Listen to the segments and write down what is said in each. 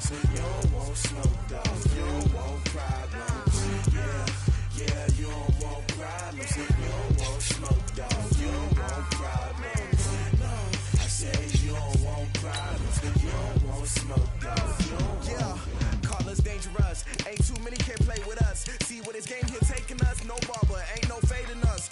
You don't want smoke, dog. You don't want problems. Yeah, you don't want problems. You don't want smoke, dog. You don't want problems. No, I said you don't want problems. You don't want smoke, dog. You don't want. Call us dangerous. Ain't too many can play with us. See what this game here taking us. No barber, ain't no fading us.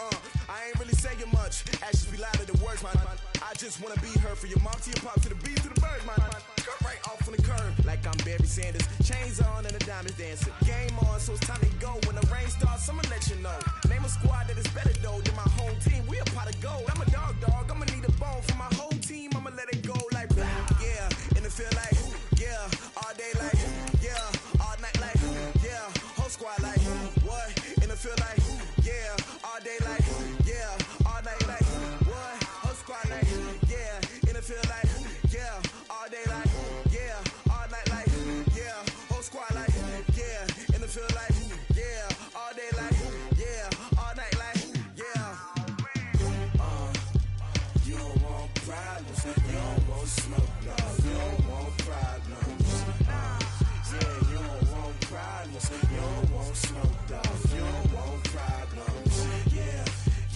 I ain't really saying much. Actions be louder than words, man. I just wanna be heard. For your mom to your pop to the beat to the birds, man. Cut right off on the curb like I'm Barry Sanders. Chains on and the diamonds dancing. Game on, so it's time to go. When the rain starts, I'ma let you know. Name a squad that is better though than my home team. We a pot of gold. I'm a dog. I'ma need a bone for my whole team. I'ma let it go like yeah. And it feel like yeah. All day like yeah. All night like yeah. Whole squad like what? And it feel like yeah. All day like yeah. All night like what? Whole squad like yeah. And it feel like yeah. All day like yeah. All night like yeah. Whole squad like yeah. And it feel like yeah. All day like yeah. All night like yeah. You don't want problems. You don't want smoke, dog. You don't want problems. Yeah, you don't want problems. You don't want smoke, dog. You don't want problems.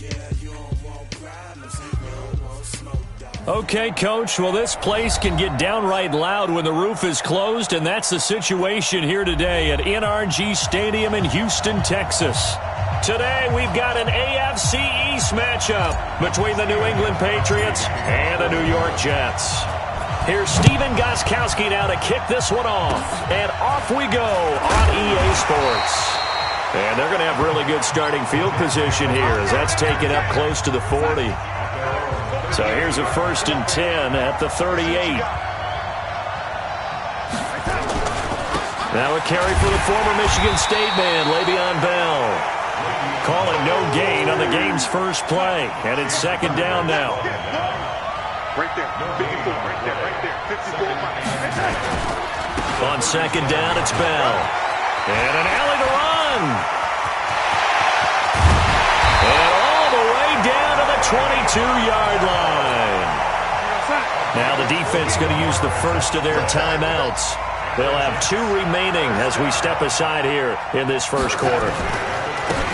Yeah, you don't want problems. You don't want smoke, dog. Okay, Coach, well, this place can get downright loud when the roof is closed, and that's the situation here today at NRG Stadium in Houston, Texas. Today, we've got an AFC East matchup between the New England Patriots and the New York Jets. Here's Steven Gostkowski now to kick this one off, and off we go on EA Sports. And they're going to have really good starting field position here as that's taken up close to the 40. So here's a 1st and 10 at the 38. Now a carry for the former Michigan State man, Le'Veon Bell. Calling no gain on the game's first play, and it's 2nd down now. Right there, 54, right there, 54. On 2nd down, it's Bell. And an alley to run. And all the way down to the 22-yard line. Now the defense going to use the first of their timeouts. They'll have 2 remaining as we step aside here in this first quarter.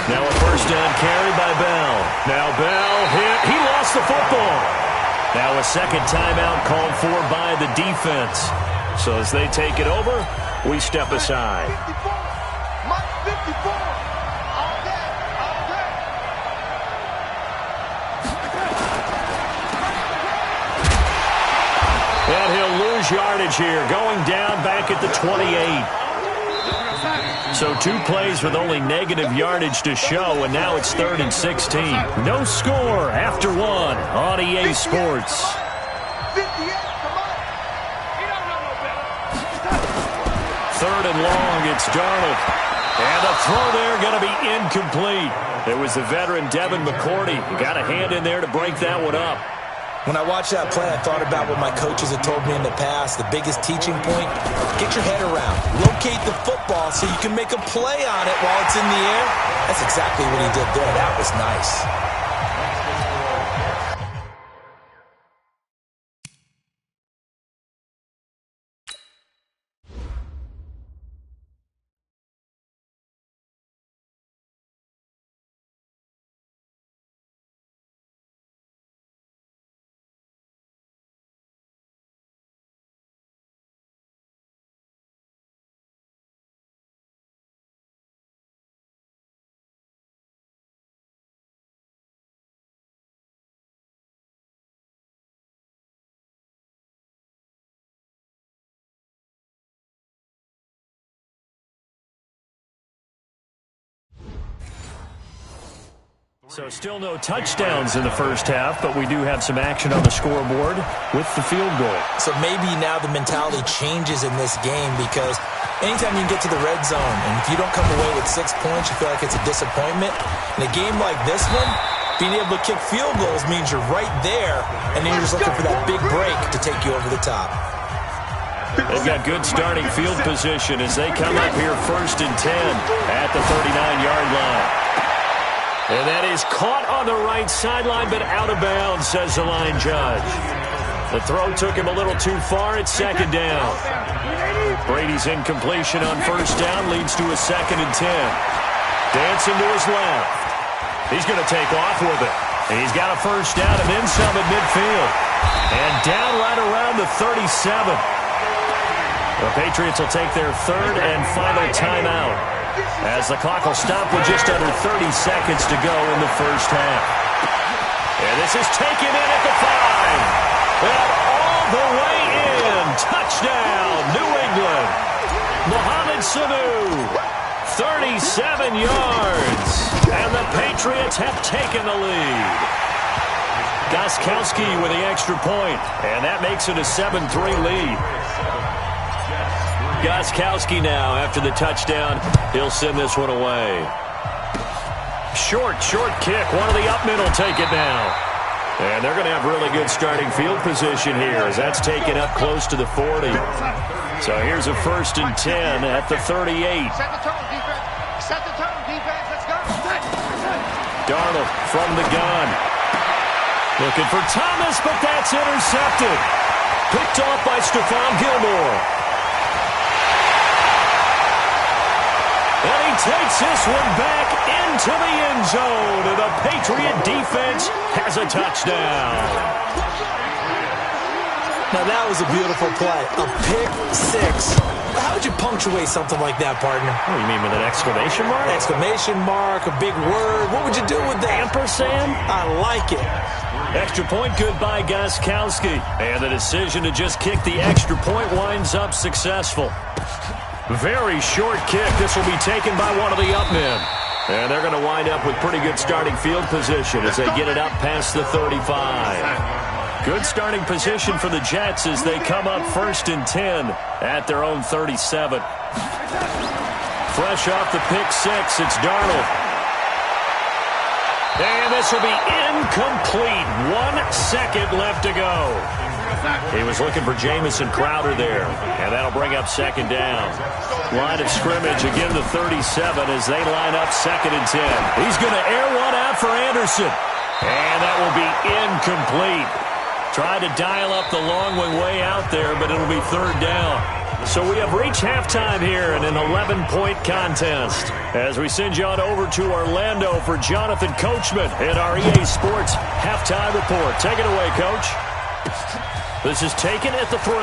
Now a 1st down carry by Bell. Now Bell hit. He lost the football. Now a 2nd timeout called for by the defense. So as they take it over, we step aside. 54. Mike 54. All day. And he'll lose yardage here, going down back at the 28. So 2 plays with only negative yardage to show, and now it's 3rd and 16. No score after 1 on EA Sports. 3rd and long, it's Darnold. And the throw there going to be incomplete. It was the veteran Devin McCourty. He got a hand in there to break that one up. When I watched that play, I thought about what my coaches had told me in the past. The biggest teaching point, get your head around. Locate the football so you can make a play on it while it's in the air. That's exactly what he did there. That was nice. So still no touchdowns in the first half, but we do have some action on the scoreboard with the field goal. So maybe now the mentality changes in this game because anytime you can get to the red zone, and if you don't come away with 6 points, you feel like it's a disappointment. In a game like this one, being able to kick field goals means you're right there, and then you're just looking for that big break to take you over the top. They've got good starting field position as they come up here 1st and 10 at the 39-yard line. And that is caught on the right sideline, but out of bounds, says the line judge. The throw took him a little too far. It's 2nd down. Brady's incompletion on first down leads to a 2nd and 10. Dancing to his left. He's going to take off with it. And he's got a first down and then some at midfield. And down right around the 37. The Patriots will take their 3rd and final timeout as the clock will stop with just under 30 seconds to go in the first half. And this is taken in at the 5. And all the way in. Touchdown, New England. Mohamed Sanu, 37 yards. And the Patriots have taken the lead. Gostkowski with the extra point. And that makes it a 7-3 lead. Gostkowski now after the touchdown. He'll send this one away. Short kick. One of the up men will take it now. And they're going to have really good starting field position here as that's taken up close to the 40. So here's a 1st and 10 at the 38. Set the tone, defense. Set the tone, defense. Let's go. Darnold from the gun. Looking for Thomas, but that's intercepted. Picked off by Stephon Gilmore. And he takes this one back into the end zone. And the Patriot defense has a touchdown. Now that was a beautiful play. A pick 6. How would you punctuate something like that, partner? What do you mean, with an exclamation mark? Exclamation mark, a big word. What would you do with that? Ampersand? I like it. Extra point good by Gostkowski. And the decision to just kick the extra point winds up successful. Very short kick. This will be taken by one of the up men. And they're going to wind up with pretty good starting field position as they get it up past the 35. Good starting position for the Jets as they come up 1st and 10 at their own 37. Fresh off the pick 6, it's Darnold. And this will be incomplete. 1 second left to go. He was looking for Jamison Crowder there, and that'll bring up 2nd down. Line of scrimmage, again the 37 as they line up 2nd and 10. He's going to air one out for Anderson, and that will be incomplete. Tried to dial up the long one way out there, but it'll be 3rd down. So we have reached halftime here in an 11-point contest as we send you on over to Orlando for Jonathan Coachman in our EA Sports Halftime Report. Take it away, Coach. This is taken at the 3.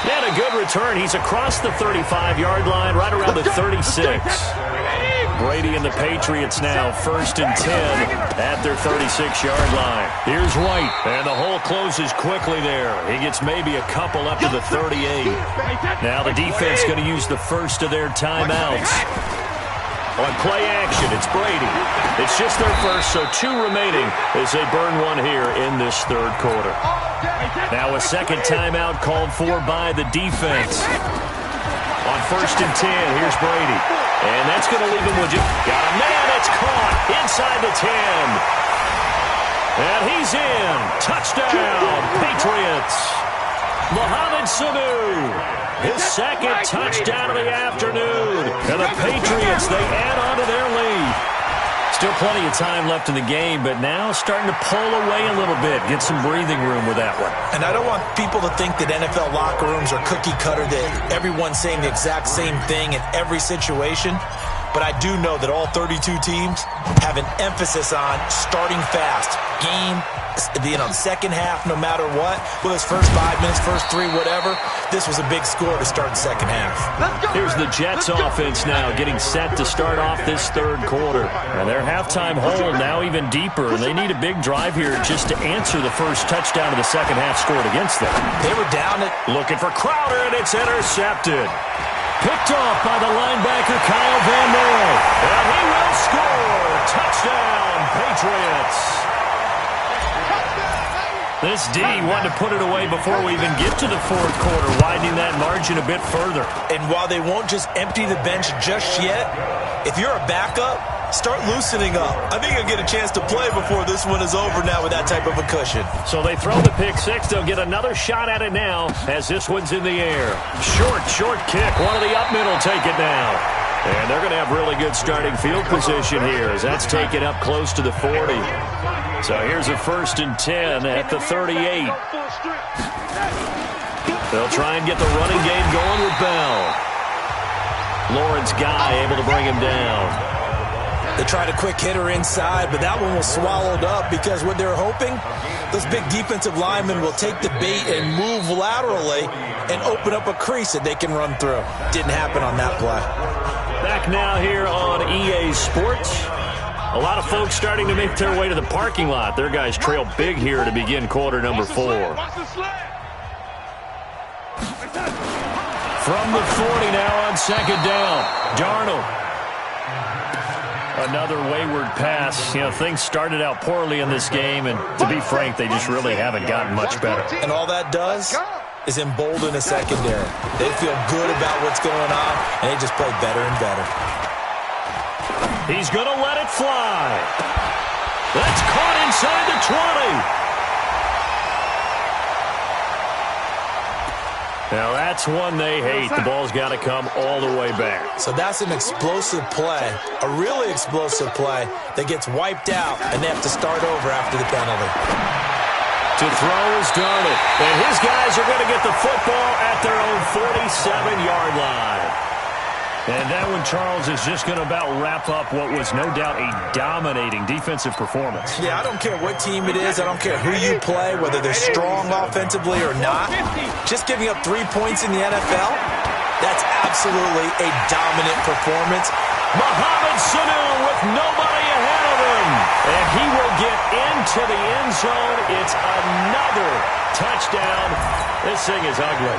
And a good return. He's across the 35-yard line, right around the 36. Brady and the Patriots now 1st and 10 at their 36-yard line. Here's White, and the hole closes quickly there. He gets maybe a couple up to the 38. Now the defense going to use the first of their timeouts. On play action, it's Brady. It's just their first, so 2 remaining as they burn one here in this 3rd quarter. Now a 2nd timeout called for by the defense. On 1st and 10, here's Brady. And that's going to leave him with just... Got a man, it's caught inside the 10. And he's in. Touchdown, Patriots. Mohamed Sanu, his 2nd touchdown of the afternoon. And the Patriots, they add on to their lead. Still plenty of time left in the game, but now starting to pull away a little bit. Get some breathing room with that one. And I don't want people to think that NFL locker rooms are cookie cutter, that everyone's saying the exact same thing in every situation. But I do know that all 32 teams have an emphasis on starting fast. Game, the second half, no matter what. Whether it's first 5 minutes, first 3, whatever. This was a big score to start the second half. Here's the Jets offense now getting set to start off this 3rd quarter. And their halftime hole now even deeper. And they need a big drive here just to answer the first touchdown of the second half scored against them. They were down it. Looking for Crowder, and it's intercepted. Picked off by the linebacker, Kyle Van Noy. And he will score. Touchdown, Patriots. This D wanted to put it away before we even get to the 4th quarter, widening that margin a bit further. And while they won't just empty the bench just yet, if you're a backup, start loosening up. I think you'll get a chance to play before this one is over now with that type of a cushion. So they throw the pick 6. They'll get another shot at it now as this one's in the air. Short kick. One of the up men will take it now. And they're going to have really good starting field position here as that's taken up close to the 40. So here's a 1st and 10 at the 38. They'll try and get the running game going with Bell. Lawrence Guy able to bring him down. They tried a quick hitter inside, but that one was swallowed up because what they're hoping, those big defensive linemen will take the bait and move laterally and open up a crease that they can run through. Didn't happen on that play. Back now here on EA Sports. A lot of folks starting to make their way to the parking lot. Their guys trail big here to begin quarter number 4. From the 40 now on 2nd down. Darnold. Another wayward pass. You know, things started out poorly in this game, and to be frank, they just really haven't gotten much better. And all that does is embolden a secondary. They feel good about what's going on, and they just play better and better. He's going to let it fly. That's caught inside the 20. Now, that's one they hate. The ball's got to come all the way back. So that's an explosive play, a really explosive play that gets wiped out, and they have to start over after the penalty. To throw is Darnold. And his guys are going to get the football at their own 47-yard line. And that one, Charles, is just going to about wrap up what was no doubt a dominating defensive performance. Yeah, I don't care what team it is. I don't care who you play, whether they're strong offensively or not. Just giving up 3 points in the NFL, that's absolutely a dominant performance. Mohamed Sanu with nobody ahead of him. And he will get into the end zone. It's another touchdown. This thing is ugly.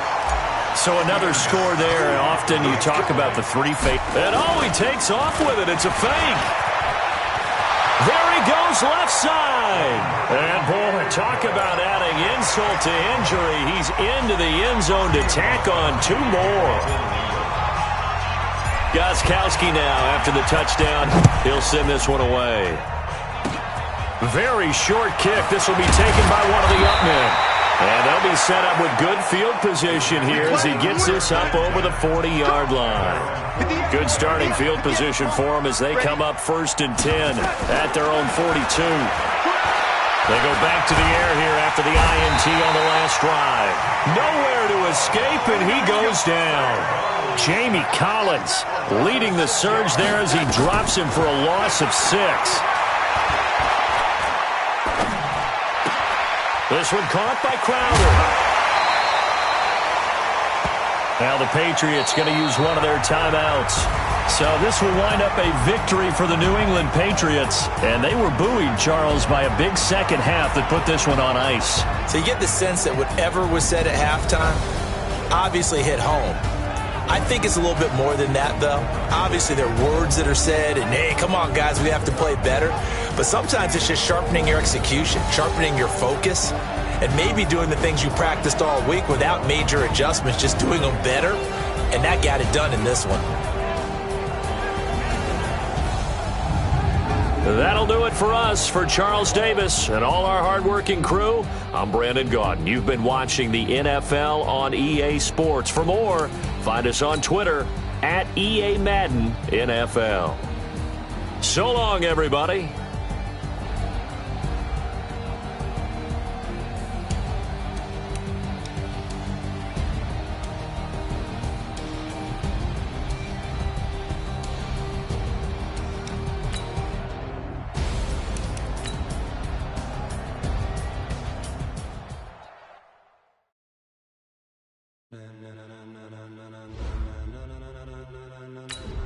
So another score there, and often you talk about the 3 fake. And he takes off with it. It's a fake. There he goes left side. And, boy, talk about adding insult to injury. He's into the end zone to tack on 2 more. Gostkowski now after the touchdown. He'll send this one away. Very short kick. This will be taken by one of the up men. And they'll be set up with good field position here as he gets this up over the 40-yard line. Good starting field position for them as they come up 1st and 10 at their own 42. They go back to the air here after the INT on the last drive. Nowhere to escape, and he goes down. Jamie Collins leading the surge there as he drops him for a loss of 6. This one caught by Crowder. Now the Patriots going to use one of their timeouts. So this will wind up a victory for the New England Patriots. And they were buoyed, Charles, by a big second half that put this one on ice. So you get the sense that whatever was said at halftime obviously hit home. I think it's a little bit more than that, though. Obviously, there are words that are said, and, hey, come on, guys, we have to play better. But sometimes it's just sharpening your execution, sharpening your focus, and maybe doing the things you practiced all week without major adjustments, just doing them better. And that got it done in this one. That'll do it for us. For Charles Davis and all our hardworking crew, I'm Brandon Gaudin. You've been watching the NFL on EA Sports. For more, find us on Twitter at EA Madden NFL. So long, everybody.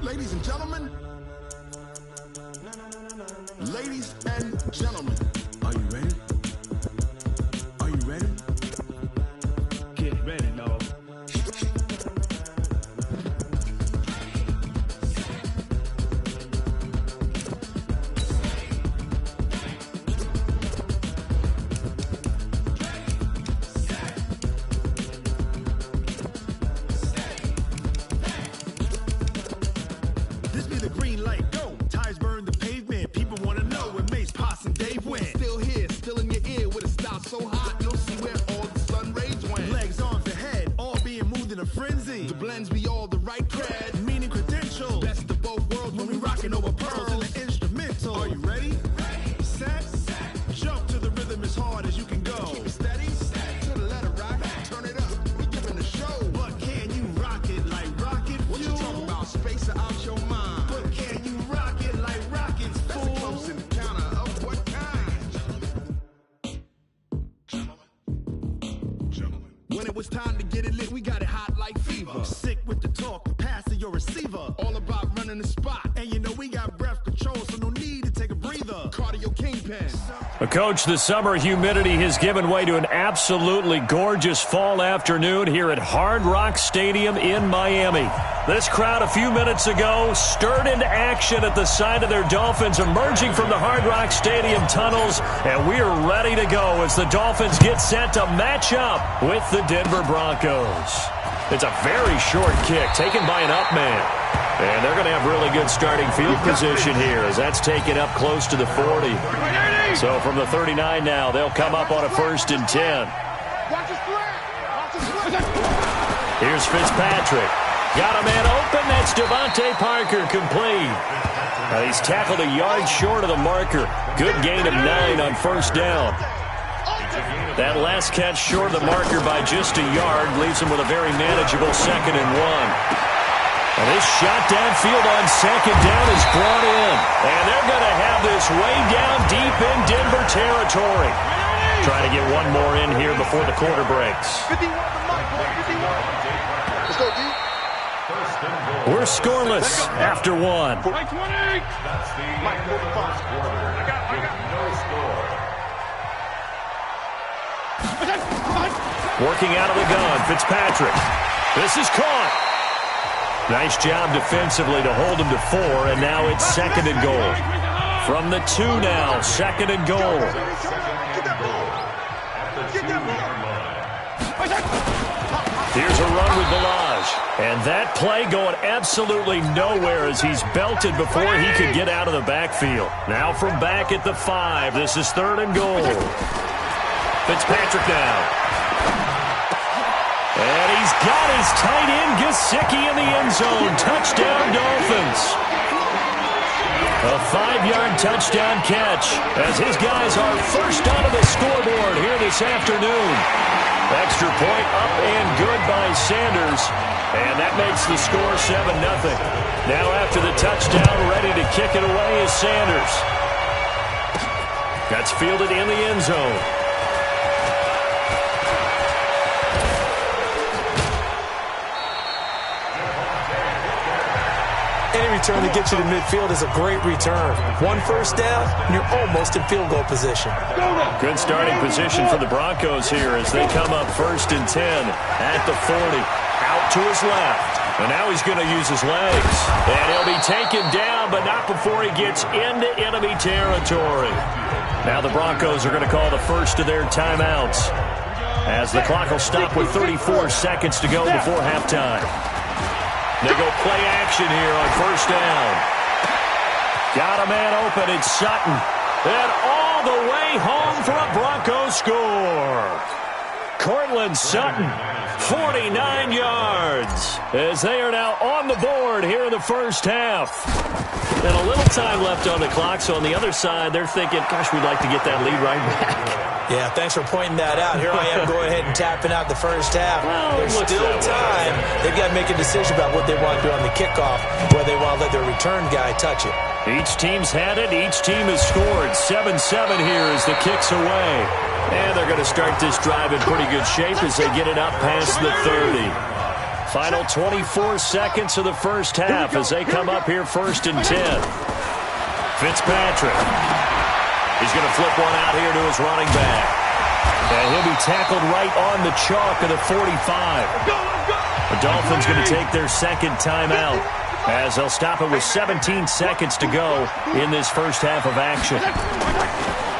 Ladies and gentlemen, are you ready? Are you ready? Get ready, dog. This be the green light, go. Tires burn the pavement. People want to know where Mace, Poss, and Dave went. Still here, still in your ear with a style so hot, you'll see where all the sun rays went. Legs, arms, and head, all being moved in a frenzy. The blends be all the right cred, meaning credentials. Best of it's time to get it lit, we got it hot like fever. I'm sick with the talk, the pass to your receiver. All about running the spot. And you know we got breath control, so no need to take a breather. Cardio kingpin. Coach, the summer humidity has given way to an absolutely gorgeous fall afternoon here at Hard Rock Stadium in Miami. This crowd a few minutes ago stirred into action at the side of their Dolphins emerging from the Hard Rock Stadium tunnels, and we are ready to go as the Dolphins get set to match up with the Denver Broncos. It's a very short kick taken by an up man. And they're going to have really good starting field position here as that's taken up close to the 40. So from the 39 now, they'll come up on a 1st and 10. Here's Fitzpatrick. Got a man open. That's Devontae Parker complete. He's tackled a yard short of the marker. Good gain of 9 on 1st down. That last catch short of the marker by just a yard leaves him with a very manageable 2nd and 1. And this shot downfield on 2nd down is brought in. And they're going to have this way down deep in Denver territory. Trying to get one more in here before the quarter breaks. 51 to Mike, 51. Let's go, D. We're scoreless after 1. Mike 20. That's the Mike 45. I got no score. Working out of the gun, Fitzpatrick. This is caught. Nice job defensively to hold him to 4, and now it's 2nd and goal. From the 2 now, 2nd and goal. Here's a run with Balaj. And that play going absolutely nowhere as he's belted before he could get out of the backfield. Now from back at the 5, this is 3rd and goal. Fitzpatrick now. And he's got his tight end, Gesicki, in the end zone. Touchdown, Dolphins. A 5-yard touchdown catch as his guys are first onto the scoreboard here this afternoon. Extra point up and good by Sanders. And that makes the score 7-0. Now after the touchdown, ready to kick it away is Sanders. That's fielded in the end zone. Any return to get you to midfield is a great return. 1 first down, and you're almost in field goal position. Good starting position for the Broncos here as they come up 1st and 10 at the 40. Out to his left. And now he's going to use his legs. And he'll be taken down, but not before he gets into enemy territory. Now the Broncos are going to call the first of their timeouts as the clock will stop with 34 seconds to go before halftime. They go play action here on 1st down. Got a man open. It's Sutton. And all the way home for a Broncos score. Cortland Sutton, 49 yards, as they are now on the board here in the first half. And a little time left on the clock, so on the other side, they're thinking, gosh, we'd like to get that lead right back. Yeah, thanks for pointing that out. Here I am going ahead and tapping out the first half. There's still time. They've got to make a decision about what they want to do on the kickoff, whether they want to let their return guy touch it. Each team's had it. Each team has scored. 7-7 here as the kick's away. And they're going to start this drive in pretty good shape as they get it up past the 30. Final 24 seconds of the first half as they come up here 1st and 10. Fitzpatrick. He's going to flip one out here to his running back. And he'll be tackled right on the chalk of the 45. The Dolphins going to take their 2nd timeout as they'll stop it with 17 seconds to go in this first half of action.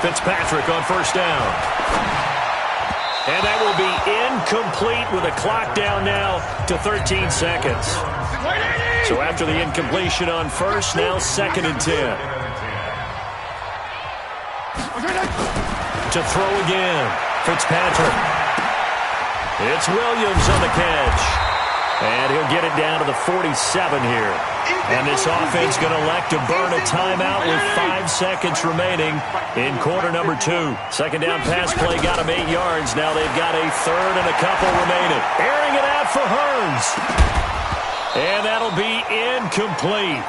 Fitzpatrick on 1st down. And that will be incomplete with a clock down now to 13 seconds. So after the incompletion on 1st, now 2nd and 10. To throw again, Fitzpatrick. It's Williams on the catch. And he'll get it down to the 47 here. And this offense going to elect to burn a timeout with 5 seconds remaining in quarter number 2. 2nd down pass play got them 8 yards. Now they've got a 3rd and a couple remaining. Airing it out for Hearns. And that'll be incomplete.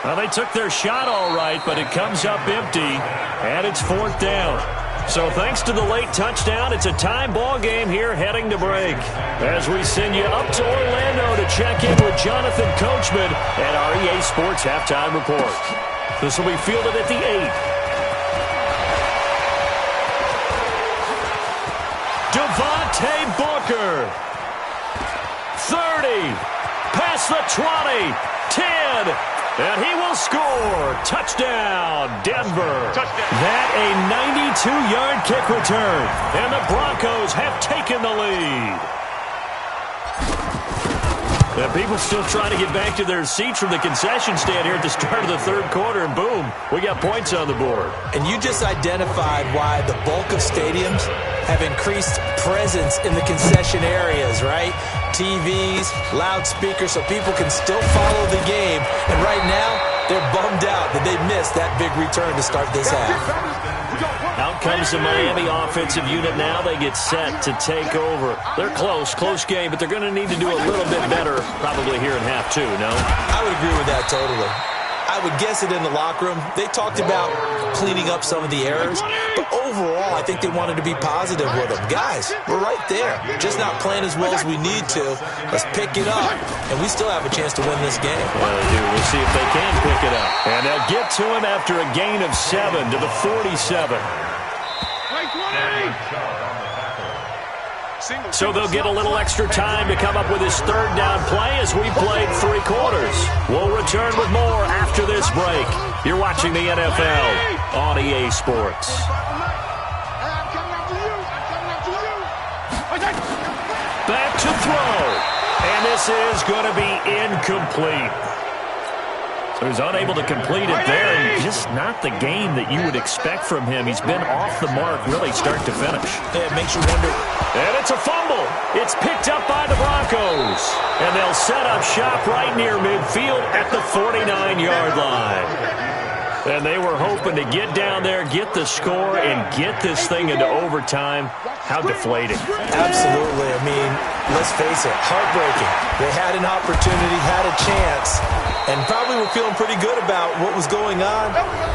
Well, they took their shot all right, but it comes up empty. And it's 4th down. So thanks to the late touchdown, it's a tie ball game here heading to break. As we send you up to Orlando to check in with Jonathan Coachman at our EA Sports Halftime Report. This will be fielded at the 8. Devontae Booker. 30. Past the 20. 10. And he will score. Touchdown, Denver. Touchdown. That a 92-yard kick return. And the Broncos have taken the lead. And people still trying to get back to their seats from the concession stand here at the start of the third quarter. And boom, we got points on the board. And you just identified why the bulk of stadiums have increased presence in the concession areas, right? TVs, loudspeakers, so people can still follow the game. And right now, they're bummed out that they missed that big return to start this half. Out comes the Miami offensive unit now. They get set to take over. They're close game, but they're going to need to do a little bit better probably here in half two, no? I would agree with that totally. I would guess it in the locker room. They talked about cleaning up some of the errors, but overall, I think they wanted to be positive with them. Guys, we're right there. Just not playing as well as we need to. Let's pick it up, and we still have a chance to win this game. Well, they do. We'll see if they can pick it up. And they'll get to him after a gain of 7 to the 47. So they'll get a little extra time to come up with his third down play as we played 3 quarters. We'll return with more after this break. You're watching the NFL on EA Sports. Back to throw. And this is going to be incomplete. So he's unable to complete it there, and just not the game that you would expect from him. He's been off the mark really start to finish. Yeah, it makes you wonder. And it's a fumble. It's picked up by the Broncos. And they'll set up shop right near midfield at the 49-yard line. And they were hoping to get down there, get the score, and get this thing into overtime. How deflating. Absolutely. I mean, let's face it, heartbreaking. They had an opportunity, had a chance, and probably were feeling pretty good about what was going on,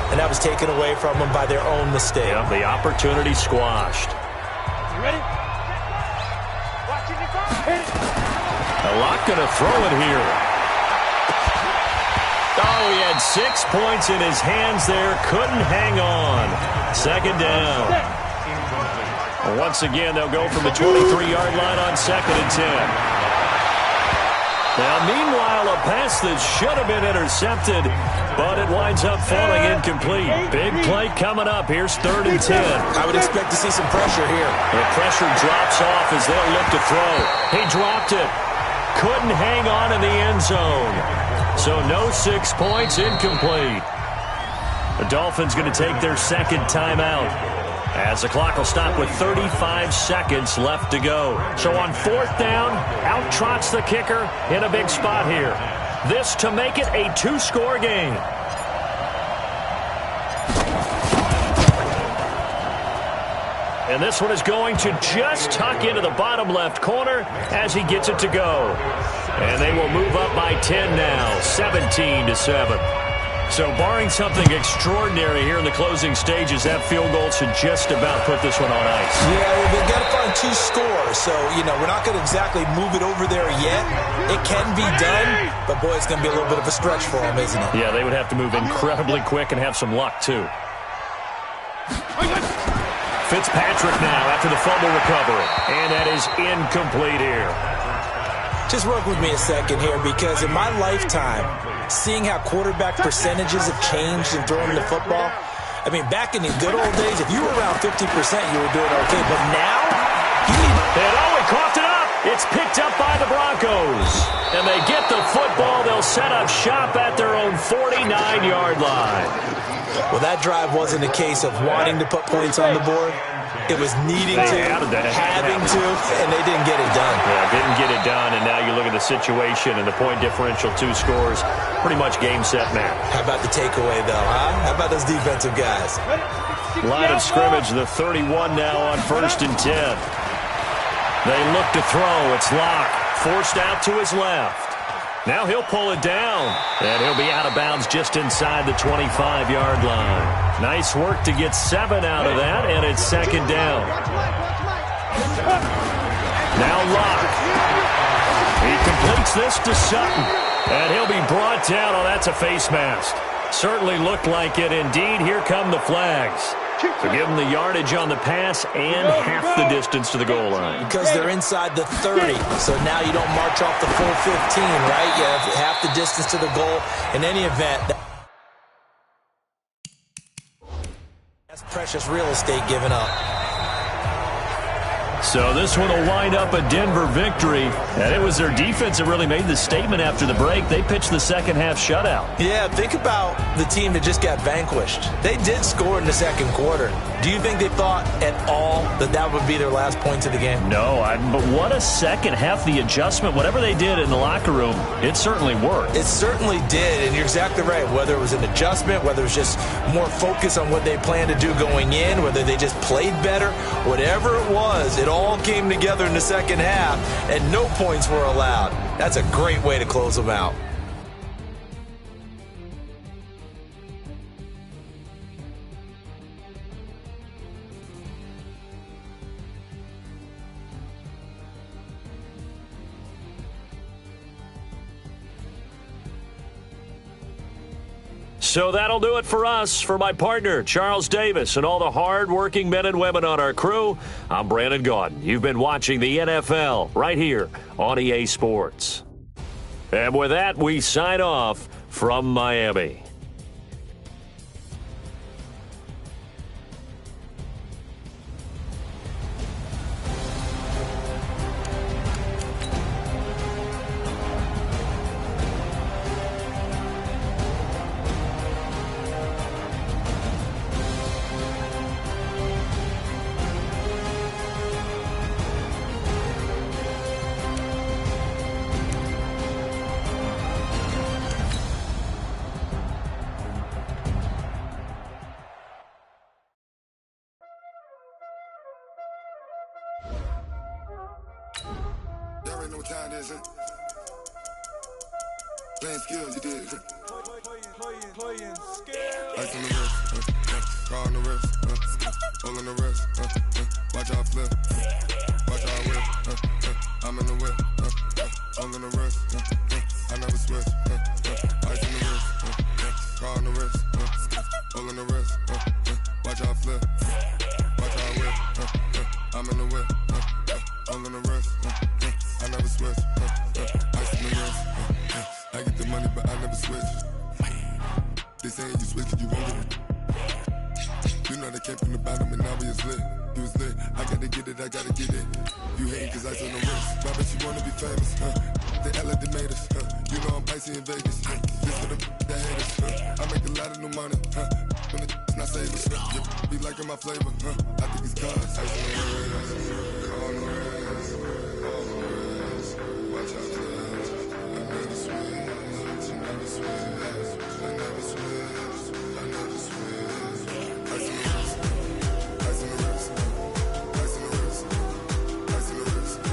and that was taken away from them by their own mistake. Yeah, the opportunity squashed. You ready? Watching it go. Hit it. A lot going to throw it here. Oh, he had 6 points in his hands there. Couldn't hang on. Second down. Well, once again, they'll go from the 23-yard line on 2nd and 10. Now, meanwhile, a pass that should have been intercepted, but it winds up falling incomplete. Big play coming up. Here's 3rd and 10. I would expect to see some pressure here. The pressure drops off as they'll look to throw. He dropped it. Couldn't hang on in the end zone. So no 6 points, incomplete. The Dolphins going to take their second timeout as the clock will stop with 35 seconds left to go. So on 4th down, out trots the kicker in a big spot here. This to make it a 2-score game. And this one is going to just tuck into the bottom left corner as he gets it to go. And they will move up by 10 now, 17-7. So barring something extraordinary here in the closing stages, that field goal should just about put this one on ice. Yeah, they've got to find 2 scores. So, we're not going to exactly move it over there yet. It can be done, but, boy, it's going to be a little bit of a stretch for them, isn't it? Yeah, they would have to move incredibly quick and have some luck, too. Fitzpatrick now after the fumble recovery. And that is incomplete here. Just work with me a second here, because in my lifetime, seeing how quarterback percentages have changed in throwing the football, I mean, back in the good old days, if you were around 50%, you were doing okay. But now, you need... And he coughed it up. It's picked up by the Broncos. And they get the football. They'll set up shop at their own 49-yard line. Well, that drive wasn't a case of wanting to put points on the board. It was needing to, having to, and they didn't get it done. Yeah, didn't get it done, and now you look at the situation and the point differential, 2 scores, pretty much game, set, match. How about the takeaway, though, huh? How about those defensive guys? Line of scrimmage, the 31 now on 1st and 10. They look to throw. It's Locke, forced out to his left. Now he'll pull it down, and he'll be out of bounds just inside the 25-yard line. Nice work to get 7 out of that, and it's second down. Now Locke. He completes this to Sutton, and he'll be brought down. Oh, that's a face mask. Certainly looked like it. Indeed, here come the flags. So give them the yardage on the pass and half the distance to the goal line. Because they're inside the 30, so now you don't march off the full 15, right? You have half the distance to the goal. In any event, that's precious real estate given up. So this one will wind up a Denver victory, and it was their defense that really made the statement after the break. They pitched the second half shutout. Yeah, think about the team that just got vanquished. They did score in the second quarter. Do you think they thought at all that that would be their last points of the game? No, but what a second half. The adjustment, whatever they did in the locker room, it certainly worked. It certainly did, and you're exactly right. Whether it was an adjustment, whether it was just more focus on what they planned to do going in, whether they just played better, whatever it was, it all came together in the second half, and no points were allowed. That's a great way to close them out. So that'll do it for us. For my partner, Charles Davis, and all the hard-working men and women on our crew, I'm Brandon Gaudin. You've been watching the NFL right here on EA Sports. And with that, we sign off from Miami. Y'all already know what time it is, huh? Playing skills, you did. Playing skills. Ice on the wrist, car on the wrist, hole in the wrist, watch out flip, watch out whip, I'm in the whip, hole in the wrist, I never switch, ice on the wrist, car on the wrist, hole in the wrist, watch out flip, watch out whip, I'm in the whip, hole in the wrist, I never switch, ice on the wrist, I get the money but I never switch. They saying you switch 'cause you won't get it. You know they came from the bottom and now we is lit. You was lit, I gotta get it, I gotta get it. You hating 'cause ice on the wrist. Why bet you wanna be famous, They Ella they made us, You know I'm icy in Vegas, This for the that hate us, I make a lot of new money, When it's not savers, Be liking my flavor, I think it's cause ice on the wrist, on the wrist, on the wrist. Watch out, cuz I never switch, you never switch. I never switch, I never switch. Ice in the wrist, ice in the wrist, ice in the wrist, ice in the wrist, ice in the wrist,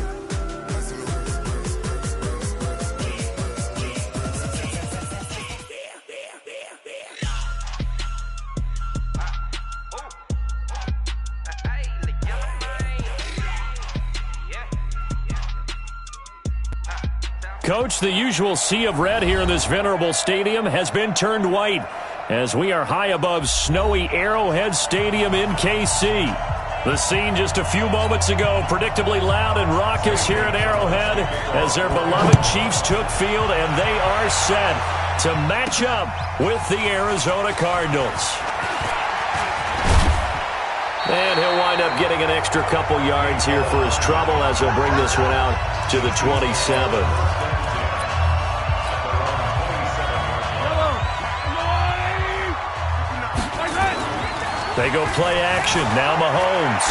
Coach, the usual sea of red here in this venerable stadium has been turned white as we are high above snowy Arrowhead Stadium in KC. The scene just a few moments ago, predictably loud and raucous here at Arrowhead as their beloved Chiefs took field, and they are set to match up with the Arizona Cardinals. And he'll wind up getting an extra couple yards here for his trouble as he'll bring this one out to the 27. They go play action. Now Mahomes.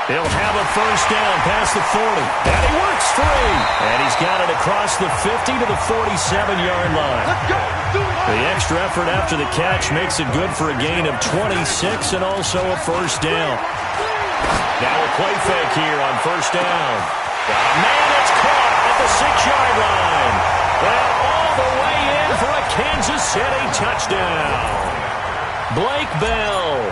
He'll have a first down past the 40. And he works free. And he's got it across the 50 to the 47-yard line. The extra effort after the catch makes it good for a gain of 26 and also a first down. Now a play fake here on first down. Got a man, it's caught at the 6-yard line. And all the way in for a Kansas City touchdown. Blake Bell,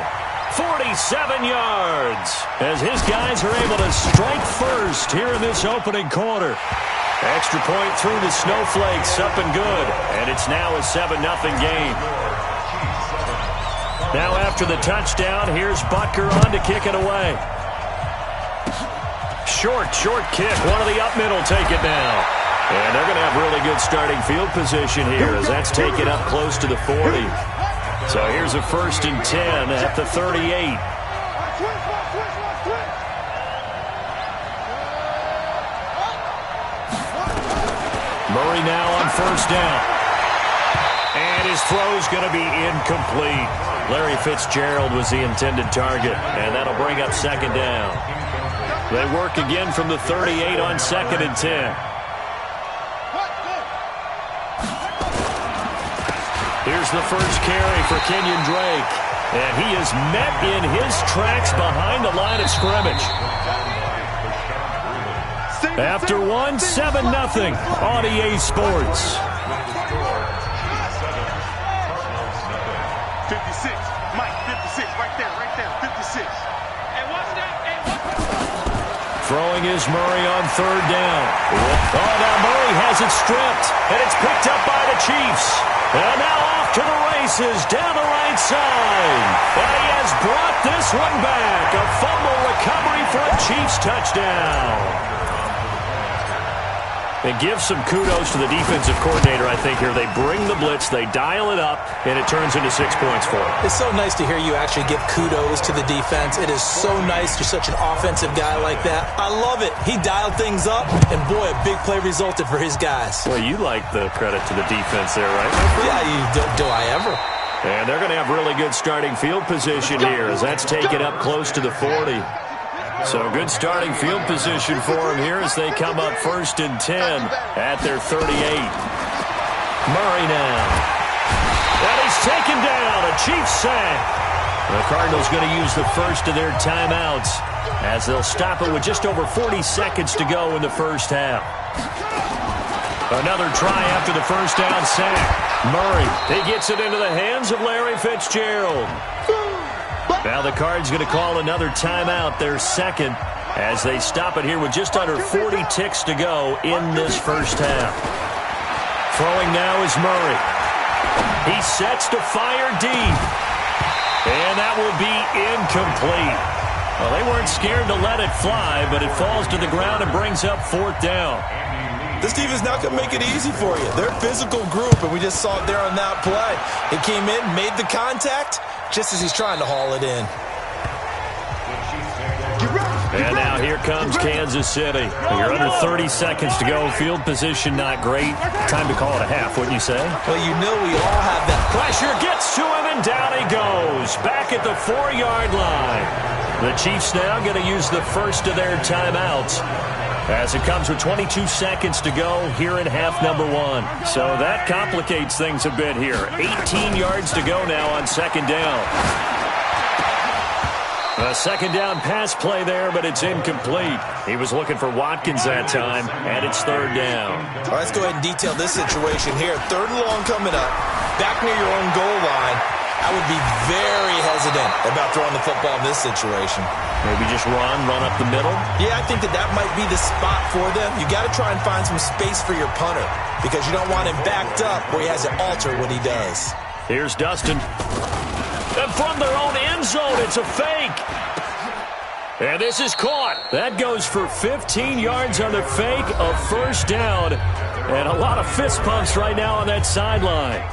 47 yards, as his guys are able to strike first here in this opening quarter. Extra point through the Snowflakes, up and good. And it's now a 7-0 game. Now after the touchdown, here's Butker on to kick it away. Short kick. One of the up middle take it now. And they're going to have really good starting field position here as that's taken up close to the 40. So here's a 1st and 10 at the 38. Murray now on 1st down. And his throw's going to be incomplete. Larry Fitzgerald was the intended target, and that'll bring up 2nd down. They work again from the 38 on 2nd and 10. Here's the first carry for Kenyon Drake. And he is met in his tracks behind the line of scrimmage. After 7-0 on EA Sports. 56. Mike, 56. Right there. 56. Throwing is Murray on 3rd down. Oh, now Murray has it stripped. And it's picked up by the Chiefs. And now off to the races down the right side. And he has brought this one back. A fumble recovery for a Chiefs touchdown. And give some kudos to the defensive coordinator, I think, here. They bring the blitz, they dial it up, and it turns into 6 points for them. It's so nice to hear you actually give kudos to the defense. It is so nice. You're such an offensive guy like that. I love it. He dialed things up, and boy, a big play resulted for his guys. Well, you like the credit to the defense there, right? Yeah, do I ever. And they're going to have really good starting field position here as that's taken up close to the 40. So good starting field position for them here as they come up 1st and 10 at their 38. Murray now. And he's taken down. A Chiefs sack. The Cardinals going to use the first of their timeouts as they'll stop it with just over 40 seconds to go in the first half. Another try after the first down sack. Murray, he gets it into the hands of Larry Fitzgerald. Now the Cards going to call another timeout, their 2nd, as they stop it here with just under 40 ticks to go in this first half. Throwing now is Murray. He sets to fire deep. And that will be incomplete. Well, they weren't scared to let it fly, but it falls to the ground and brings up 4th down. This defense not going to make it easy for you. They're a physical group, and we just saw it there on that play. He came in, made the contact, just as he's trying to haul it in. And now here comes Kansas City. You're under 30 seconds to go. Field position not great. Time to call it a half, wouldn't you say? Well, you know we all have that. Pressure gets to him, and down he goes. Back at the 4-yard line. The Chiefs now going to use the first of their timeouts, as it comes with 22 seconds to go here in half number 1. So that complicates things a bit here. 18 yards to go now on 2nd down. A 2nd down pass play there, but it's incomplete. He was looking for Watkins that time, and it's 3rd down. All right, let's go ahead and detail this situation here. 3rd and long coming up, back near your own goal line. I would be very hesitant about throwing the football in this situation. Maybe just run up the middle? Yeah, I think that might be the spot for them. You got to try and find some space for your punter because you don't want him backed up where he has to alter what he does. Here's Dustin. And from their own end zone, it's a fake. And this is caught. That goes for 15 yards on the fake, a 1st down. And a lot of fist pumps right now on that sideline.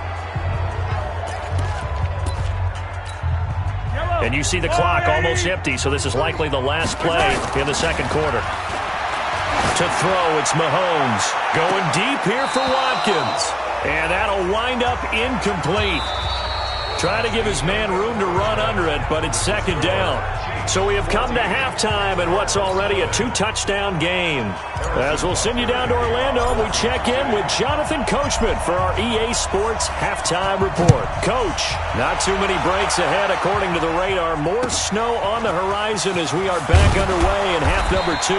And you see the clock almost empty, so this is likely the last play in the 2nd quarter. To throw, it's Mahomes. Going deep here for Watkins. And that'll wind up incomplete. Trying to give his man room to run under it, but it's 2nd down. So we have come to halftime in what's already a 2-touchdown game. As we'll send you down to Orlando, we check in with Jonathan Coachman for our EA Sports Halftime Report. Coach, not too many breaks ahead according to the radar. More snow on the horizon as we are back underway in half number 2.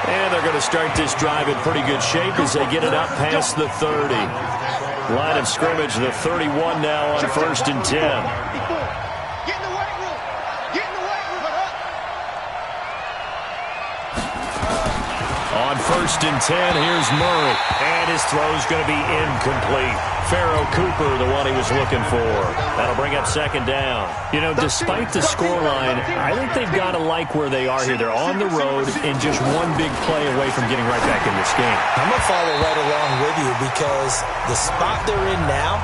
And they're going to start this drive in pretty good shape as they get it up past the 30. Line of scrimmage, the 31 now on 1st and 10. On 1st and 10, here's Murray. And his throw's going to be incomplete. Pharaoh Cooper, the one he was looking for. That'll bring up 2nd down. You know, despite the scoreline, I think they've got to like where they are here. They're on the road and just one big play away from getting right back in this game. I'm going to follow right along with you because the spot they're in now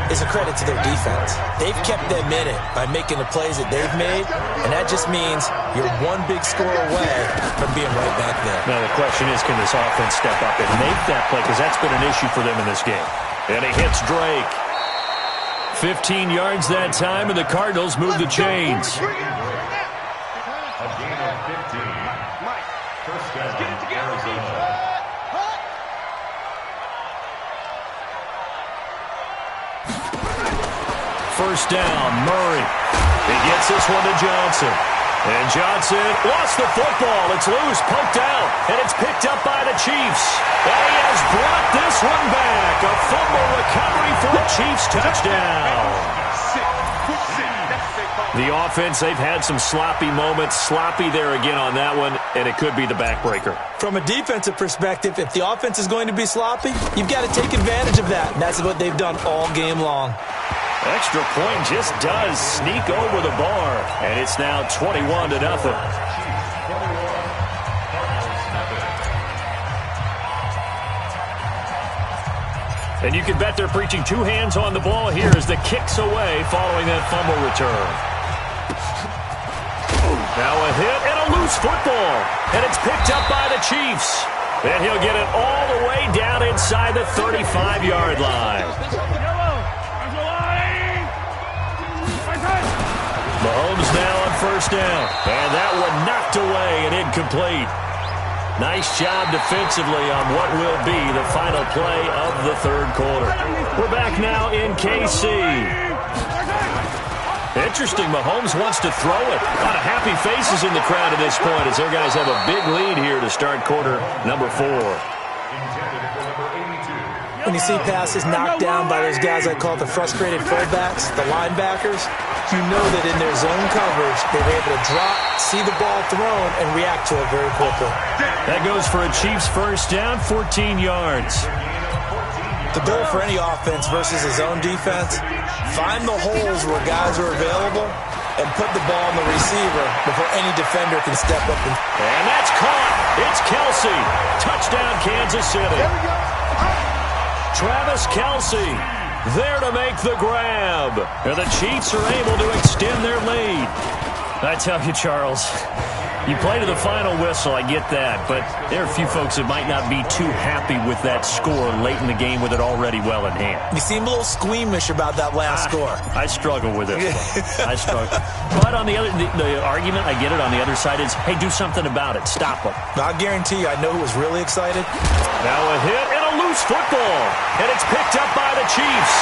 is a credit to their defense. They've kept them in it by making the plays that they've made, and that just means you're one big score away from being right back there. Now the question is, can this offense step up and make that play? Because that's been an issue for them in this game. And he hits Drake. 15 yards that time, and the Cardinals move the chains. A gain of 15. First down, Arizona. First down, Murray. He gets this one to Johnson. And Johnson lost the football. It's loose, poked out, and it's picked up by the Chiefs. And he has brought this one back. A fumble recovery for a Chiefs touchdown. The offense, they've had some sloppy moments. Sloppy there again on that one, and it could be the backbreaker. From a defensive perspective, if the offense is going to be sloppy, you've got to take advantage of that. And that's what they've done all game long. Extra point just does sneak over the bar, and it's now 21-0. And you can bet they're preaching two hands on the ball here as the kick's away following that fumble return. Now a hit and a loose football, and it's picked up by the Chiefs. And he'll get it all the way down inside the 35-yard line. Mahomes now on first down. And that one knocked away and incomplete. Nice job defensively on what will be the final play of the third quarter. We're back now in KC. Interesting, Mahomes wants to throw it. A lot of happy faces in the crowd at this point as their guys have a big lead here to start quarter number 4. When you see passes knocked down by those guys I call the frustrated fullbacks, the linebackers, you know that in their zone coverage, they're able to drop, see the ball thrown, and react to it very quickly. That goes for a Chiefs first down, 14 yards. The goal for any offense versus a zone defense, find the holes where guys are available and put the ball on the receiver before any defender can step up. And that's caught. It's Kelsey. Touchdown, Kansas City. Travis Kelsey there to make the grab. And the Chiefs are able to extend their lead. I tell you, Charles, you play to the final whistle, I get that, but there are a few folks that might not be too happy with that score late in the game with it already well in hand. You seem a little squeamish about that last score. I struggle with it. I struggle. But on the other, the argument, I get it, on the other side is, hey, do something about it. Stop them. I guarantee you, I know who was really excited. Now a hit and a loose football, and it's picked up by the Chiefs.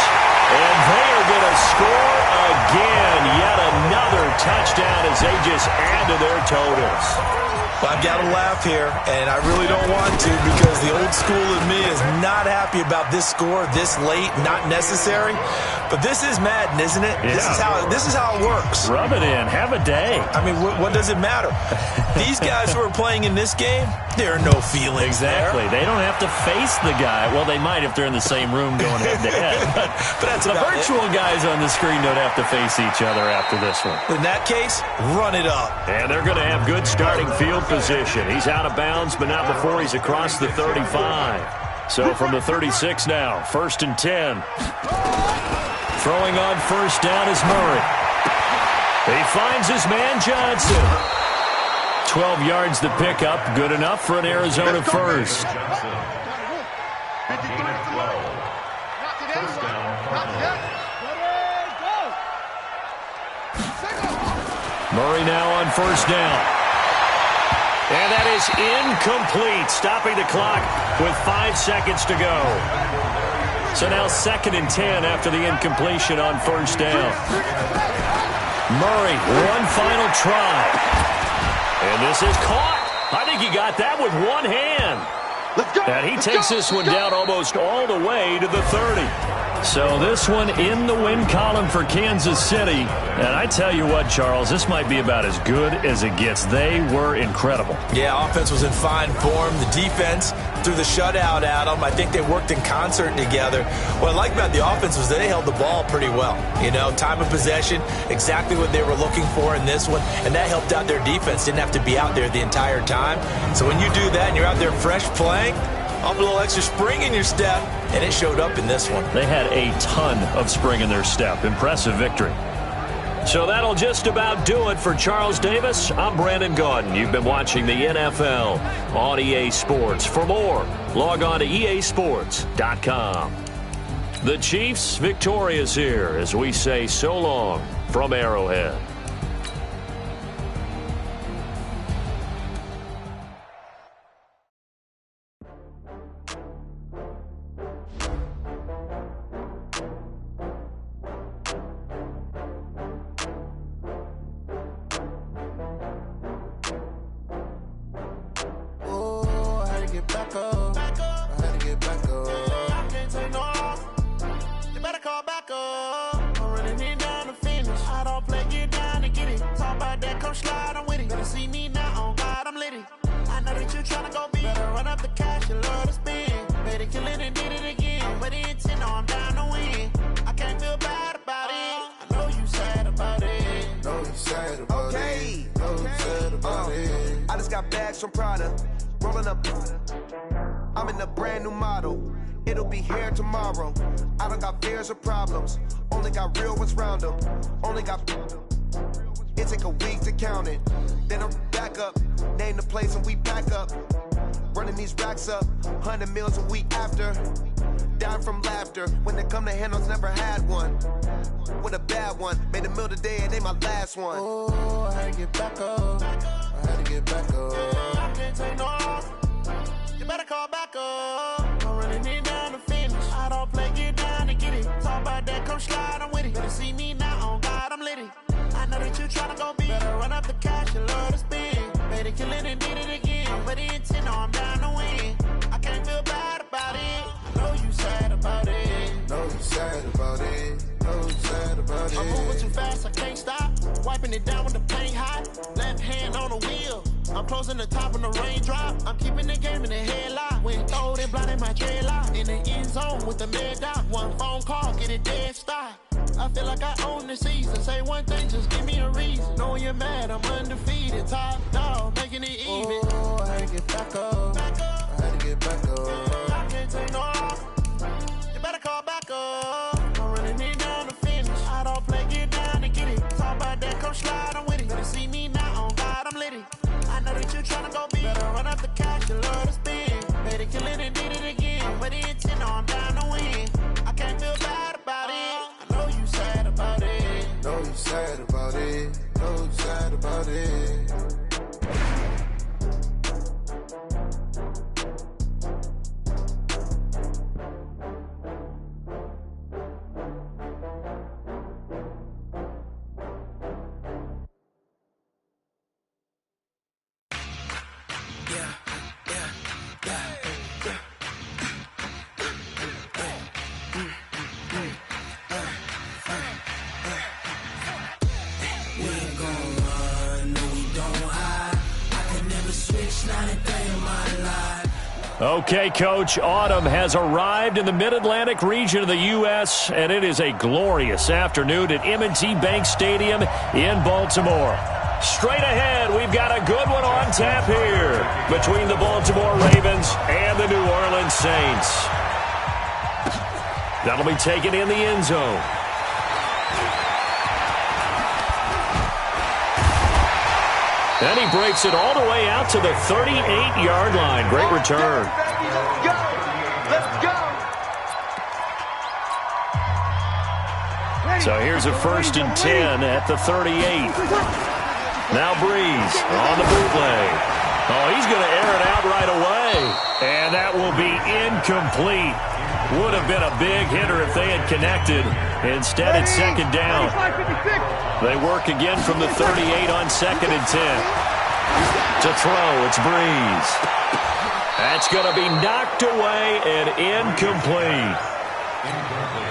And they are going to score again. Yet another touchdown as they just add to their totals. I've got to laugh here, and I really don't want to because the old school in me is not happy about this score this late, not necessary. But this is Madden, isn't it? Yeah. This is how it works. Rub it in. Have a day. I mean, what does it matter? These guys who are playing in this game, there are no feelings Exactly. there. They don't have to face the guy. Well, they might if they're in the same room going head-to-head. But that's the about virtual guys on the screen don't have to face each other after this one. In that case, run it up. And they're going to have good starting field position. He's out of bounds, but not before he's across the 35. So from the 36 now, 1st and 10. Throwing on first down is Murray. He finds his man Johnson. 12 yards to pick up, good enough for an Arizona first. Murray now on first down. And that is incomplete, stopping the clock with 5 seconds to go. So now 2nd and 10 after the incompletion on first down. Murray, one final try. And this is caught. I think think he got that with one hand. And he takes this one down almost all the way to the 30. So this one in the win column for Kansas City. And I tell you what, Charles, this might be about as good as it gets. They were incredible. Yeah, offense was in fine form. The defense threw the shutout at them. I think they worked in concert together. What I like about the offense was that they held the ball pretty well. You know, time of possession, exactly what they were looking for in this one. And that helped out their defense. Didn't have to be out there the entire time. So when you do that and you're out there fresh playing, off a little extra spring in your step, and it showed up in this one. They had a ton of spring in their step. Impressive victory. So that'll just about do it for Charles Davis. I'm Brandon Gaudin. You've been watching the NFL on EA Sports. For more, log on to easports.com. The Chiefs victorious here as we say so long from Arrowhead. From Prada, rolling up. I'm in a brand new model. It'll be here tomorrow. I don't got fears or problems. Only got real ones round them. Only got. It take a week to count it. Then I'm back up. Name the place and we pack up. Running these racks up. 100 meals a week after. Down from laughter. When they come to handles, never had one. With a bad one. Made a meal today and they my last one. Oh, I had to get back up. I had to get back up. I can't take no off. You better call back up. I'm running it down to finish. I don't play, get down to get it. Talk about that, come slide, I'm with it. Better see me now, on God, I'm litty. I know that you tryna go be. Better run up the cash, you love to spend. Better kill it and did it again. But the intent, no, I'm down to win. I can't feel bad about it. I know you sad about it. Know you sad about it. Know you sad about it. I'm moving too fast, I can't stop. Wiping it down when the paint hot. Left hand on the wheel. I'm closing the top when the raindrop. I'm keeping the game in the headlock. When throwed and blinded my dreadlock. In the end zone with the mad dot. One phone call, get it dead stop. I feel like I own the season. Say one thing, just give me a reason. Knowing you're mad, I'm undefeated. Top dog, making it even. Oh, I had to get back up. I had to get back up. I can't take no off. You better call back up. I'm running it down to finish. I don't play, get down to get it. Talk about that, come slide, I'm with it. Better see me now, on God, I'm litty. I know that you tryna go be. Better run up the cash, you love to spend. Better kill it and did it again. But the intent, no, I'm down to win. I can't feel bad about it. I know you sad about it. Know you sad about it. Know you sad about it. Okay, Coach, autumn has arrived in the Mid-Atlantic region of the U.S., and it is a glorious afternoon at M&T Bank Stadium in Baltimore. Straight ahead, we've got a good one on tap here between the Baltimore Ravens and the New Orleans Saints. That'll be taken in the end zone. And he breaks it all the way out to the 38-yard line. Great return. Let's go! Let's go! So here's a 1st and 10 at the 38. Now Breeze on the bootleg. Oh, he's going to air it out right away. And that will be incomplete. Would have been a big hitter if they had connected. Instead, it's 2nd down. They work again from the 38 on 2nd and 10. To throw, it's Breeze. That's going to be knocked away and incomplete.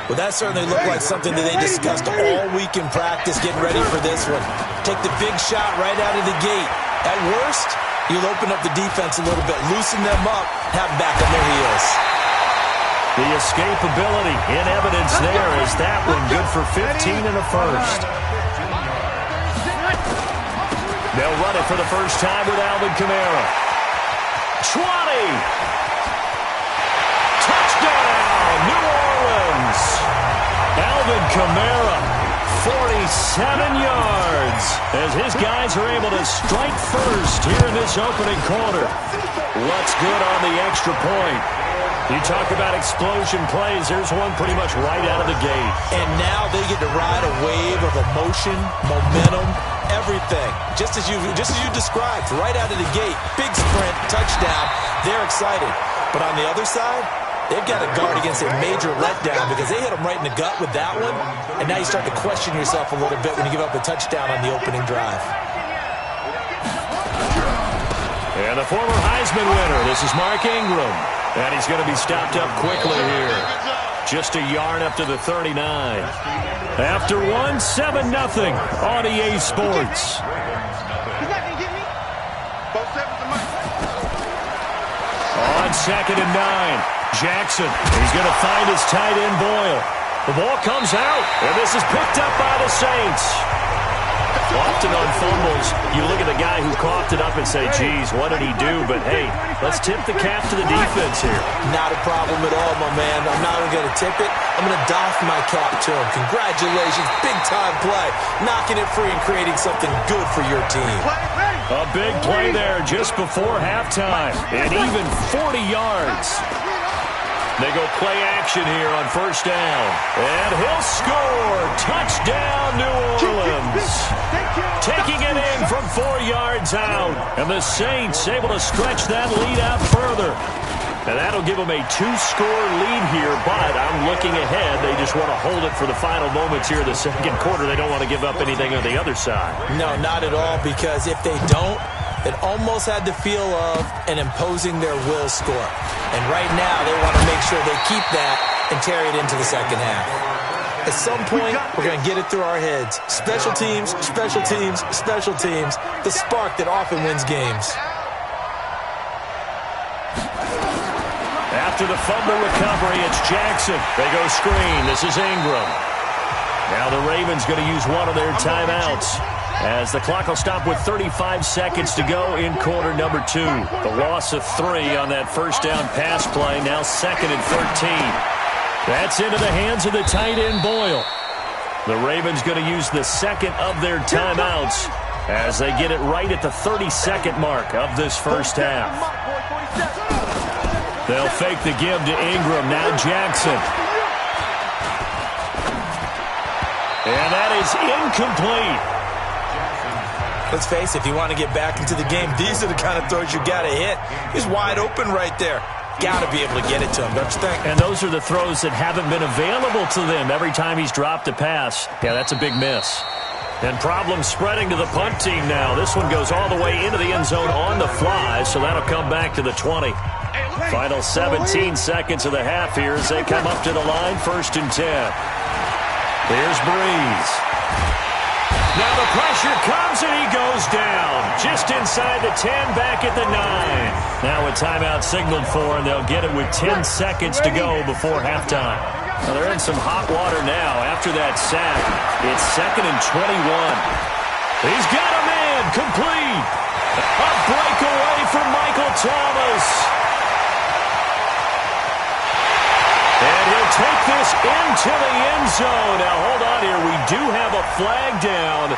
Well, that certainly looked like something that they discussed all week in practice, getting ready for this one. Take the big shot right out of the gate. At worst, you'll open up the defense a little bit, loosen them up, have them back on their heels. The escapability in evidence there is that one good for 15 in the first. They'll run it for the first time with Alvin Kamara. 20! Touchdown, New Orleans! Alvin Kamara, 47 yards, as his guys are able to strike first here in this opening quarter. What's good on the extra point? You talk about explosion plays, there's one pretty much right out of the gate. And now they get to ride a wave of emotion, momentum, everything. Just as you described, right out of the gate. Big sprint, touchdown. They're excited. But on the other side, they've got to guard against a major letdown because they hit them right in the gut with that one. And now you start to question yourself a little bit when you give up a touchdown on the opening drive. And the former Heisman winner, this is Mark Ingram. And he's going to be stopped up quickly here. Just a yard up to the 39. After one, 7-0 on EA Sports. He's not going to get me. Both sevens are mine. On 2nd and 9, Jackson. He's going to find his tight end Boyle. The ball comes out, and this is picked up by the Saints. Often on fumbles, you look at the guy who coughed it up and say, geez, what did he do? But, hey, let's tip the cap to the defense here. Not a problem at all, my man. I'm not even going to tip it. I'm going to doff my cap to him. Congratulations. Big-time play. Knocking it free and creating something good for your team. A big play there just before halftime. And even 40 yards. They go play action here on first down. And he'll score. Touchdown, New Orleans. Taking it in from 4 yards out. And the Saints able to stretch that lead out further. And that'll give them a 2-score lead here. But I'm looking ahead. They just want to hold it for the final moments here in the second quarter. They don't want to give up anything on the other side. No, not at all. Because if they don't, it almost had the feel of an imposing their will score. And right now, they want to make sure they keep that and carry it into the second half. At some point, we're going to get it through our heads. Special teams, special teams, special teams. The spark that often wins games. After the fumble recovery, it's Jackson. They go screen. This is Ingram. Now the Ravens going to use one of their timeouts, as the clock will stop with 35 seconds to go in quarter number 2. The loss of 3 on that first down pass play. Now 2nd and 13. That's into the hands of the tight end Boyle. The Ravens going to use the second of their timeouts as they get it right at the 32nd mark of this first half. They'll fake the give to Ingram. Now Jackson. And that is incomplete. Let's face it, if you want to get back into the game, these are the kind of throws you got to hit. He's wide open right there. Got to be able to get it to him, don't you think? And those are the throws that haven't been available to them every time he's dropped a pass. Yeah, that's a big miss. And problems spreading to the punt team now. This one goes all the way into the end zone on the fly, so that'll come back to the 20. Final 17 seconds of the half here as they come up to the line, 1st and 10. Here's Breeze. Now the pressure comes and he goes down. Just inside the 10, back at the 9. Now a timeout signaled for, and they'll get it with 10 seconds to go before halftime. Well, they're in some hot water now after that sack. It's 2nd and 21. He's got a man, complete. A breakaway for Michael Thomas. And he'll take this into the end zone. Now, hold on here. We do have a flag down.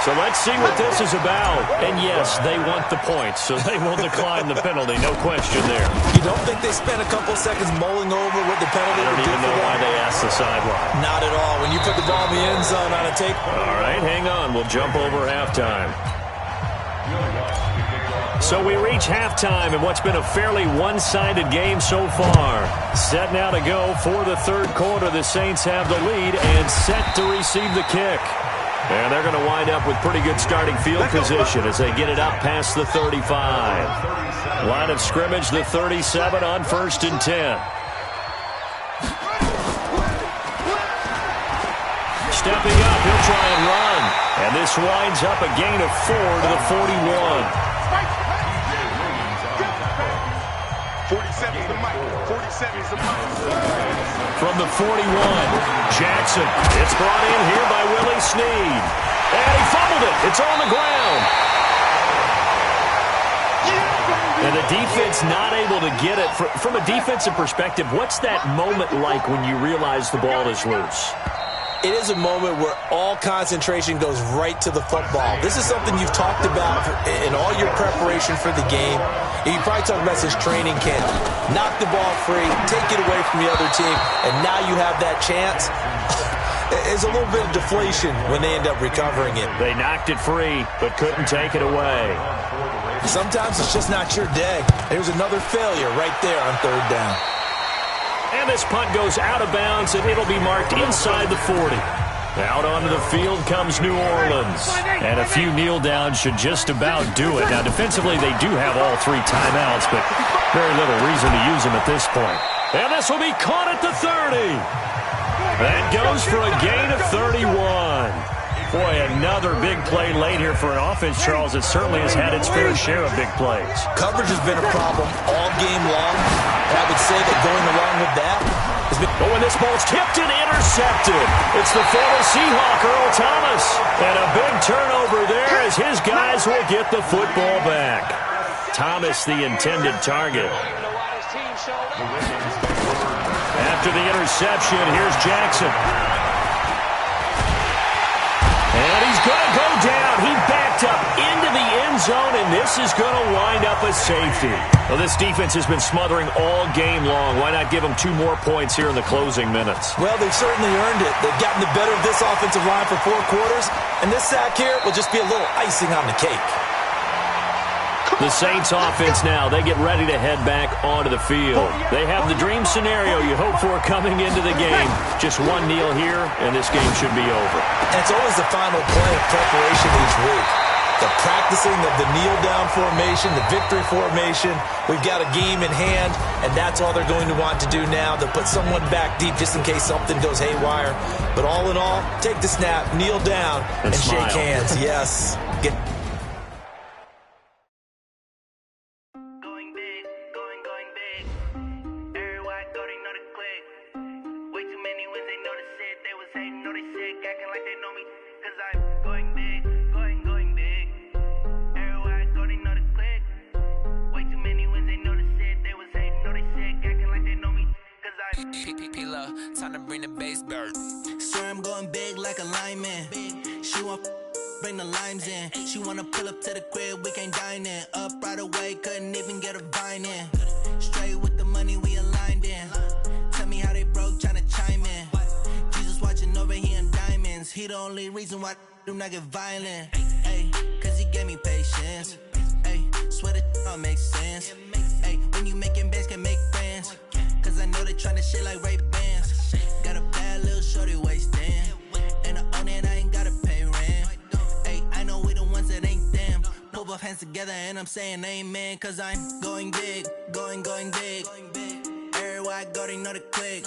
So let's see what this is about. And, yes, they want the points, so they will decline the penalty. No question there. You don't think they spent a couple seconds mulling over what the penalty would do for them? I don't even know why they asked the sideline. Not at all. When you put the ball in the end zone on a tape. All right, hang on. We'll jump over halftime. So we reach halftime in what's been a fairly one-sided game so far. Set now to go for the third quarter. The Saints have the lead and set to receive the kick. And they're going to wind up with pretty good starting field position as they get it up past the 35. Line of scrimmage, the 37 on 1st and 10. Stepping up, he'll try and run. And this winds up a gain of 4 to the 41. 47 is the mic. 47 is the mic. From the 41, Jackson. It's brought in here by Willie Snead. And he fumbled it. It's on the ground. And the defense not able to get it. From a defensive perspective, what's that moment like when you realize the ball is loose? It is a moment where all concentration goes right to the football. This is something you've talked about in all your preparation for the game. You probably talked about since training camp. Knock the ball free, take it away from the other team, and now you have that chance. There's a little bit of deflation when they end up recovering it. They knocked it free, but couldn't take it away. Sometimes it's just not your day. There's another failure right there on 3rd down. And this punt goes out of bounds, and it'll be marked inside the 40. Out onto the field comes New Orleans. And a few kneel downs should just about do it. Now, defensively, they do have all 3 timeouts, but very little reason to use them at this point. And this will be caught at the 30. That goes for a gain of 31. Boy, another big play late here for an offense, Charles, that certainly has had its fair share of big plays. Coverage has been a problem all game long. And I would say that going along with that has been... Oh, and this ball's tipped and intercepted. It's the former Seahawk, Earl Thomas. And a big turnover there as his guys will get the football back. Thomas, the intended target. After the interception, here's Jackson. And he's going to go down. He backed up into the end zone, and this is going to wind up a safety. Well, this defense has been smothering all game long. Why not give them 2 more points here in the closing minutes? Well, they've certainly earned it. They've gotten the better of this offensive line for 4 quarters, and this sack here will just be a little icing on the cake. The Saints offense now, they get ready to head back onto the field. They have the dream scenario you hope for coming into the game. Just 1 kneel here, and this game should be over. And it's always the final play of preparation each week. The practicing of the kneel-down formation, the victory formation. We've got a game in hand, and that's all they're going to want to do now. They'll put someone back deep just in case something goes haywire. But all in all, take the snap, kneel down, and shake hands. Yes. Time to bring the bass bird. Swear I'm going big like a lineman. She want bring the limes in. She wanna pull up to the crib, we can't dine in. Up right away, couldn't even get a vine in. Straight with the money we aligned in. Tell me how they broke, tryna chime in. Jesus watching over here in diamonds. He the only reason why I do not get violent. Ay, cause he gave me patience. Ay, swear that all makes sense. Ay, when you making bands can make friends. Cause I know they tryna shit like Ray Bans. Got a bad little shorty wasting. And I own it, I ain't gotta pay rent. Ay, I know we the ones that ain't them. Pull both hands together and I'm saying amen. Cause I'm going big, going big. Everywhere I go, they know the click.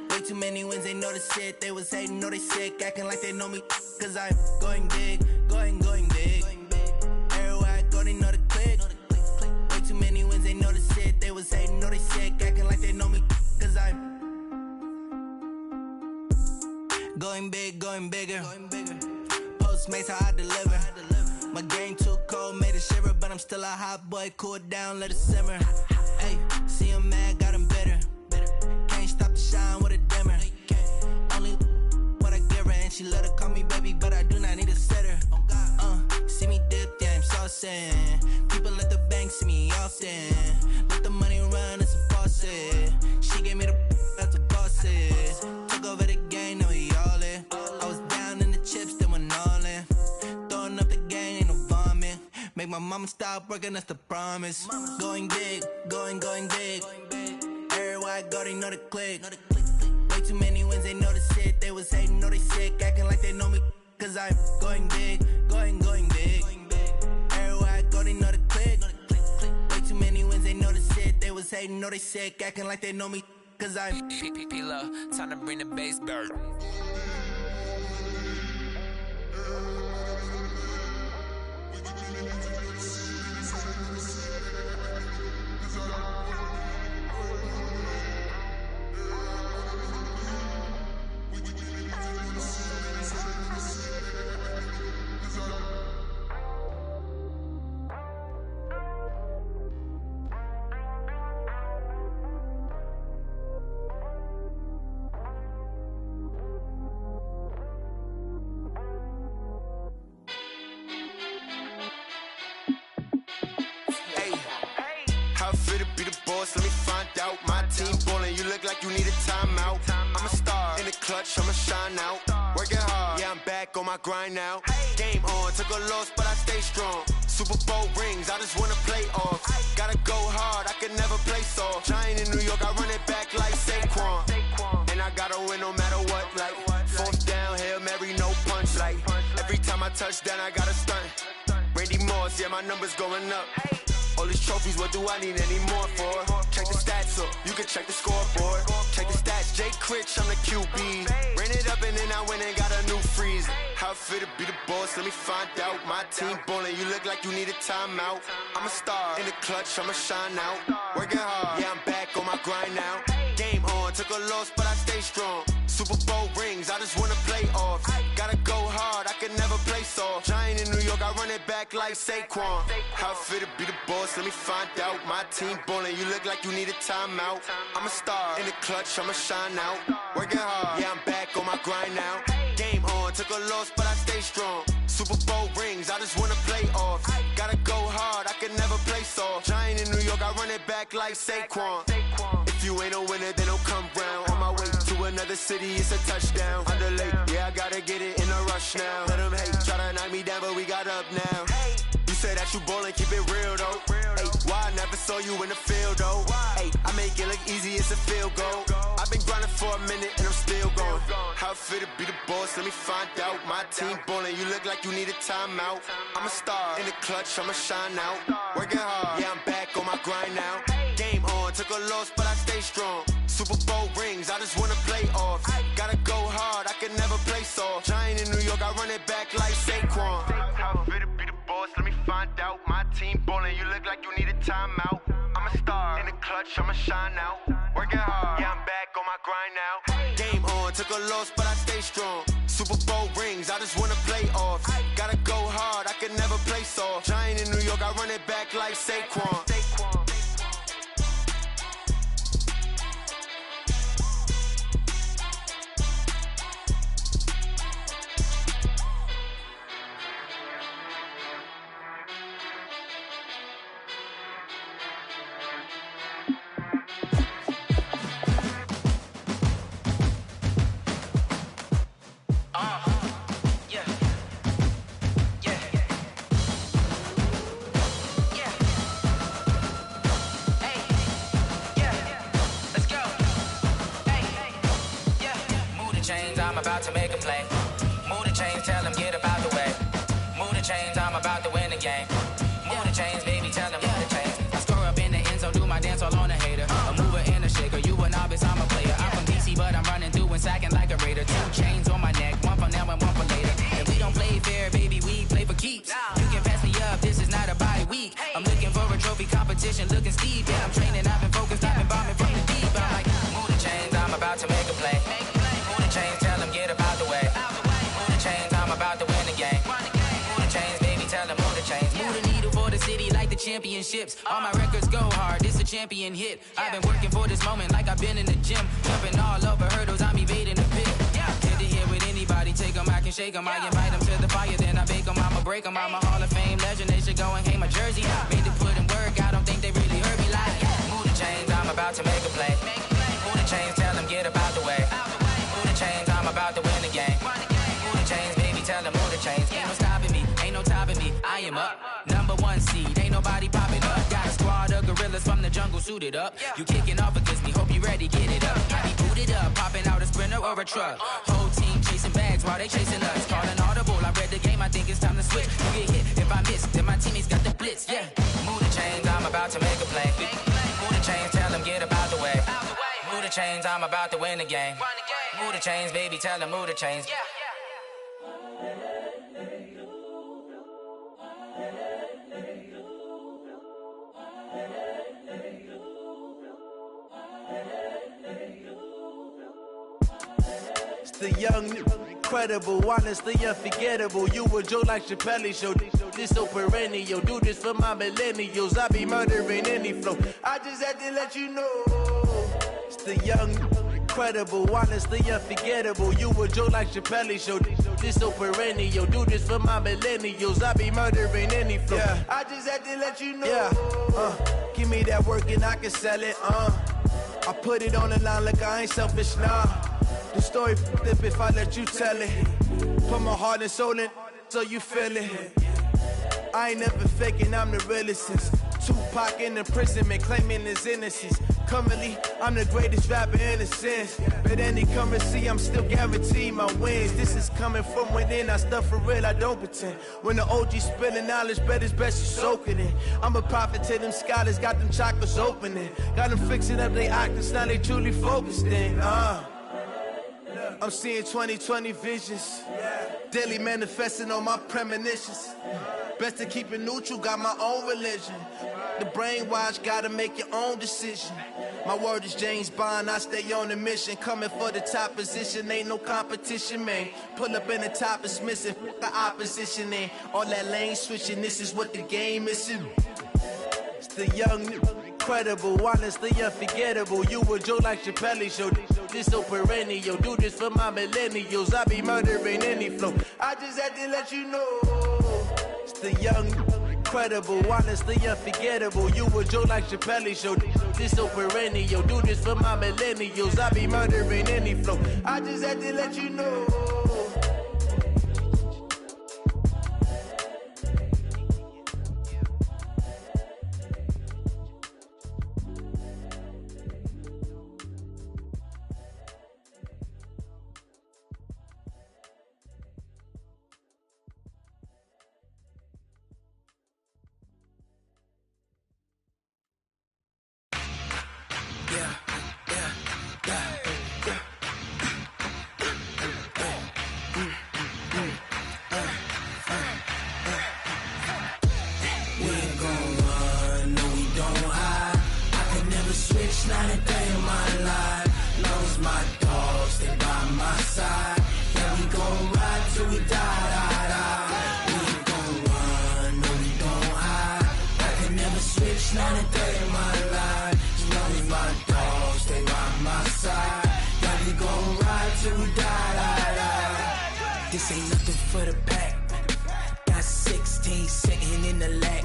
Way too many wins, they know the shit. They was hating, know they sick, acting like they know me. Cause I'm going big, going big. Everywhere I go, they know the click. Way too many wins, they know the shit. They was hating, know they sick, acting like they know me. Cause I'm going big, going bigger. Postmates how I deliver. My game too cold, made it shiver, but I'm still a hot boy. Cool it down, let it simmer. Hey, see him mad, got him bitter. Can't stop the shine with a dimmer. Only what I give her, and she let her call me baby, but I do not need a sitter. See me dip, yeah, I'm saucing. People at the bank see me often. Let the money run, it's a faucet. She gave me the that's a boss is. Took over the game, now we all in. I was down in the chips, then went all in. Throwing up the game, ain't no vomit. Make my mama stop working, that's the promise. Going big, going big. Everywhere I go, they know the click. Way too many wins, they know the shit. They was hating, know they sick, acting like they know me. cause I'm going big, going big. Everywhere I go, they know the click. Way too many wins, they know the shit. They was hating, know they sick, acting like they know me, cause I'm P-Lo, time to bring the bass back. Let me find out. My team ballin', you look like you need a timeout. I'm a star in the clutch, I'ma shine out. Working hard, yeah, I'm back on my grind now. Game on, took a loss, but I stay strong. Super Bowl rings, I just wanna play off. Gotta go hard, I can never play soft. Giant in New York, I run it back like Saquon. And I gotta win no matter what, like fourth down, Hail Mary, no punch. Like every time I touch down, I gotta stunt. Randy Moss, yeah, my numbers going up. All these trophies, what do I need any more for? Check the stats up, you can check the scoreboard. Check the stats, Jay Critch, I'm the QB. Ran it up and then I went and got a new freeze. How it feel to be the boss, let me find out. My team ballin', you look like you need a timeout. I'm a star in the clutch, I'ma shine out. Working hard, yeah, I'm back on my grind now. Game on, took a loss, but I stay strong. Super Bowl rings, I just wanna play off. Gotta go hard, I can never play soft. Giant in New York, I run it back like Saquon. How it feel to be the boss, let me find out. My team ballin', you look like you need a timeout. I'm a star in the clutch, I'ma shine out. Working hard, yeah, I'm back on my grind now. Game on, took a loss, but I stay strong. Super Bowl rings, I just wanna play off. Gotta go hard, I can never play soft. Giant in New York, I run it back like Saquon. If you ain't a winner, then don't come round. On my way to another city, it's a touchdown. Underlay, yeah, I gotta get it in a rush now. Let them hate, try to knock me down, but we got up now. You say that you ballin', keep it real though. Ay, why I never saw you in the field though? Ay, I make it look easy, it's a field goal. I've been grinding for a minute and I'm still going. How it feel to be the boss, let me find out. My team ballin', you look like you need a timeout. I'm a star in the clutch, I'ma shine out. Working hard, yeah, I'm back on my grind now. Game on, took a loss, but I stay strong. Super Bowl rings, I just wanna play off. Gotta go hard, I can never play soft. Giant in New York, I run it back like Saquon. How it feel to be the boss, let me find out. My team ballin', you look like you need a timeout. I'm a star in the clutch, I'ma shine out. Working hard, yeah, I'm back on my grind now. Game on, took a loss, but I stay strong. Super Bowl rings, I just wanna play off. Gotta go hard, I can never play soft. Giant in New York, I run it back like Saquon. I'm about to make a play. Move the chains, tell them get up out the way. Move the chains, I'm about to win the game. Move the chains, baby, tell them move the chains. I score up in the end zone, do my dance all on a hater. A mover and a shaker, you a novice, I'm a player. I'm from DC, but I'm running through and sacking like a raider. 2 chains on my neck, one for now and one for later. And we don't play fair, baby, we play for keeps. You can pass me up, this is not a bye week. I'm looking for a trophy competition, looking steep. Yeah, I'm training, I've been focused, I've been bombing from the deep. I'm like, move the chains, I'm about to make a play. Move the chains, tell them get up out the way. Move the chains, I'm about to win the game. Move the chains, baby, tell them move the chains. Move the needle for the city like the championships. All my records go hard, this a champion hit. I've been working for this moment like I've been in the gym. Jumping all over hurdles, I'm evading the pit. Head to head with anybody, take them, I can shake them. I invite them to the fire, then I bake them, I'ma break them. I'm a Hall of Fame legend, they should go and hang my jersey. Made to put in work, I don't think they really heard me like. Move the chains, I'm about to make a play. Move the chains, tell them get up out the way. Move the chains, I'm about to win the game. Move the chains, baby, tell them move the chains. Ain't no stopping me, ain't no topping me. I am up, number 1 seed, ain't nobody popping up. Got a squad of gorillas from the jungle suited up. You kicking off against me, hope you ready, get it up. I be booted up, popping out a Sprinter or a truck. Whole team chasing bags while they chasing us. Calling audible think it's time to switch. You get hit if I miss, then my teammates got the blitz, yeah. Move the chains, I'm about to make a play. Move the chains, tell them get about the way. Move the chains, I'm about to win the game. Move the chains, baby, tell them move the chains. It's the young, incredible, honestly unforgettable. You a joke like Chappelle show. This so perennial. Do this for my millennials. I be murdering any flow. I just had to let you know. It's the young, incredible, honestly unforgettable. You a joke like Chappelle show. This so perennial. Do this for my millennials. I be murdering any flow. Yeah. I just had to let you know. Yeah. Give me that work and I can sell it. I put it on the line like I ain't selfish, nah. The story flip if I let you tell it. Put my heart and soul in so you feel it. I ain't never faking, I'm the realest since Tupac in imprisonment, claiming his innocence. Currently, I'm the greatest rapper in a sense. But any currency, I'm still guaranteed my wins. This is coming from within, I stuff for real, I don't pretend. When the OG spilling knowledge, bet it's best you soak it in. I'm a prophet to them scholars, got them chakras opening. Got them fixing up they octaves, now they truly focused in. I'm seeing 2020 visions. Daily manifesting on my premonitions. Best to keep it neutral, got my own religion. The brainwash, gotta make your own decision. My word is James Bond, I stay on a mission. Coming for the top position, ain't no competition, man. Pull up in the top, it's missing, the opposition ain't. All that lane switching, this is what the game is. It's the young, incredible, honestly unforgettable. You a joke like Chappelle show. This so perennial. Do this for my millennials. I be murdering any flow. I just had to let you know. It's the young, incredible, honestly unforgettable. You a joke like Chappelle show. This so perennial. Do this for my millennials. I be murdering any flow. I just had to let you know. Not a day in my life. Lost my dogs, stay by my side. Yeah, we gon' ride till we die. We ain't gon' run, no we don't hide. I can never switch, not a day in my life. Lost my dogs, stay by my side. Yeah, we gon' ride till we die. This ain't nothing for the pack. Got 16 sitting in the lap.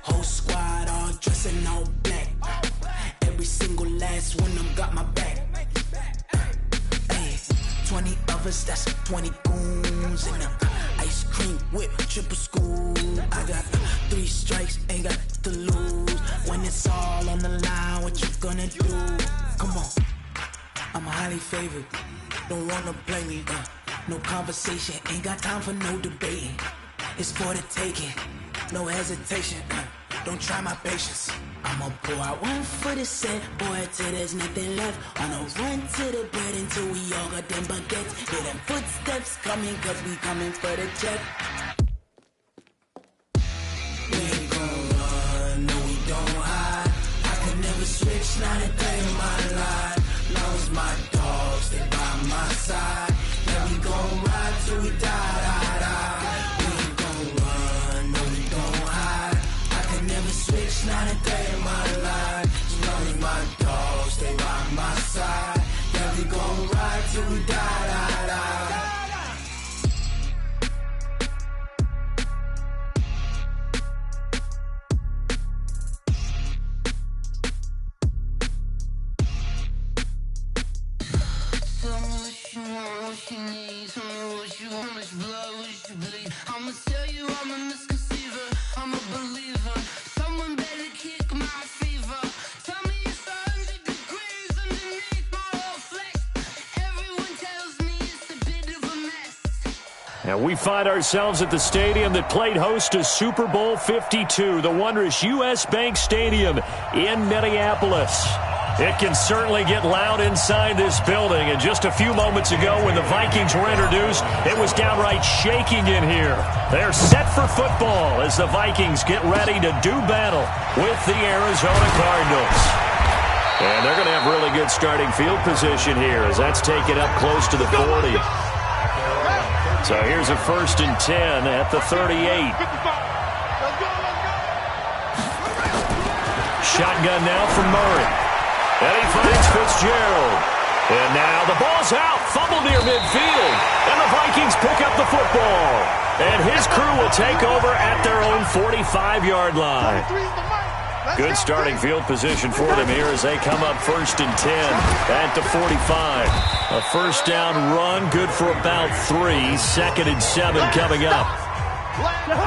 Whole squad all dressing all black. Every single last one of them got my back. Hey, 20 of us, that's 20 goons. And ice cream whip, triple school. I got 3 strikes, ain't got to lose. When it's all on the line, what you gonna do? Come on, I'm highly favored. Don't wanna play me, no conversation. Ain't got time for no debating. It's for the taking, no hesitation. Don't try my patience. I'ma pour out one for the set, boy, till there's nothing left. On a run to the bread until we all got them baguettes. Hear them footsteps coming, cause we coming for the check. We ain't gon' run, no we don't hide. I can never switch, not a day in my life. Lost my dogs, stay by my side. Yeah, we gon' ride till we die. We ain't gon' run, no we don't hide. I can never switch, not a day in my life. Lost my dogs, stay by my side. Yeah, we gon' ride till we die. I'ma tell you I'm a misconceiver, I'm a believer. Someone better kick my fever. Tell me it's 100 degrees underneath my whole flesh. Everyone tells me it's a bit of a mess. And we find ourselves at the stadium that played host to Super Bowl 52, the wondrous U.S. Bank Stadium in Minneapolis. It can certainly get loud inside this building. And just a few moments ago when the Vikings were introduced, it was downright shaking in here. They're set for football as the Vikings get ready to do battle with the Arizona Cardinals. And they're going to have really good starting field position here as that's taken up close to the 40. So here's a 1st and 10 at the 38. Shotgun now from Murray. And he finds Fitzgerald. And now the ball's out. Fumble near midfield. And the Vikings pick up the football. And his crew will take over at their own 45-yard line. Good starting field position for them here as they come up 1st and 10 at the 45. A first down run, good for about 3. 2nd and 7 coming up.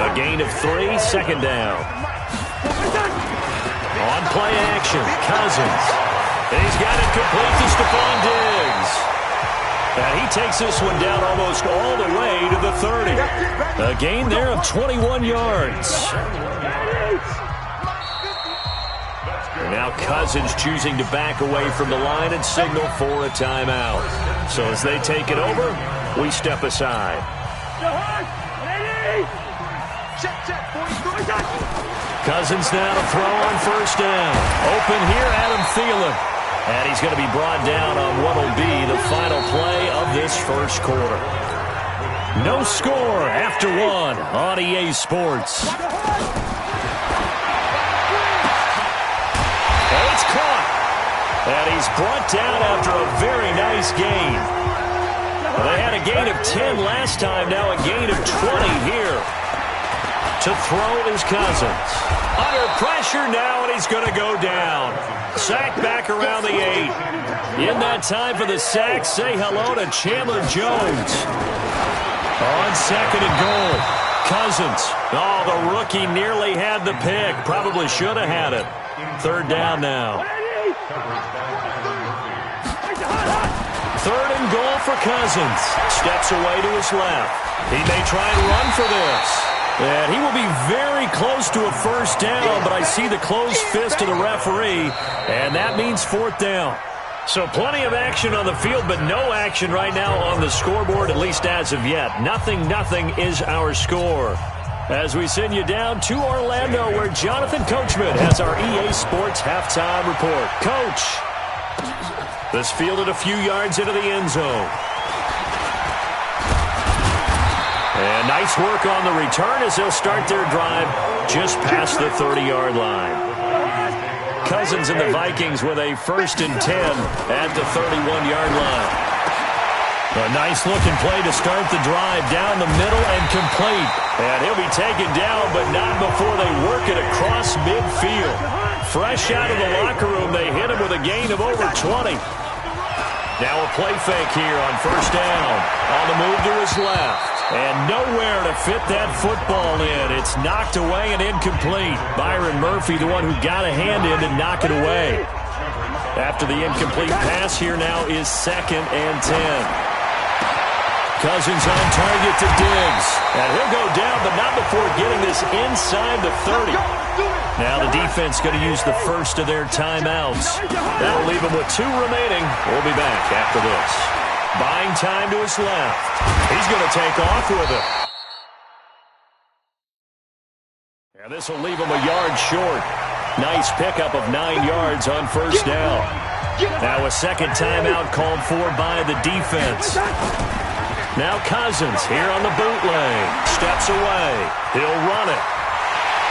A gain of 3, 2nd down. On play action, Cousins. And he's got it complete to Stephon Diggs. And he takes this one down almost all the way to the 30. A gain there of 21 yards. Now Cousins choosing to back away from the line and signal for a timeout. So as they take it over, we step aside. Cousins now to throw on 1st down. Open here, Adam Thielen. And he's going to be brought down on what will be the final play of this 1st quarter. No score after 1 on EA Sports. And he's brought down after a very nice gain. They had a gain of 10 last time, now a gain of 20 here. To throw is Cousins. Under pressure now, and he's going to go down. Sack back around the 8. In that time for the sack, say hello to Chandler Jones. On 2nd and goal, Cousins. Oh, the rookie nearly had the pick. Probably should have had it. 3rd down now. 3rd and goal for Cousins. Steps away to his left. He may try and run for this. And he will be very close to a 1st down, but I see the closed fist of the referee, and that means 4th down. So plenty of action on the field, but no action right now on the scoreboard, at least as of yet. Nothing is our score. As we send you down to Orlando, where Jonathan Coachman has our EA Sports halftime report. Coach. This fielded a few yards into the end zone. And nice work on the return as they'll start their drive just past the 30-yard line. Cousins and the Vikings with a 1st and 10 at the 31-yard line. A nice-looking play to start the drive down the middle and complete. And he'll be taken down, but not before they work it across midfield. Fresh out of the locker room, they hit him with a gain of over 20. Now a play fake here on 1st down. On the move to his left. And nowhere to fit that football in. It's knocked away and incomplete. Byron Murphy, the one who got a hand in to knock it away. After the incomplete pass, here now is 2nd and 10. Cousins on target to Diggs. And he'll go down, but not before getting this inside the 30. Now the defense going to use the first of their timeouts. That'll leave them with 2 remaining. We'll be back after this. Buying time to his left. He's going to take off with it. And this will leave him a yard short. Nice pickup of 9 yards on 1st down. Now a 2nd timeout called for by the defense. Now Cousins here on the bootleg. Steps away. He'll run it.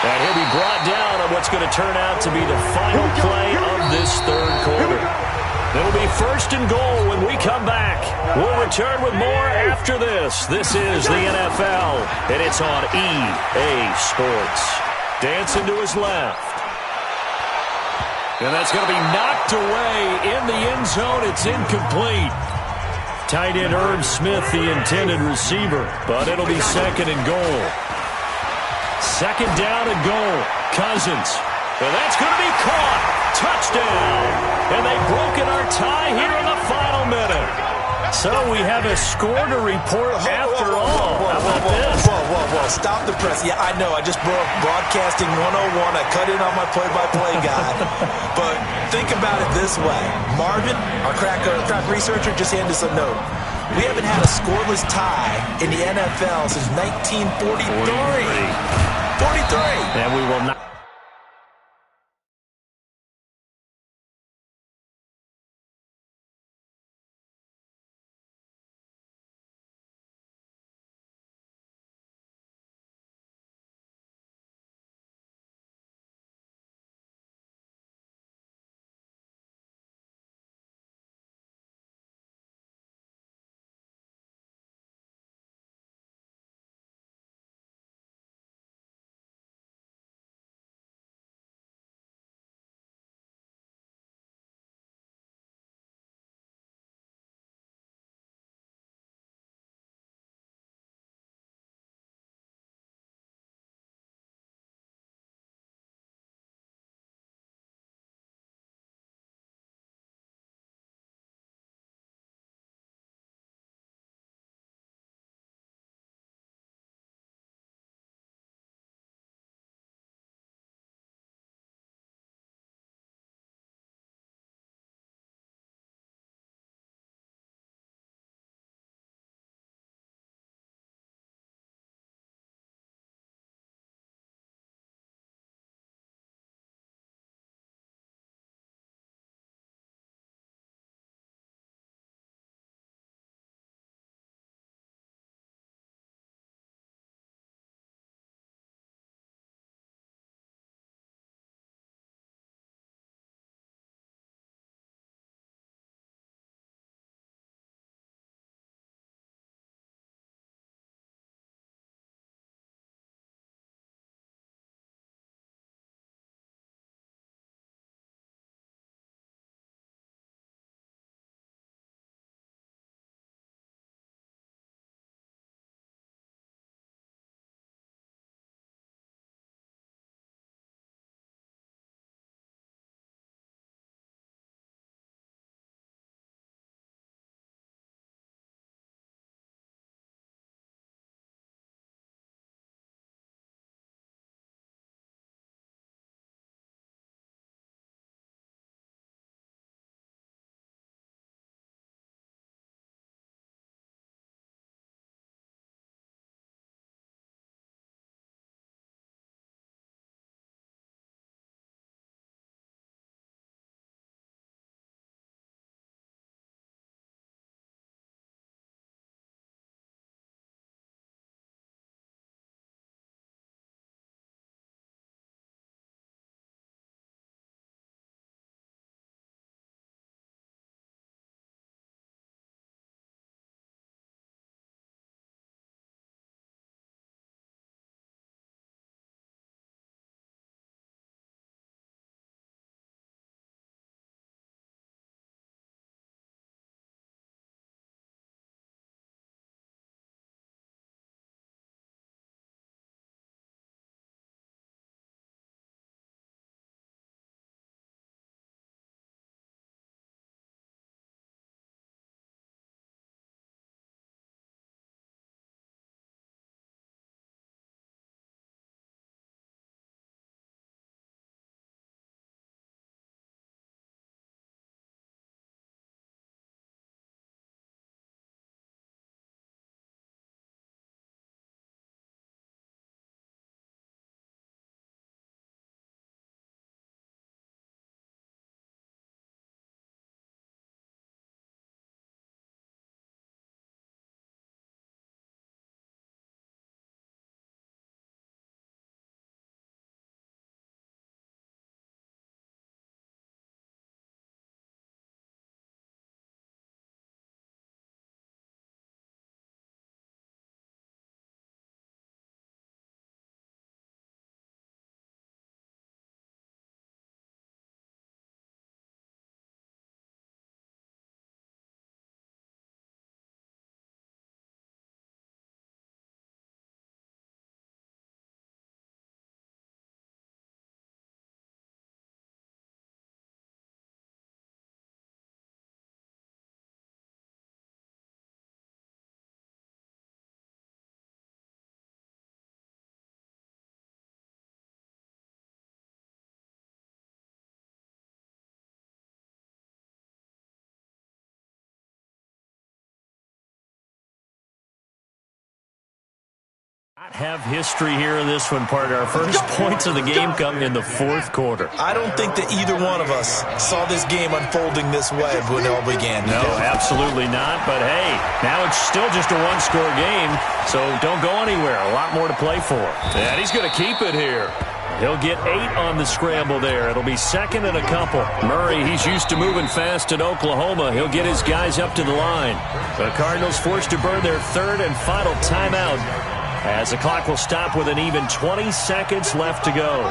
And he'll be brought down on what's going to turn out to be the final play of this 3rd quarter. It'll be 1st and goal when we come back. We'll return with more after this. This is the NFL, and it's on EA Sports. Dancing to his left. And that's going to be knocked away in the end zone. It's incomplete. Tight end Irv Smith, the intended receiver, but it'll be 2nd and goal. 2nd down and goal. Cousins. And that's going to be caught. Touchdown. And they've broken our tie here in the final minute. So we have a score to report after all. How to stop the press. Yeah, I know. I just broke broadcasting 101. I cut in on my play-by-play guy. But think about it this way. Marvin, our crack researcher, just handed us a note. We haven't had a scoreless tie in the NFL since 1943. 43. And we will not. Have history here in this one, partner. Our first points of the game come in the fourth quarter. I don't think that either one of us saw this game unfolding this way when it all began. No, absolutely not. But, hey, now it's still just a one-score game, so don't go anywhere. A lot more to play for. And he's going to keep it here. He'll get 8 on the scramble there. It'll be second and a couple. Murray, he's used to moving fast in Oklahoma. He'll get his guys up to the line. The Cardinals forced to burn their third and final timeout, as the clock will stop with an even 20 seconds left to go.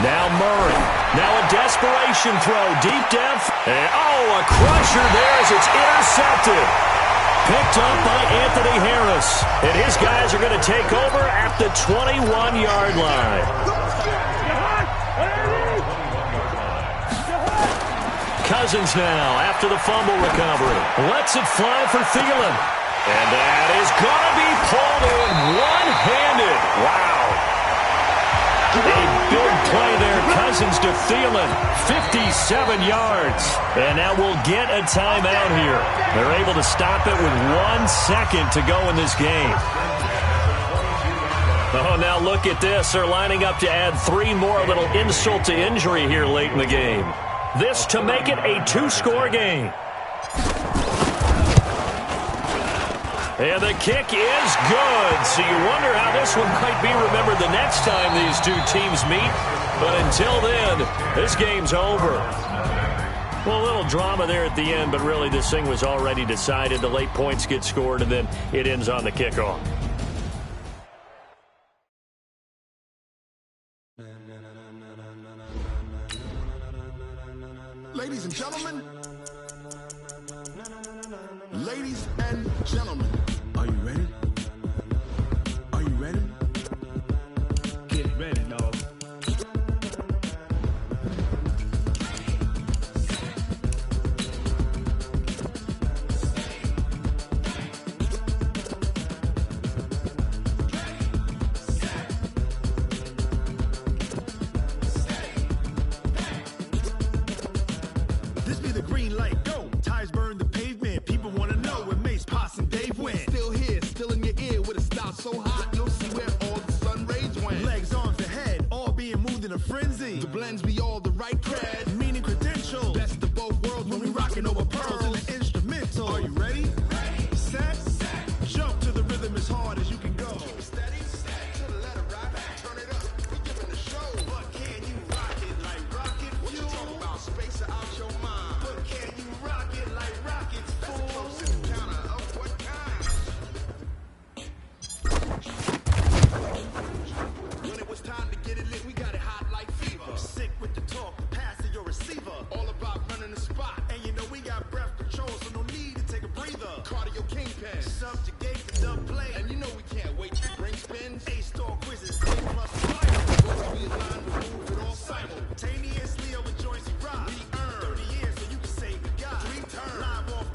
Now Murray. Now a desperation throw deep down. And, a crusher there as it's intercepted. Picked up by Anthony Harris. And his guys are going to take over at the 21-yard line. Cousins now after the fumble recovery. Lets it fly for Thielen. And that is going to be pulled in one-handed. Wow. A big play there. Cousins to Thielen. 57 yards. And now we'll get a timeout here. They're able to stop it with 1 second to go in this game. Oh, now look at this. They're lining up to add 3 more, a little insult to injury here late in the game. This to make it a 2-score game. And the kick is good. So you wonder how this one might be remembered the next time these two teams meet. But until then, this game's over. Well, a little drama there at the end, but really this thing was already decided. The late points get scored, and then it ends on the kickoff. Ladies and gentlemen, ladies and gentlemen, are you ready? Are you ready? Get ready, dog. This be the green light, go. Ties burn the pavement. People want to know where Mace, Poss, and Dave went. Still here, still in your ear with a style so hot, you'll see where all the sun rays went. Legs, arms, and head, all being moved in a frenzy. The blends be all the right cred, meaning credentials. Best of both worlds when we rocking over pearls in the instrumental. Are you ready? Set, jump to the rhythm as hard as you can go. Keep it steady, to the letter right, turn it up. We giving the show, but can you rock it like rocket fuel? What you talking about? Space out your mind. But can you rock it like rockets, fool? That's a close encounter of what kind? When it was time to get it lit, we got it hot like fever. Sick with the talk, pass to your receiver. All about running the spot, and you know we got breath control, so no need to take a breather. Cardio kingpin, subjugate the dub play, and you know we can't wait to bring spins. A-star quizzes, A+ fire. We align, we move it all simultaneously over joints we rock. We earn 30 years, so you can say we got 3 turns. Live off.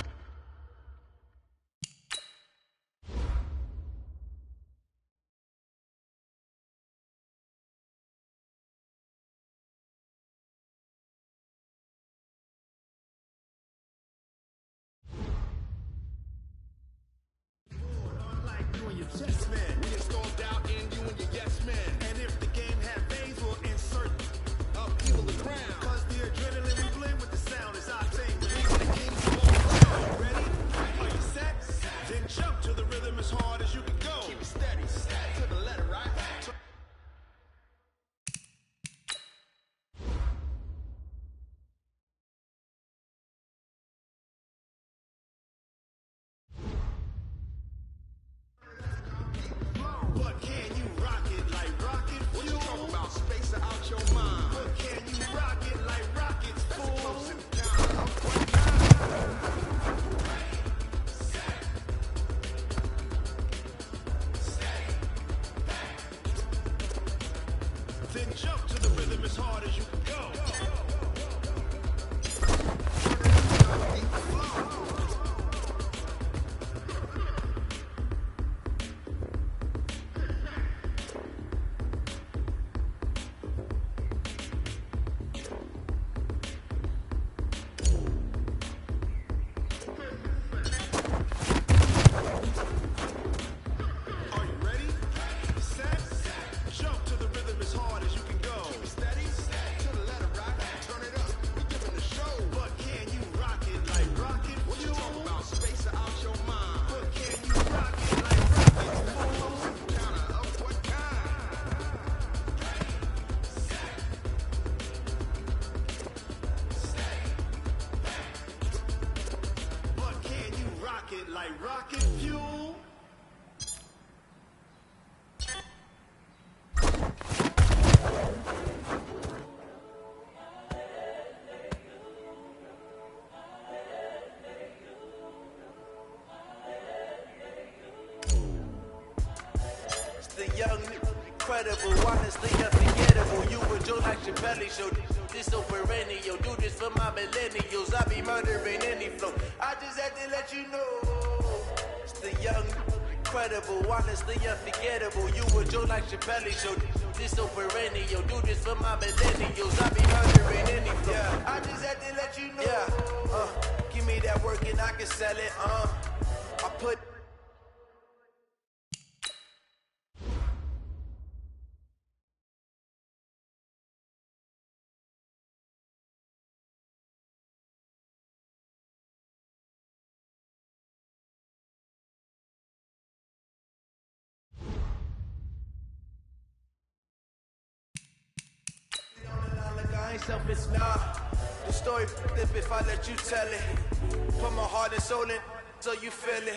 Unlike you and your chest man, we install doubt in you and your yes man. And if the game had veins, we'll insert upheaval the ground. Cause the adrenaline we blend with the sound is our thing. Releasing the kings of all ground. Ready? Are you set? Then jump to the rhythm as hard as you can go. Keep it steady, to the letter, right? But can you rock it like rocket fuel? What you talking about? Space out your mind. But can you rock it like rockets, fool? That's a close encounter of what kind? Then jump to the rhythm as hard as you can go. rocket like rocket fuel. It's the young, incredible, honestly unforgettable. You were Joe like Chappelle show. This so perennial. Do this for my millennials. I be murdering any flow. I just had to let you know. It's the young, incredible, honestly unforgettable. You were Joe like Chappelle show. This so perennial. Do this for my millennials. I be murdering any flow. Yeah. I just had to let you know. Yeah. Give me that work and I can sell it. I put. I ain't selfish, nah. The story flip if I let you tell it. Put my heart and soul in so you feel it.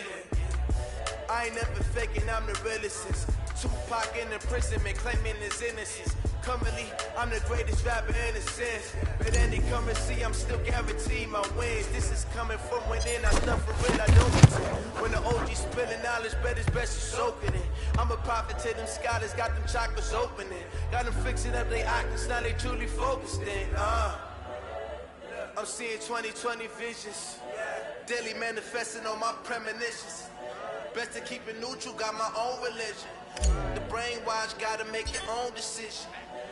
I ain't never faking, I'm the realest. Tupac in imprisonment, claiming his innocence. Currently, I'm the greatest rapper in a sense. But any currency, I'm still guaranteed my wins. This is coming from within, I stuff for real, I don't pretend. When the OG spilling knowledge, bet it's best you soak it in. I'm a prophet to them scholars, got them chakras opening. Got them fixing up they octaves, now they truly focused in. I'm seeing 2020 visions. Daily manifesting on my premonitions. Best to keep it neutral, got my own religion. The brainwash, gotta make your own decision.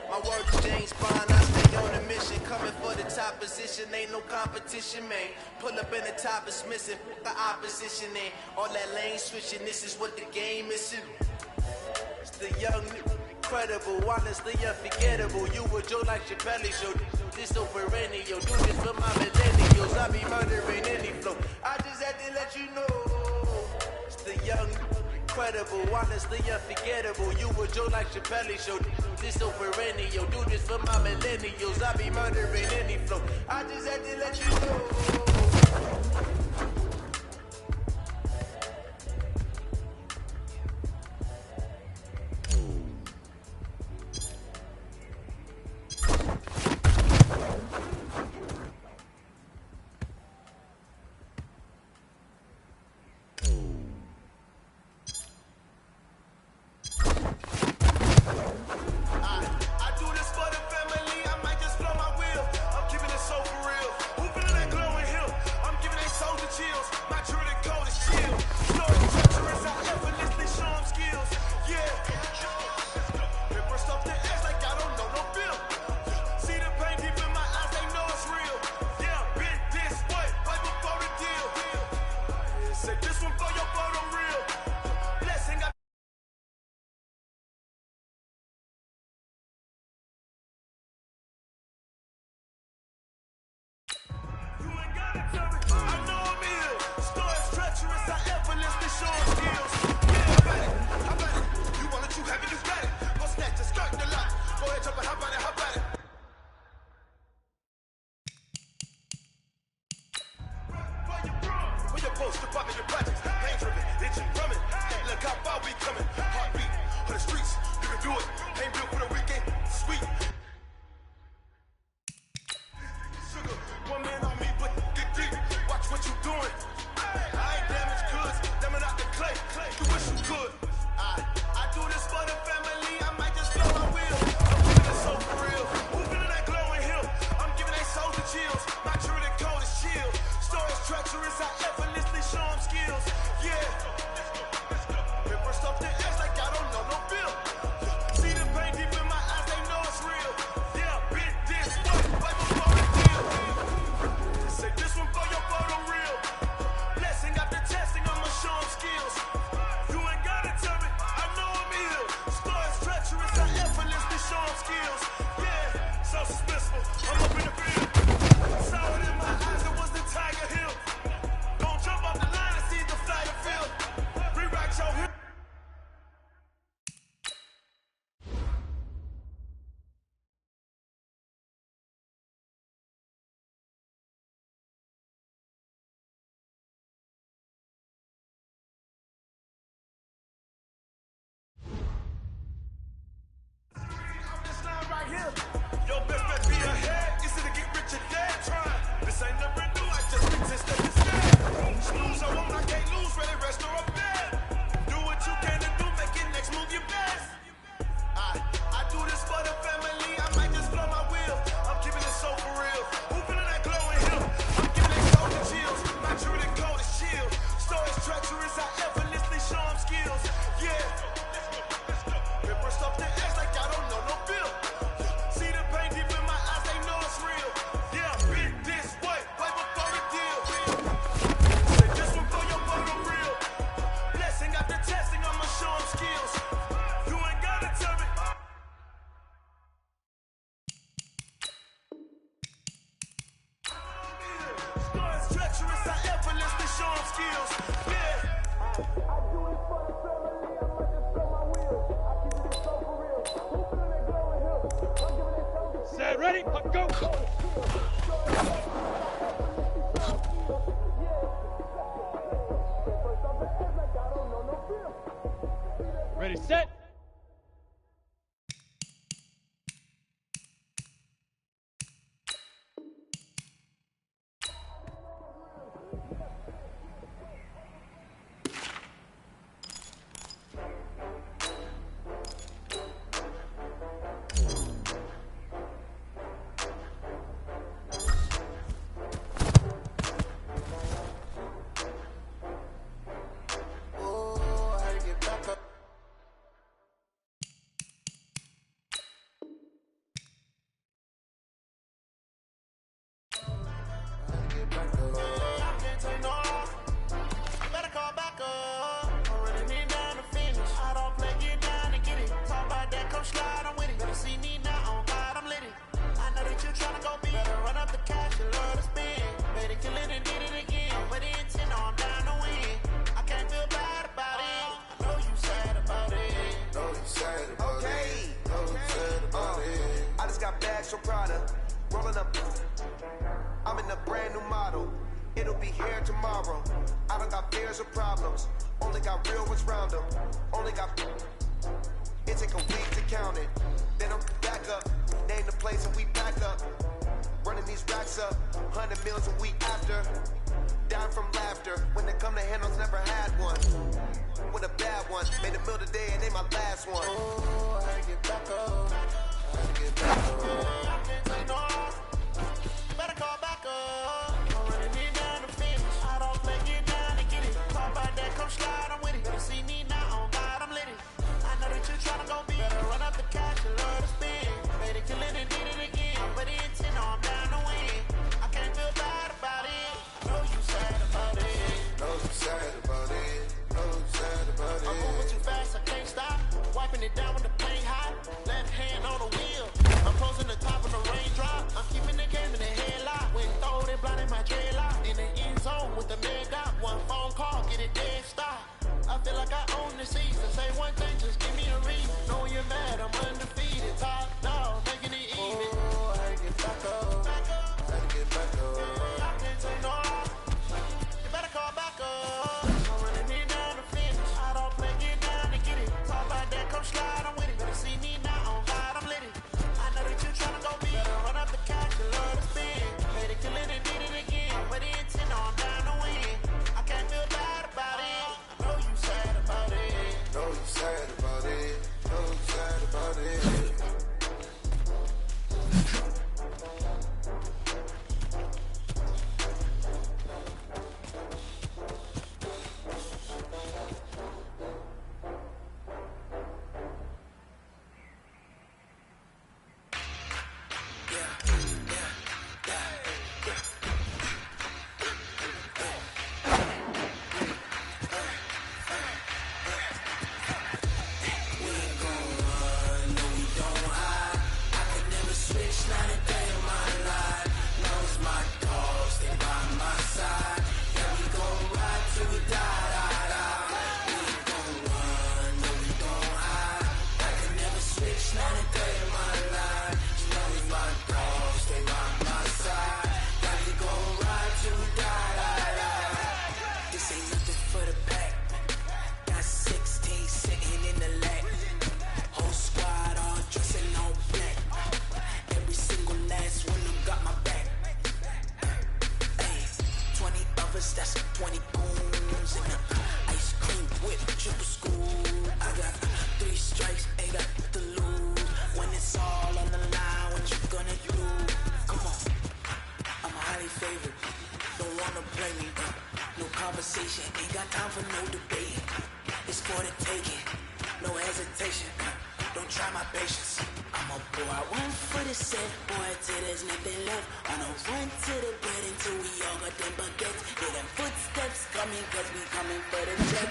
My word is James Bond, I stay on a mission. Coming for the top position, ain't no competition, man. Pull up in the top, it's missing, the opposition ain't. All that lane switching, this is what the game is. It's the young, incredible, honestly unforgettable. You were Joe like Chappelle show. This so perennial, do this for my millennials. I be murdering any flow. I just had to let you know. It's the young, incredible, honestly unforgettable. You were Joe like Chappelle show. This so perennial. Do this for my millennials. I be murdering any flow. I just had to let you know. Ready, set. So Prada, rolling up. I'm in a brand new model. It'll be here tomorrow. I don't got fears or problems. Only got real ones round them. Only got. It take a week to count it. Then I'm back up. Name the place and we back up. Running these racks up. 100 meals a week after. Down from laughter. When they come to handles, never had one. With a bad one. Made a meal today and they my last one. Oh, I had to get back up. I had to get back up. Better call back up. I'm running it down the finish. I don't play, get down and get it. Talk about that, come slide, I'm with it. Better see me now, on God, I'm lit it. I know that you tryna go big. Better run up the cash, you love to spend. Made it, kill it, and did it again. But the intent, no, I'm down to win. I can't feel bad about it. I know you sad about it. Know you sad about it. Know you sad about it. I'm moving too fast, I can't stop. Wiping it down with the paint hot. Left hand on the wheel. I'm closing the top of the raindrop. I'm keeping the game in the headlock. When throw it, blinding my dreadlock. In the end zone with the man got one phone call, get it dead stop. I feel like I own the season. Say one thing, just give me a reason. Know you're mad, I'm undefeated. Top dog, making it even. Oh, I had to get back up. I had to get back up. I can't say no. You better call back up. I'm running it down the finish. I don't play, get down and get it. Talk about that, come slide, I'm with it. Better see me now, on God, I'm lit it. I know that you tryna go big. Better run up the cash, you love to spend. Made it, kill it, and did it again. But the intent, no, I'm down to win. I can't feel bad about it. I know you sad about it. Know you sad about it. Know you sad about it. That's 20 goons and ice cream whip, triple school. I got 3 strikes, ain't got to lose. When it's all on the line, what you gonna do? Come on, I'm highly favored. Don't wanna play me, no conversation. Ain't got time for no debate. It's for the taking, no hesitation. Don't try my patience. I'm a boy, I went for the set, boy, till there's nothing left. On a run to the bread until we all got them baguettes. Hear them footsteps coming, cause we coming for the jet.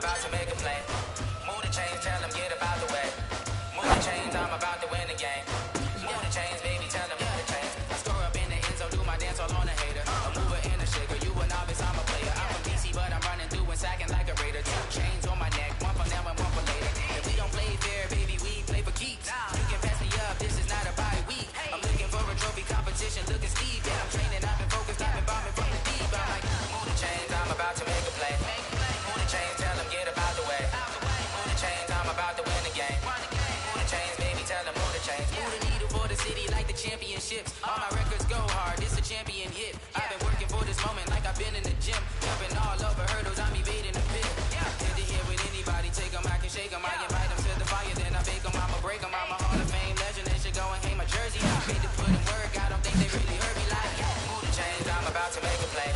about to make a play. Move the chains, tell them get about the way. Move the chains, I'm about to win the game. Move the chains, baby, tell them move the chains. I score up in the end zone, do my dance all on a hater. A mover and a shaker, you a novice, I'm a player. I'm from DC, but I'm running through and sacking like a raider. 2 chains on my neck, one for now and one for later. If we don't play fair, baby, we play for keeps. You can pass me up, this is not a bye week. I'm looking for a trophy competition, looking steep. Yeah, I'm training, I've been focused, I've been bombing from the deep. I'm like, move the chains, I'm about to make a play. Move the chains, tell them get about the way. Move the chains, I'm about to win the game. Move the chains, baby, tell them move the chains. Move the needle for the city like the championships. All my records go hard, this a champion hit. I've been working for this moment like I've been in the gym. Jumping all over hurdles, I'm evading the pit. Did to hear with anybody, take them, I can shake them. I invite them to the fire, then I bake them, I'ma break them. I'm a Hall of Fame legend, they should go and hang my jersey. Made to put in work, I don't think they really heard me like. Move the chains, I'm about to make a play.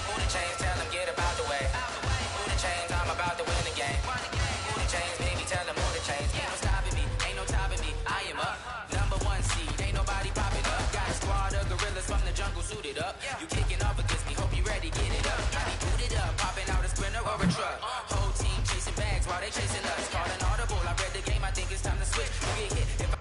Move the chains, tell them get about the way. Move the chains, I'm about to win the game. Move the chains, baby, tell them move the chains. Ain't no stopping me, ain't no topping me. I am up, #1 seed, ain't nobody popping up. Got a squad of gorillas from the jungle suited up. You kicking off against me, hope you ready, get it up. Got me booted up, popping out a sprinter or a truck. Whole team chasing bags while they chasing us. Call an audible, I read the game, I think it's time to switch. You get hit if I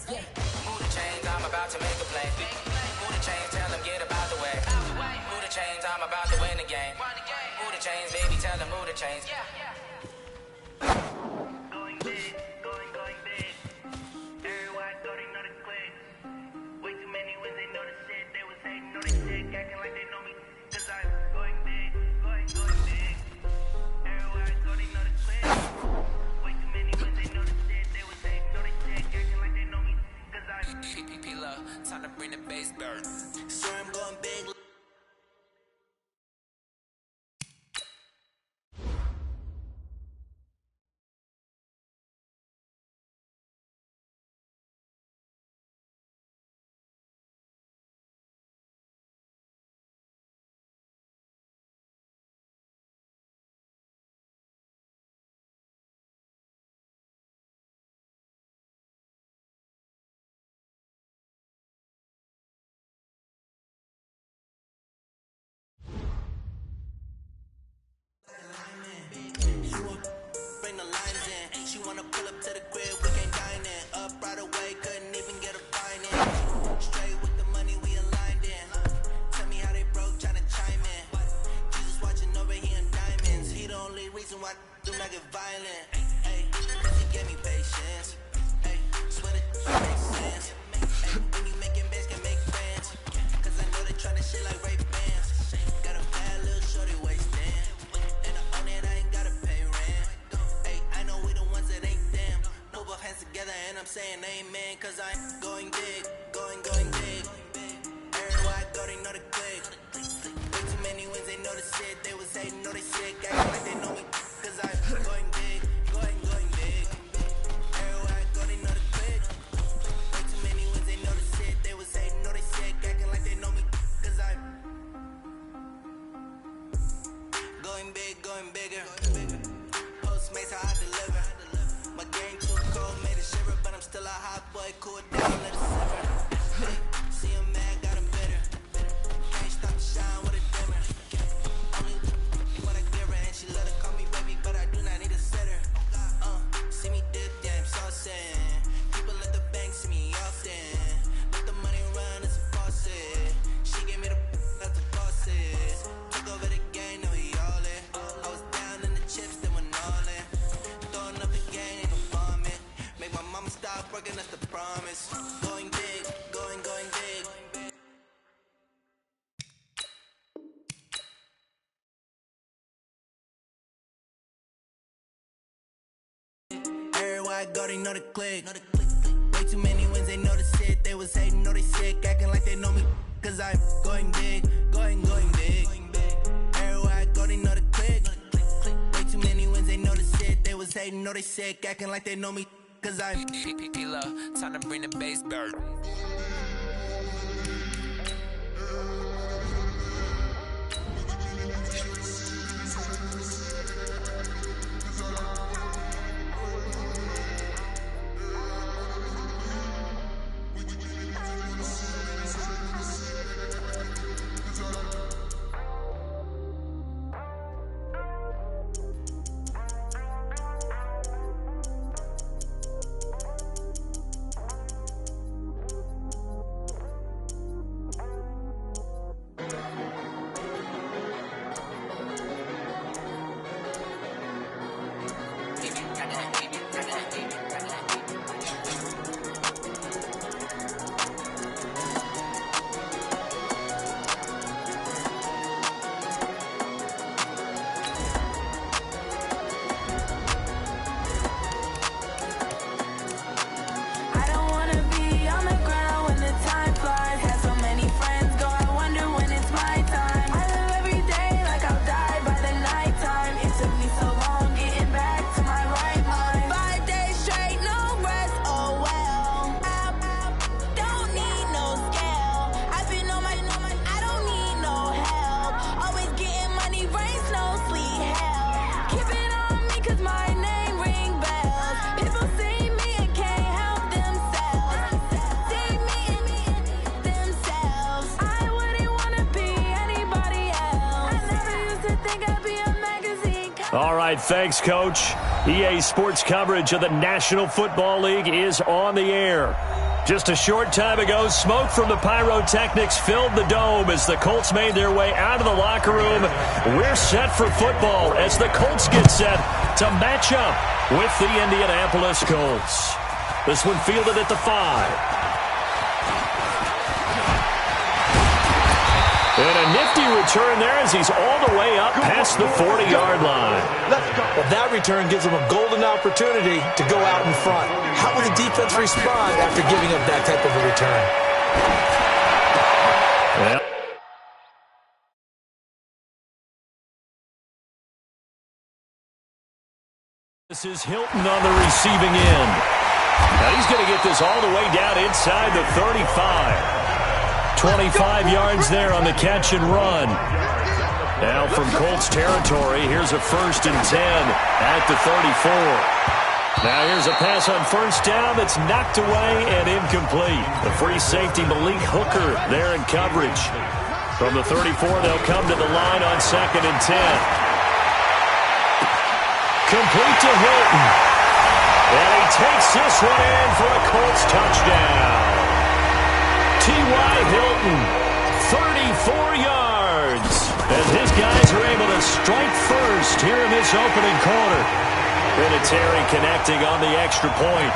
yeah. Move the chains, I'm about to make a play. Move the chains, tell them get about the way. Move the chains, I'm about to win the game. Move the chains, baby, tell them move the chains. Going big, going big. Everyone thought they know the click. Way too many wins, they know the shit. They was hating, know the shit, acting like they know me. Cause I'm going big, going big. Everyone thought they know the click. Way too many wins, they know the shit. They was hating, know the shit, acting like they know me. Cause I'm P-P-P-Love, time to bring the bass bird. So I'm going big. Bring the lines in. She wanna pull up to the crib, we can't dine in. Up right away, couldn't even get a fine in. Straight with the money, we aligned in. Tell me how they broke, tryna chime in. Jesus watching over, he in diamonds. He the only reason why do not get violent. Hey, he gave me patience. Hey, swear it makes sense. Hey, when you making bands, can make friends. Cause I know they tryna shit like Ray Bans. Got a bad little shorty wasting. And I own it, I ain't gotta pay rent. Hey, I know we the ones that ain't them. Put both hands together and I'm saying amen. Cause I'm going big, going big. Everywhere I go, they know the click. Way too many wins. shit. They was hating, know they sick, acting like they know me. Cause I'm going big, going big. Everywhere I go, they know the click. Way too many wins, they know the shit. They was hating, know they sick, acting like they know me. Cause I'm going big, going bigger. Postmates how I deliver. My game too cold, made it shiver, but I'm still a hot boy. Cool down, let it simmer. Hey, see him mad, got him bitter. Can't stop to shine with a dimmer. Only what I give her, and she let her call me baby, but I do not need a sitter. See me dip, damn saucy. People at the bank see me often. Let the money run, it's a faucet. She gave me the that's the faucet. Took over the game, now we all in. I was down in the chips, then went all in. Throwing up the gang, ain't no bombing. Make my mama stop working, that's the promise. Going big, going big. Everywhere I go, they know the click. Way too many wins, they know the shit. They was hating, know they sick, acting like they know me. Cause I'm going big, going big. Everywhere I go, they know the click. Way too many wins, they know the shit. They was hating, know they sick, acting like they know me. Cause I'm time to bring the bass bird. All right, thanks, Coach. EA Sports coverage of the National Football League is on the air. Just a short time ago, smoke from the pyrotechnics filled the dome as the Colts made their way out of the locker room. We're set for football as the Colts get set to match up with the Indianapolis Colts. This one fielded at the 5. And a nifty return there as he's all the way up past the 40-yard line. Well, that return gives him a golden opportunity to go out in front. How will the defense respond after giving up that type of a return? Well, this is Hilton on the receiving end. Now he's going to get this all the way down inside the 35. 25 yards there on the catch and run. Now from Colts territory, here's a 1st and 10 at the 34. Now here's a pass on first down that's knocked away and incomplete. The free safety Malik Hooker there in coverage. From the 34, they'll come to the line on 2nd and 10. Complete to Hilton. And he takes this one in for a Colts touchdown. T.Y. Hilton, 34 yards, as his guys are able to strike first here in this opening quarter. Vinatieri connecting on the extra point,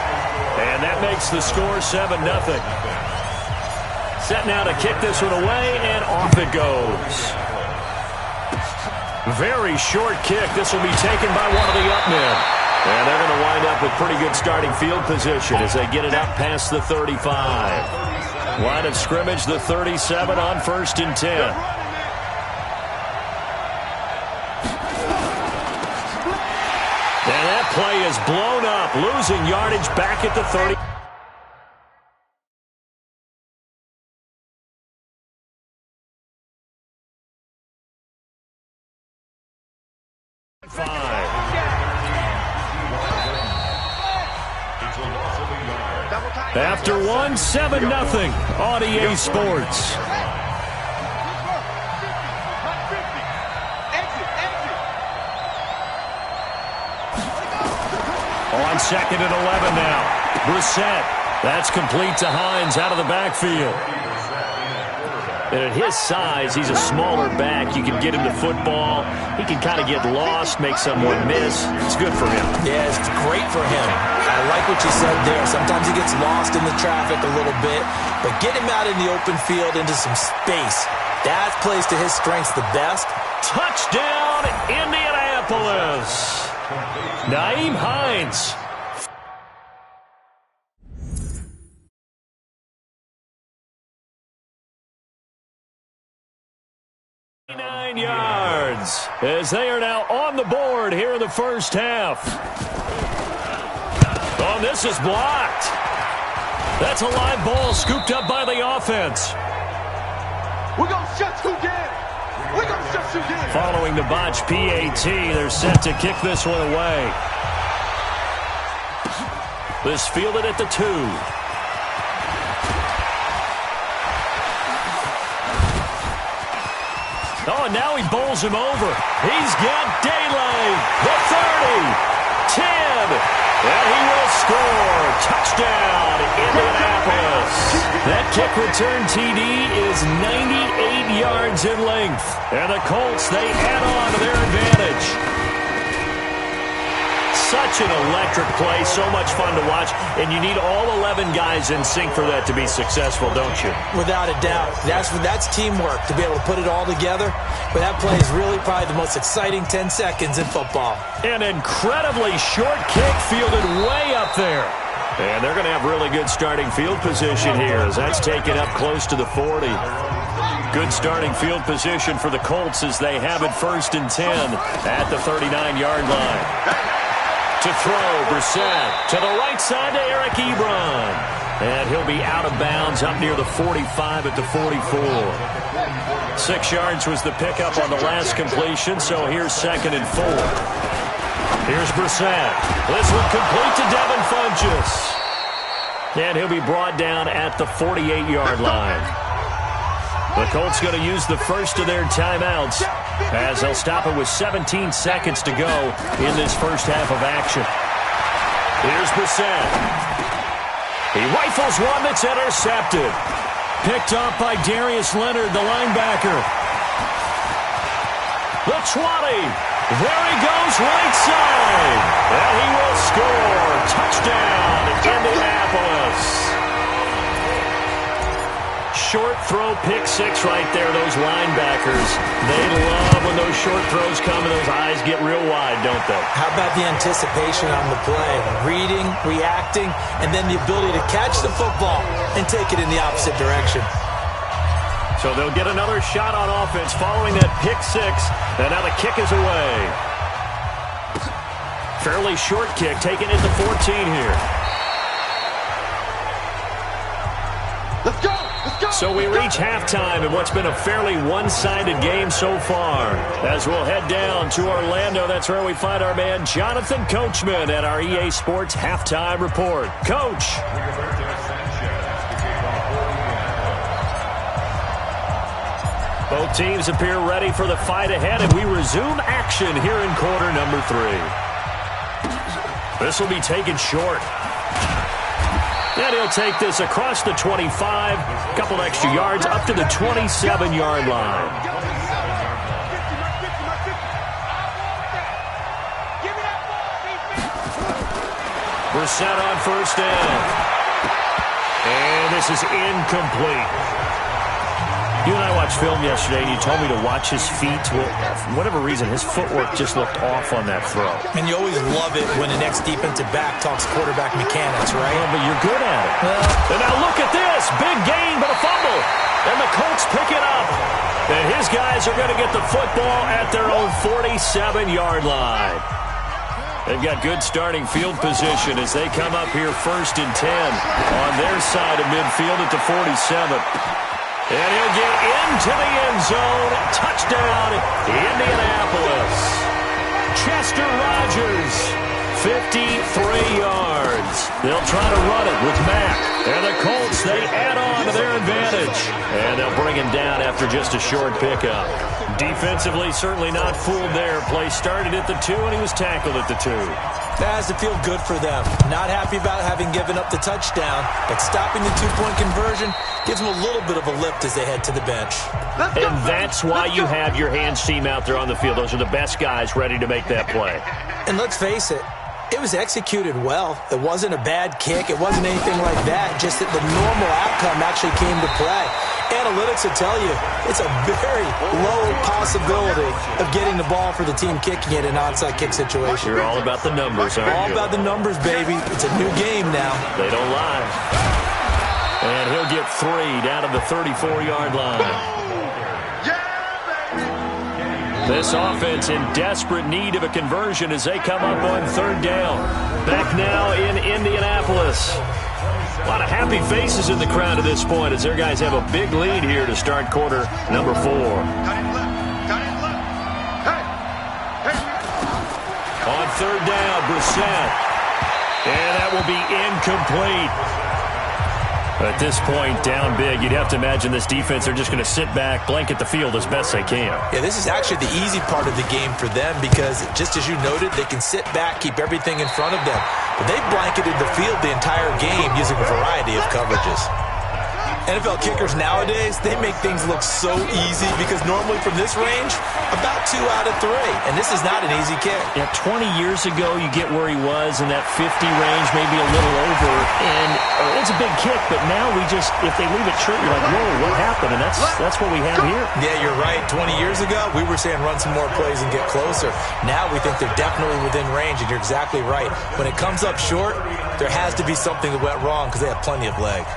and that makes the score 7-0. Set now to kick this one away, and off it goes. Very short kick. This will be taken by one of the up men. And they're going to wind up with pretty good starting field position as they get it up past the 35. Line of scrimmage, the 37 on 1st and 10. is blown up, losing yardage back at the 30. After one, 7-0 on EA Sports. On 2nd and 11 now. Brissett. That's complete to Hines out of the backfield. And at his size, he's a smaller back. You can get him to football. He can kind of get lost, make someone miss. It's good for him. Yeah, it's great for him. I like what you said there. Sometimes he gets lost in the traffic a little bit, but get him out in the open field into some space. That plays to his strengths the best. Touchdown, Indianapolis. Nyheim Hines. Yards as they are now on the board here in the first half. Oh, this is blocked. That's a live ball scooped up by the offense. We're going to shut you down. We're going to shut you down. Following the botch PAT, they're set to kick this one away. This fielded at the 2. Oh, and now he bowls him over. He's got daylight. The 30, 10, and he will score. Touchdown, Indianapolis. That kick return TD is 98 yards in length. And the Colts, they add on to their advantage. Such an electric play, so much fun to watch, and you need all 11 guys in sync for that to be successful, don't you? Without a doubt. That's teamwork, to be able to put it all together. But that play is really probably the most exciting 10 seconds in football. An incredibly short kick fielded way up there. And they're going to have really good starting field position here as that's taken up close to the 40. Good starting field position for the Colts as they have it 1st and 10 at the 39-yard line. To throw, Brissett to the right side to Eric Ebron. And he'll be out of bounds up near the 45 at the 44. 6 yards was the pickup on the last completion, so here's 2nd and 4. Here's Brissett. This one complete to Devin Funchess. And he'll be brought down at the 48-yard line. The Colts going to use the first of their timeouts as they'll stop it with 17 seconds to go in this first half of action. Here's Brissett. He rifles one that's intercepted. Picked off by Darius Leonard, the linebacker. The 20. There he goes right side. And he will score. Touchdown, Indianapolis. Short throw, pick 6 right there, those linebackers. They love when those short throws come and those eyes get real wide, don't they? How about the anticipation on the play? Reading, reacting, and then the ability to catch the football and take it in the opposite direction. So they'll get another shot on offense following that pick 6, and now the kick is away. Fairly short kick, taken at the 14 here. Let's go! So we reach halftime in what's been a fairly one-sided game so far. As we'll head down to Orlando, that's where we find our man Jonathan Coachman at our EA Sports Halftime Report. Coach. Both teams appear ready for the fight ahead, and we resume action here in quarter number 3. This will be taken short. And he'll take this across the 25, a couple extra yards up to the 27-yard line. Brissett on 1st down. And this is incomplete. You and I watched film yesterday, and you told me to watch his feet. Well, for whatever reason, his footwork just looked off on that throw. And you always love it when the next defensive back talks quarterback mechanics, right? Well, but you're good at it. And now look at this. Big gain, but a fumble. And the Colts pick it up. And his guys are going to get the football at their own 47-yard line. They've got good starting field position as they come up here 1st and 10 on their side of midfield at the 47. And he'll get into the end zone. Touchdown, Indianapolis. Chester Rogers, 53 yards. They'll try to run it with Mack. And the Colts, they add on to their advantage. And they'll bring him down after just a short pickup. Defensively, certainly not fooled there. Play started at the 2, and he was tackled at the 2. That has to feel good for them. Not happy about having given up the touchdown, but stopping the 2-point conversion gives them a little bit of a lift as they head to the bench. And that's why you have your hands team out there on the field. Those are the best guys ready to make that play. And let's face it, it was executed well. It wasn't a bad kick. It wasn't anything like that. Just that the normal outcome actually came to play. Analytics will tell you it's a very low possibility of getting the ball for the team kicking it in an onside kick situation. You're all about the numbers, aren't you? All about the numbers, baby. It's a new game now. They don't lie. And he'll get 3 down to the 34-yard line. This offense in desperate need of a conversion as they come up on 3rd down. Back now in Indianapolis. A lot of happy faces in the crowd at this point as their guys have a big lead here to start quarter number 4. On 3rd down, Brissett. And that will be incomplete. At this point, down big, you'd have to imagine this defense, they're just going to sit back, blanket the field as best they can. Yeah, this is actually the easy part of the game for them because, just as you noted, they can sit back, keep everything in front of them. But they blanketed the field the entire game using a variety of coverages. NFL kickers nowadays, they make things look so easy because normally from this range, about 2 out of 3. And this is not an easy kick. Yeah, 20 years ago, you get where he was in that 50 range, maybe a little over. And it's a big kick, but now we just, if they leave it short, you're like, whoa, what happened? And that's what we have here. Yeah, you're right. 20 years ago, we were saying run some more plays and get closer. Now we think they're definitely within range, and you're exactly right. When it comes up short, there has to be something that went wrong because they have plenty of leg.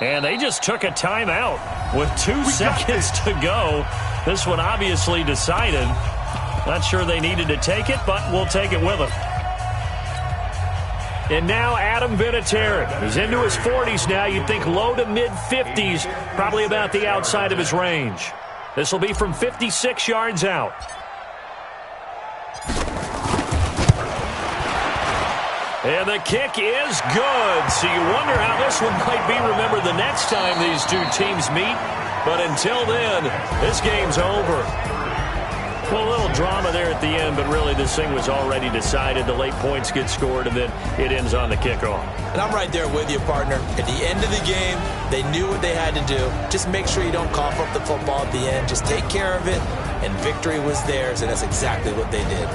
And they just took a timeout with 2 seconds to go. This one obviously decided. Not sure they needed to take it, but we'll take it with them. And now Adam Vinatieri. He's into his 40s now. You'd think low to mid-50s, probably about the outside of his range. This will be from 56 yards out. And the kick is good. So you wonder how this one might be remembered the next time these two teams meet. But until then, this game's over. Well, a little drama there at the end, but really this thing was already decided. The late points get scored, and then it ends on the kickoff. And I'm right there with you, partner. At the end of the game, they knew what they had to do. Just make sure you don't cough up the football at the end. Just take care of it, and victory was theirs, and that's exactly what they did.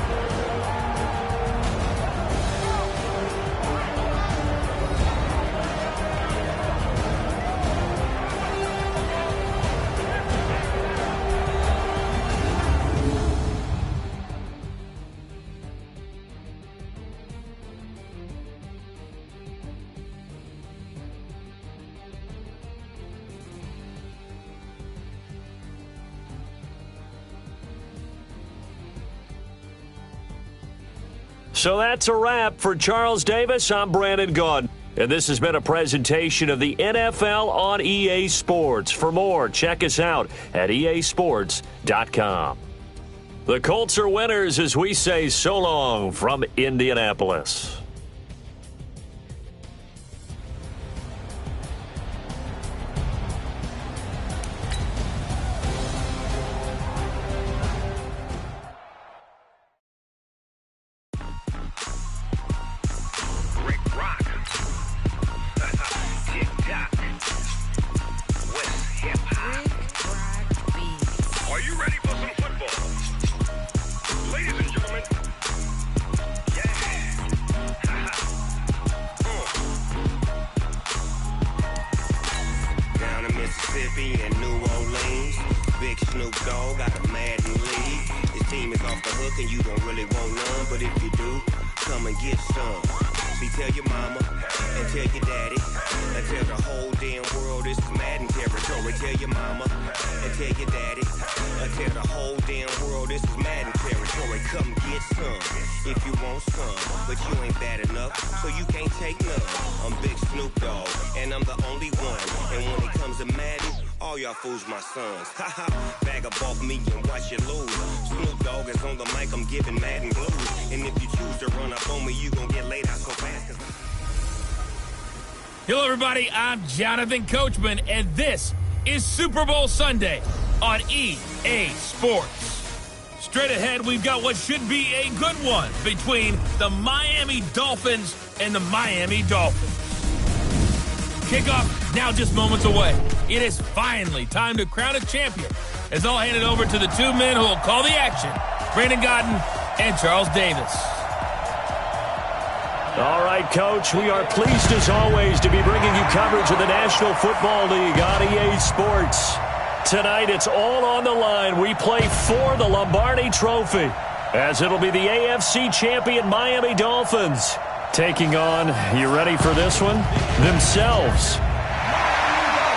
So that's a wrap for Charles Davis. I'm Brandon Gaudin. And this has been a presentation of the NFL on EA Sports. For more, check us out at easports.com. The Colts are winners as we say so long from Indianapolis. Snoop Dogg, got a Madden league. This team is off the hook and you don't really want none, but if you do, come and get some. See, tell your mama and tell your daddy and tell the whole damn world this is Madden territory. Tell your mama and tell your daddy and tell the whole damn world this is Madden territory. Come get some if you want some, but you ain't bad enough, so you can't take none. I'm Big Snoop Dogg, and I'm the only one. And when it comes to Madden, all y'all fools my sons. Haha, bag up off me and watch you lose. Snoop Dogg is on the mic, I'm giving Madden blues. And if you choose to run up on me, you gon' get laid out so fast. Hello, everybody. I'm Jonathan Coachman, and this is Super Bowl Sunday on EA Sports. Straight ahead, we've got what should be a good one between the Miami Dolphins and the Miami Dolphins. Kickoff now just moments away. It is finally time to crown a champion, as I'll hand it over to the two men who will call the action, Brandon Godden and Charles Davis. All right, Coach, we are pleased as always to be bringing you coverage of the National Football League on EA Sports. Tonight, it's all on the line. We play for the Lombardi Trophy, as it'll be the AFC champion Miami Dolphins taking on, you ready for this one, themselves.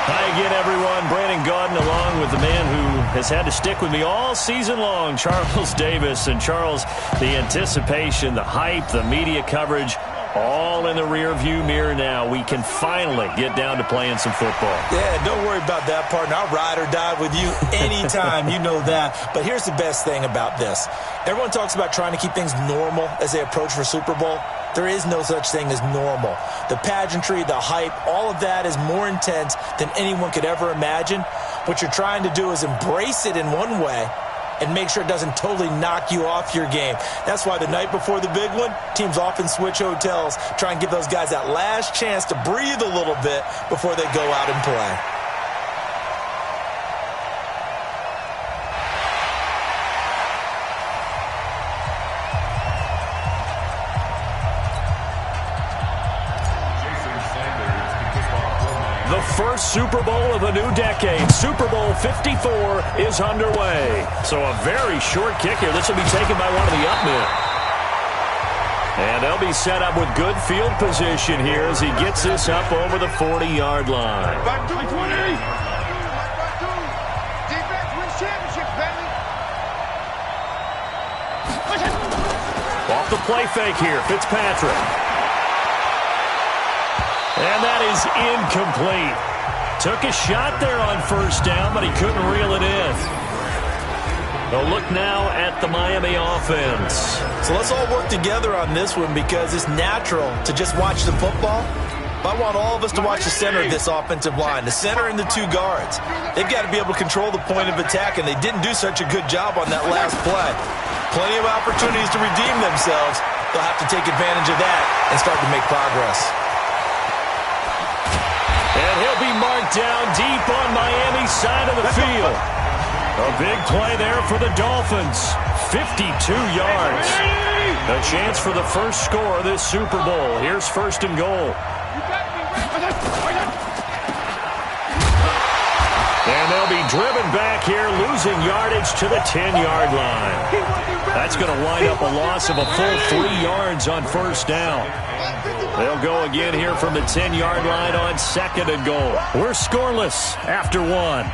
Hi again, everyone. Brandon Godden along with the man who has had to stick with me all season long, Charles Davis. And Charles, the anticipation, the hype, the media coverage, all in the rearview mirror now. We can finally get down to playing some football. Yeah, don't worry about that, partner. I'll ride or die with you anytime. You know that. But here's the best thing about this. Everyone talks about trying to keep things normal as they approach for Super Bowl. There is no such thing as normal. The pageantry, the hype, all of that is more intense than anyone could ever imagine. What you're trying to do is embrace it in one way and make sure it doesn't totally knock you off your game. That's why the night before the big one, teams often switch hotels, try and give those guys that last chance to breathe a little bit before they go out and play. The first Super Bowl of the new decade, Super Bowl 54, is underway. So a very short kick here. This will be taken by one of the up men. And they'll be set up with good field position here as he gets this up over the 40-yard line. Back to 20. Defense wins championship, baby. Off the play fake here, Fitzpatrick. And that is incomplete. Took a shot there on first down, but he couldn't reel it in. They'll look now at the Miami offense. So let's all work together on this one because it's natural to just watch the football. But I want all of us to watch the center of this offensive line, the center and the two guards. They've got to be able to control the point of attack, and they didn't do such a good job on that last play. Plenty of opportunities to redeem themselves. They'll have to take advantage of that and start to make progress. And he'll be marked down deep on Miami's side of the field. A big play there for the Dolphins. 52 yards. A chance for the first score of this Super Bowl. Here's first and goal. And they'll be driven back here, losing yardage to the 10-yard line. That's going to wind up a loss of a full 3 yards on first down. They'll go again here from the 10-yard line on second and goal. We're scoreless after one.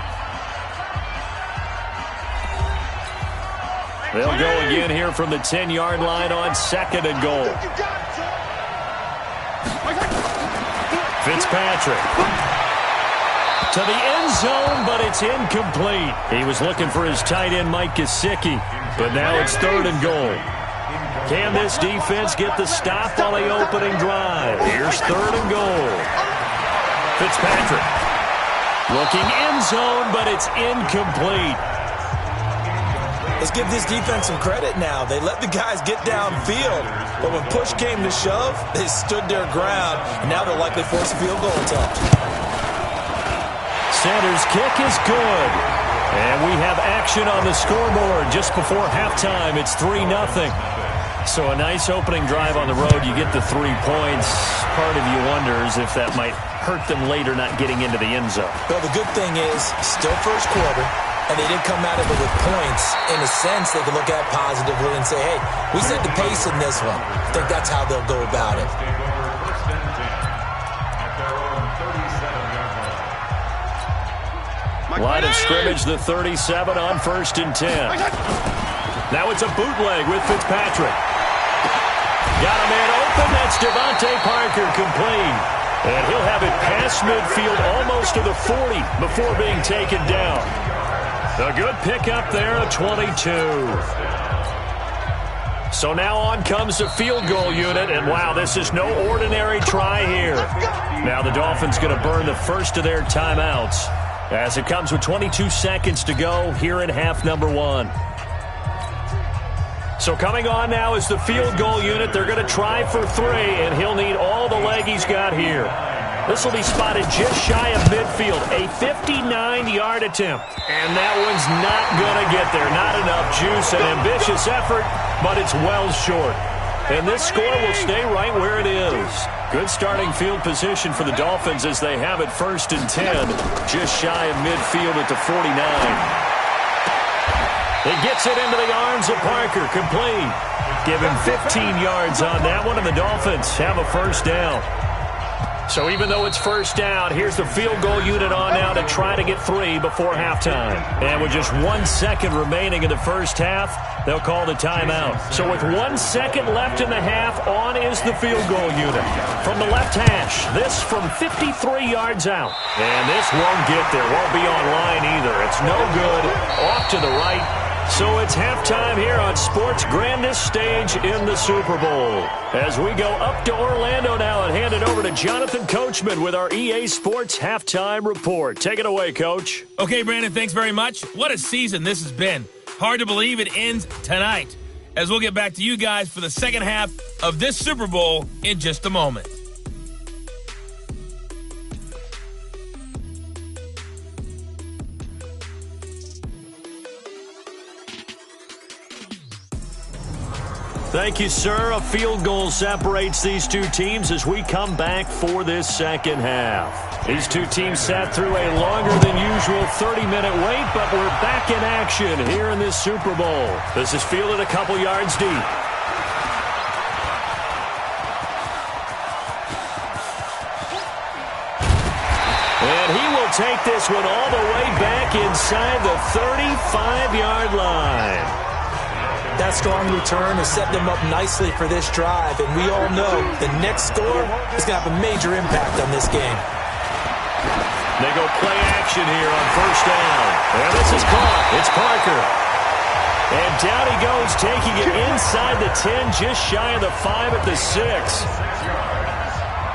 They'll go again here from the 10-yard line on second and goal. Fitzpatrick. To the end zone, but it's incomplete. He was looking for his tight end, Mike Gesicki, but now it's third and goal. Can this defense get the stop on the opening drive? Here's third and goal. Fitzpatrick. Looking end zone, but it's incomplete. Let's give this defense some credit now. They let the guys get downfield, but when push came to shove, they stood their ground, and now they'll likely force a field goal attempt. Sanders' kick is good. And we have action on the scoreboard just before halftime. It's 3-0. So a nice opening drive on the road. You get the 3 points. Part of you wonders if that might hurt them later not getting into the end zone. Well, the good thing is, still first quarter. and they didn't come out of it with points, in a sense, they can look at positively and say, hey, we set the pace in this one. I think that's how they'll go about it. Line of scrimmage, the 37 on 1st and 10. Now it's a bootleg with Fitzpatrick. Got a man open. That's Devontae Parker, complete. And he'll have it past midfield almost to the 40 before being taken down. A good pickup there, a 22. So now on comes the field goal unit, and wow, this is no ordinary try here. Now the Dolphins going to burn the first of their timeouts as it comes with 22 seconds to go here in half number 1. So coming on now is the field goal unit. They're going to try for 3, and he'll need all the leg he's got here. This will be spotted just shy of midfield, a 59-yard attempt. And that one's not going to get there. Not enough juice, an ambitious effort, but it's well short. And this score will stay right where it is. Good starting field position for the Dolphins as they have it 1st and 10, just shy of midfield at the 49. He gets it into the arms of Parker, complete. Give him 15 yards on that one, and the Dolphins have a first down. So even though it's first down, here's the field goal unit on now to try to get 3 before halftime. And with just 1 second remaining in the first half, they'll call the timeout. So with 1 second left in the half, on is the field goal unit. From the left hash, this from 53 yards out. And this won't get there, won't be on line either. It's no good, off to the right. So it's halftime here on sports' grandest stage in the Super Bowl. As we go up to Orlando now and hand it over to Jonathan Coachman with our EA Sports Halftime Report. Take it away, Coach. Okay, Brandon, thanks very much. What a season this has been. Hard to believe it ends tonight, as we'll get back to you guys for the second half of this Super Bowl in just a moment. Thank you, sir. A field goal separates these two teams as we come back for this second half. These two teams sat through a longer than usual 30-minute wait, but we're back in action here in this Super Bowl. This is fielded a couple yards deep. And he will take this one all the way back inside the 35-yard line. That strong return has set them up nicely for this drive, and we all know the next score is going to have a major impact on this game. They go play action here on first down. And this is caught. It's Parker. And down he goes, taking it inside the 10, just shy of the 5 at the 6.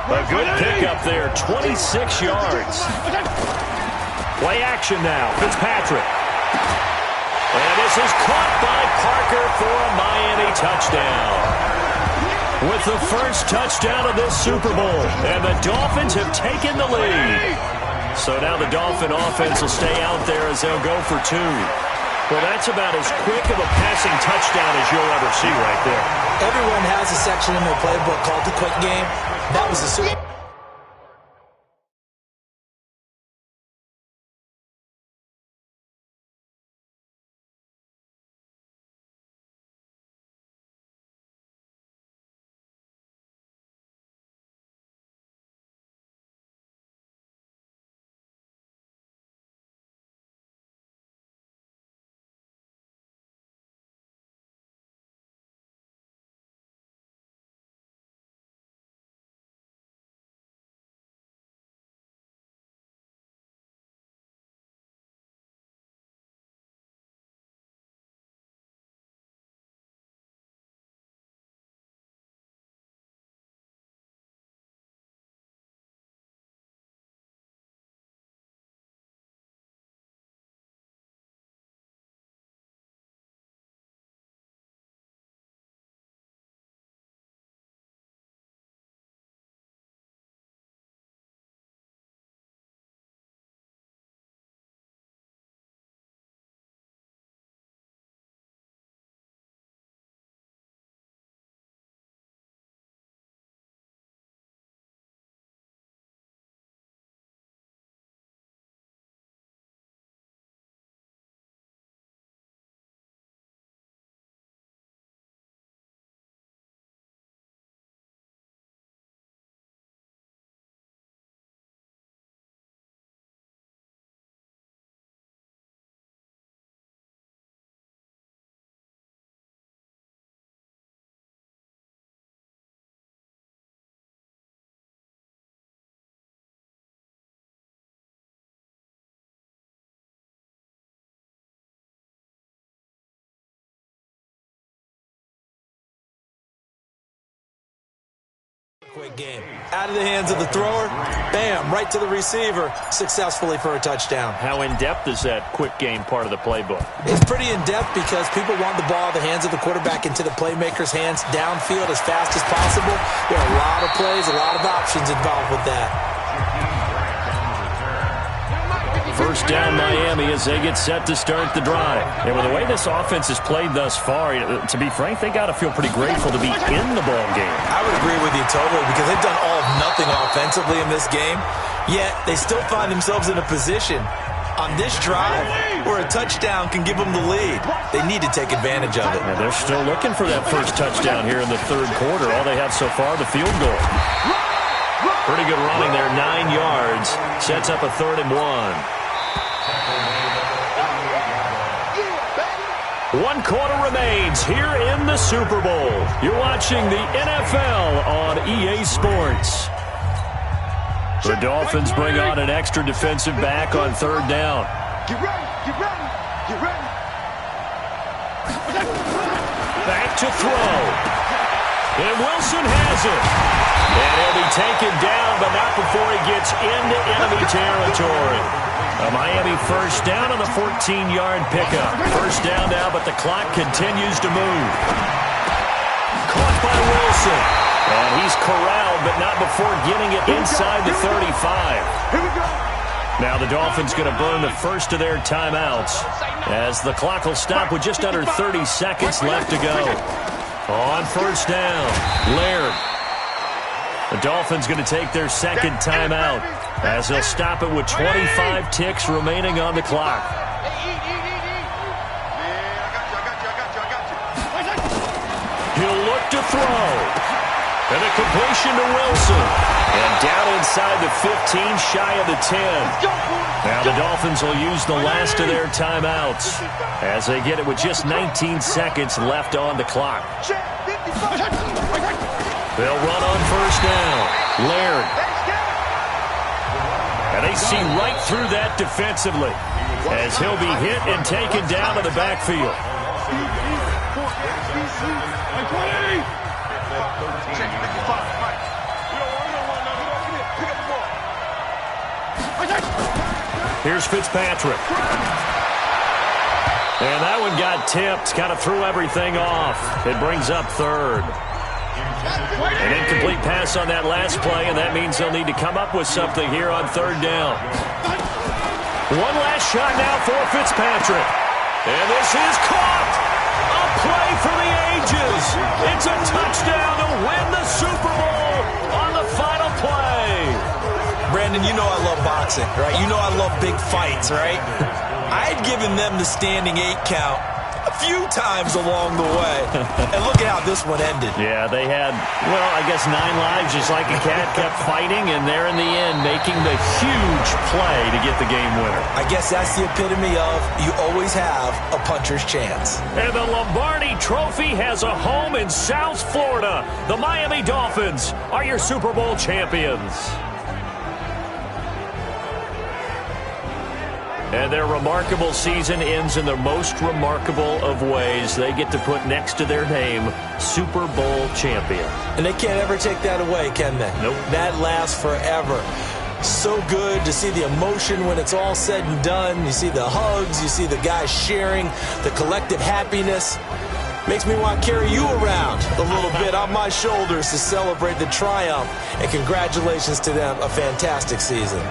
A good pickup there, 26 yards. Play action now, Fitzpatrick. And this is caught by Parker for a Miami touchdown. With the first touchdown of this Super Bowl, and the Dolphins have taken the lead. So now the Dolphin offense will stay out there as they'll go for 2. Well, that's about as quick of a passing touchdown as you'll ever see right there. Everyone has a section in their playbook called the quick game. That was the Super quick game. Out of the hands of the thrower, bam, right to the receiver, successfully for a touchdown. How in-depth is that quick game part of the playbook? It's pretty in-depth because people want the ball out of the hands of the quarterback into the playmaker's hands downfield as fast as possible. There are a lot of plays, a lot of options involved with that. First down, Miami, as they get set to start the drive. And with the way this offense has played thus far, to be frank, they got to feel pretty grateful to be in the ball game. I would agree with you totally because they've done all of nothing offensively in this game, yet they still find themselves in a position on this drive where a touchdown can give them the lead. They need to take advantage of it. And they're still looking for that first touchdown here in the third quarter. All they have so far, the field goal. Pretty good running there, 9 yards. Sets up a 3rd and 1. 1 quarter remains here in the Super Bowl. You're watching the NFL on EA Sports. The Dolphins bring on an extra defensive back on 3rd down. Get ready, get ready, get ready. Back to throw. And Wilson has it. And he'll be taken down, but not before he gets into enemy territory. A Miami first down on the 14-yard pickup. First down now, but the clock continues to move. Caught by Wilson. And he's corralled, but not before getting it inside the 35. Here we go. Now the Dolphins going to burn the first of their timeouts as the clock will stop with just under 30 seconds left to go. On first down, Laird. The Dolphins going to take their second timeout as they'll stop it with 25 ticks remaining on the clock. He'll look to throw. And a completion to Wilson. And down inside the 15, shy of the 10. Now the Dolphins will use the last of their timeouts as they get it with just 19 seconds left on the clock. They'll run on first down. Laird. And they see right through that defensively as he'll be hit and taken down to the backfield. Here's Fitzpatrick. And that one got tipped, kind of threw everything off. It brings up 3rd. An incomplete pass on that last play, and that means they'll need to come up with something here on 3rd down. One last shot now for Fitzpatrick. And this is caught. A play for the ages. It's a touchdown to win the Super Bowl on the final play. Brandon, you know I love boxing, right? You know I love big fights, right? I had given them the standing 8 count a few times along the way. And look at how this one ended. Yeah, they had, well, I guess 9 lives, just like a cat, kept fighting, and they're in the end making the huge play to get the game winner. I guess that's the epitome of you always have a puncher's chance. And the Lombardi Trophy has a home in South Florida. The Miami Dolphins are your Super Bowl champions. And their remarkable season ends in the most remarkable of ways. They get to put next to their name, Super Bowl champion. And they can't ever take that away, can they? Nope. That lasts forever. So good to see the emotion when it's all said and done. You see the hugs, you see the guys sharing, the collective happiness. Makes me want to carry you around a little bit on my shoulders to celebrate the triumph. And congratulations to them, a fantastic season.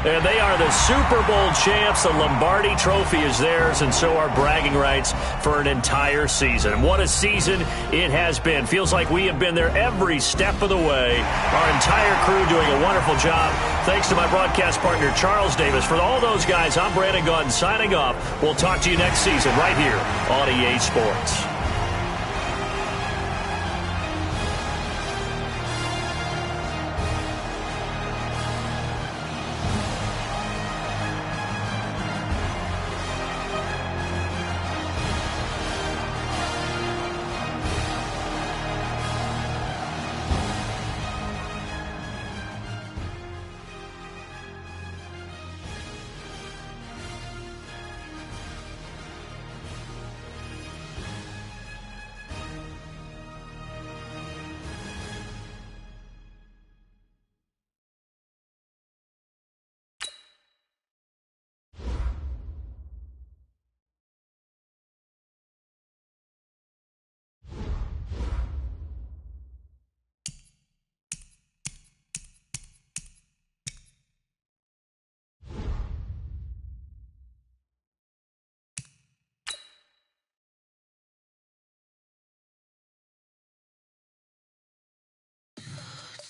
And they are the Super Bowl champs. The Lombardi Trophy is theirs, and so are bragging rights for an entire season. And what a season it has been. Feels like we have been there every step of the way. Our entire crew doing a wonderful job. Thanks to my broadcast partner, Charles Davis. For all those guys, I'm Brandon Gaudin signing off. We'll talk to you next season right here on EA Sports.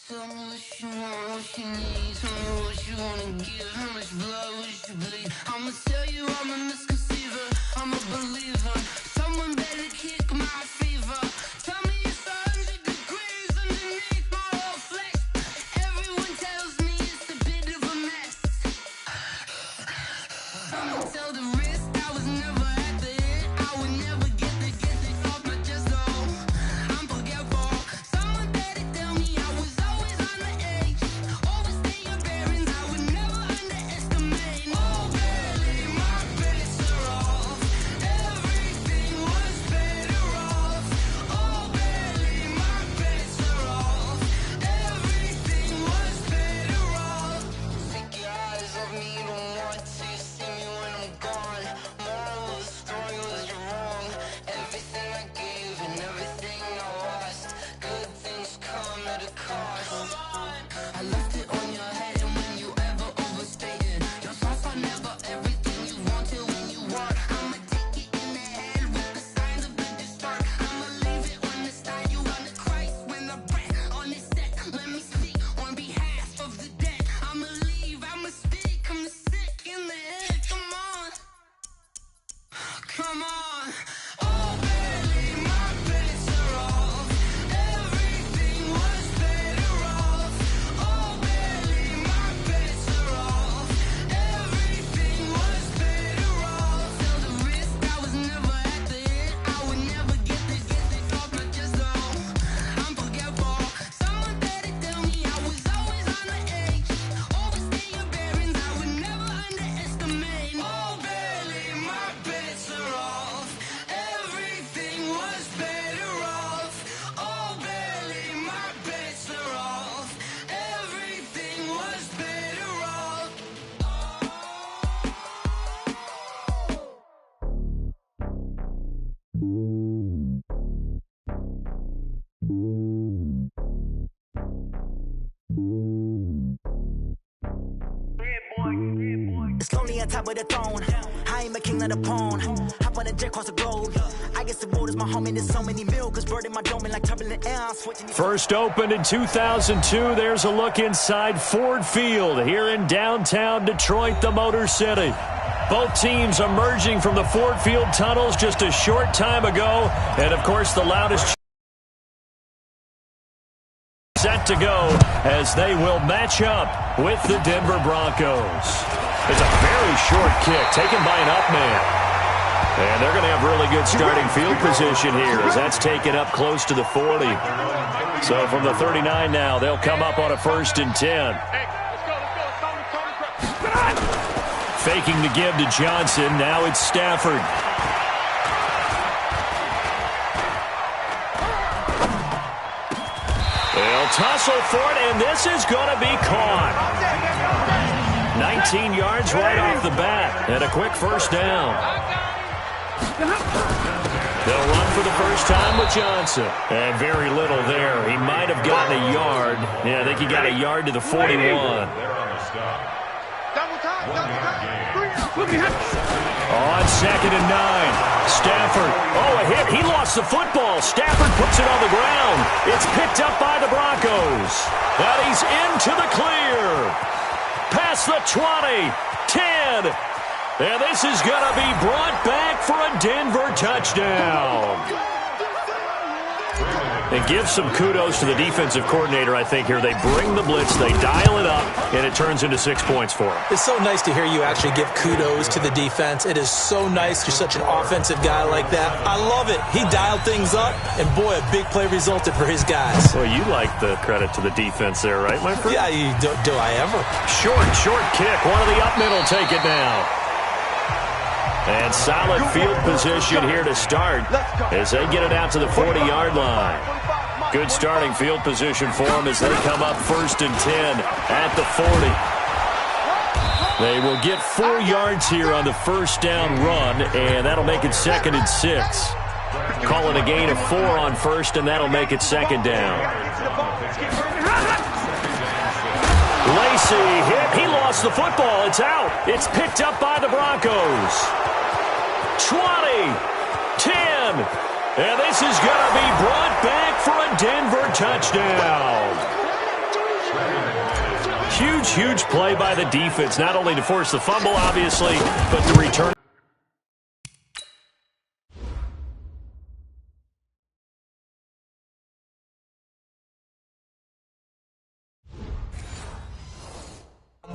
Tell me what you want, what you need. Tell me what you wanna give. How much blood would you bleed? I'ma tell you I'm a misconceiver. I'm a believer. Someone better kick my fever. Tell me it's 100 degrees underneath my whole flesh. Everyone tells me it's a bit of a mess. I'ma tell the risk I was never at the hit. I would never get this off my chest though. I'm forgetful. Someone better tell me I was always on the edge. Overstay your bearings, I would never underestimate. Oh, barely my bets are off. Everything was better off. Oh, barely my bets are off. Everything was better off. Take your eyes off me, don't want to see me when I'm gone. Moral of the story was you're wrong. Everything I gave and everything I lost. Good things come at a cost. I left it on your head, and when you ever overstay it, your thoughts are never everything you wanted when you want. I'ma take it in the head with the signs of the distort. I'ma leave it on the side. You on the Christ when the breath on this set. Let me speak on behalf of the dead. I'ma leave, I'ma speak. I'm sick in the head. Come on, come on. Oh, barely my bets are off. Everything was better off. Oh, barely my bets are off. Everything was better off. Tell the risk I was never at the hit. I would never get this off my chest though. I'm forgetful. Someone better tell me I was always on the edge. Overstay your bearings, I would never underestimate. Oh, barely my bets are off. Everything was better off. Oh, barely my bets are off. Everything was better off. It's lonely on top of the throne. I am a king of the pawn. Hop on a jet across the globe. I guess the world is my home and there's so many miracles burning my dome and like turbulent air. I'm switching these. First opened in 2002. There's a look inside Ford Field here in downtown Detroit, the Motor City. Both teams emerging from the Ford Field tunnels just a short time ago. And, of course, the loudest set to go as they will match up with the Denver Broncos. It's a very short kick taken by an up man. And they're going to have really good starting field position here as that's taken up close to the 40. So from the 39 now, they'll come up on a 1st and 10. Faking the give to Johnson. Now it's Stafford. They'll tussle for it, and this is going to be caught. 19 yards right off the bat, and a quick first down. They'll run for the first time with Johnson. And very little there. He might have gotten a yard. Yeah, I think he got a yard to the 41. On 2nd and 9, Stafford. Oh, a hit. He lost the football. Stafford puts it on the ground. It's picked up by the Broncos. And he's into the clear. Past the 20, 10. And this is going to be brought back for a Denver touchdown. And give some kudos to the defensive coordinator, I think, here. They bring the blitz, they dial it up, and it turns into 6 points for them. It's so nice to hear you actually give kudos to the defense. It is so nice. You're such an offensive guy like that. I love it. He dialed things up, and boy, a big play resulted for his guys. Well, you like the credit to the defense there, right, my friend? Yeah, do I ever? Short kick. One of the up middle take it now. And solid field position here to start as they get it out to the 40-yard line. Good starting field position for them as they come up 1st and 10 at the 40. They will get 4 yards here on the first down run, and that'll make it 2nd and 6. Call it a gain of 4 on first, and that'll make it 2nd down. Lacy hit. He lost the football. It's out. It's picked up by the Broncos. 20, 10, and this is going to be brought back for a Denver touchdown. Huge play by the defense, not only to force the fumble, obviously, but to return.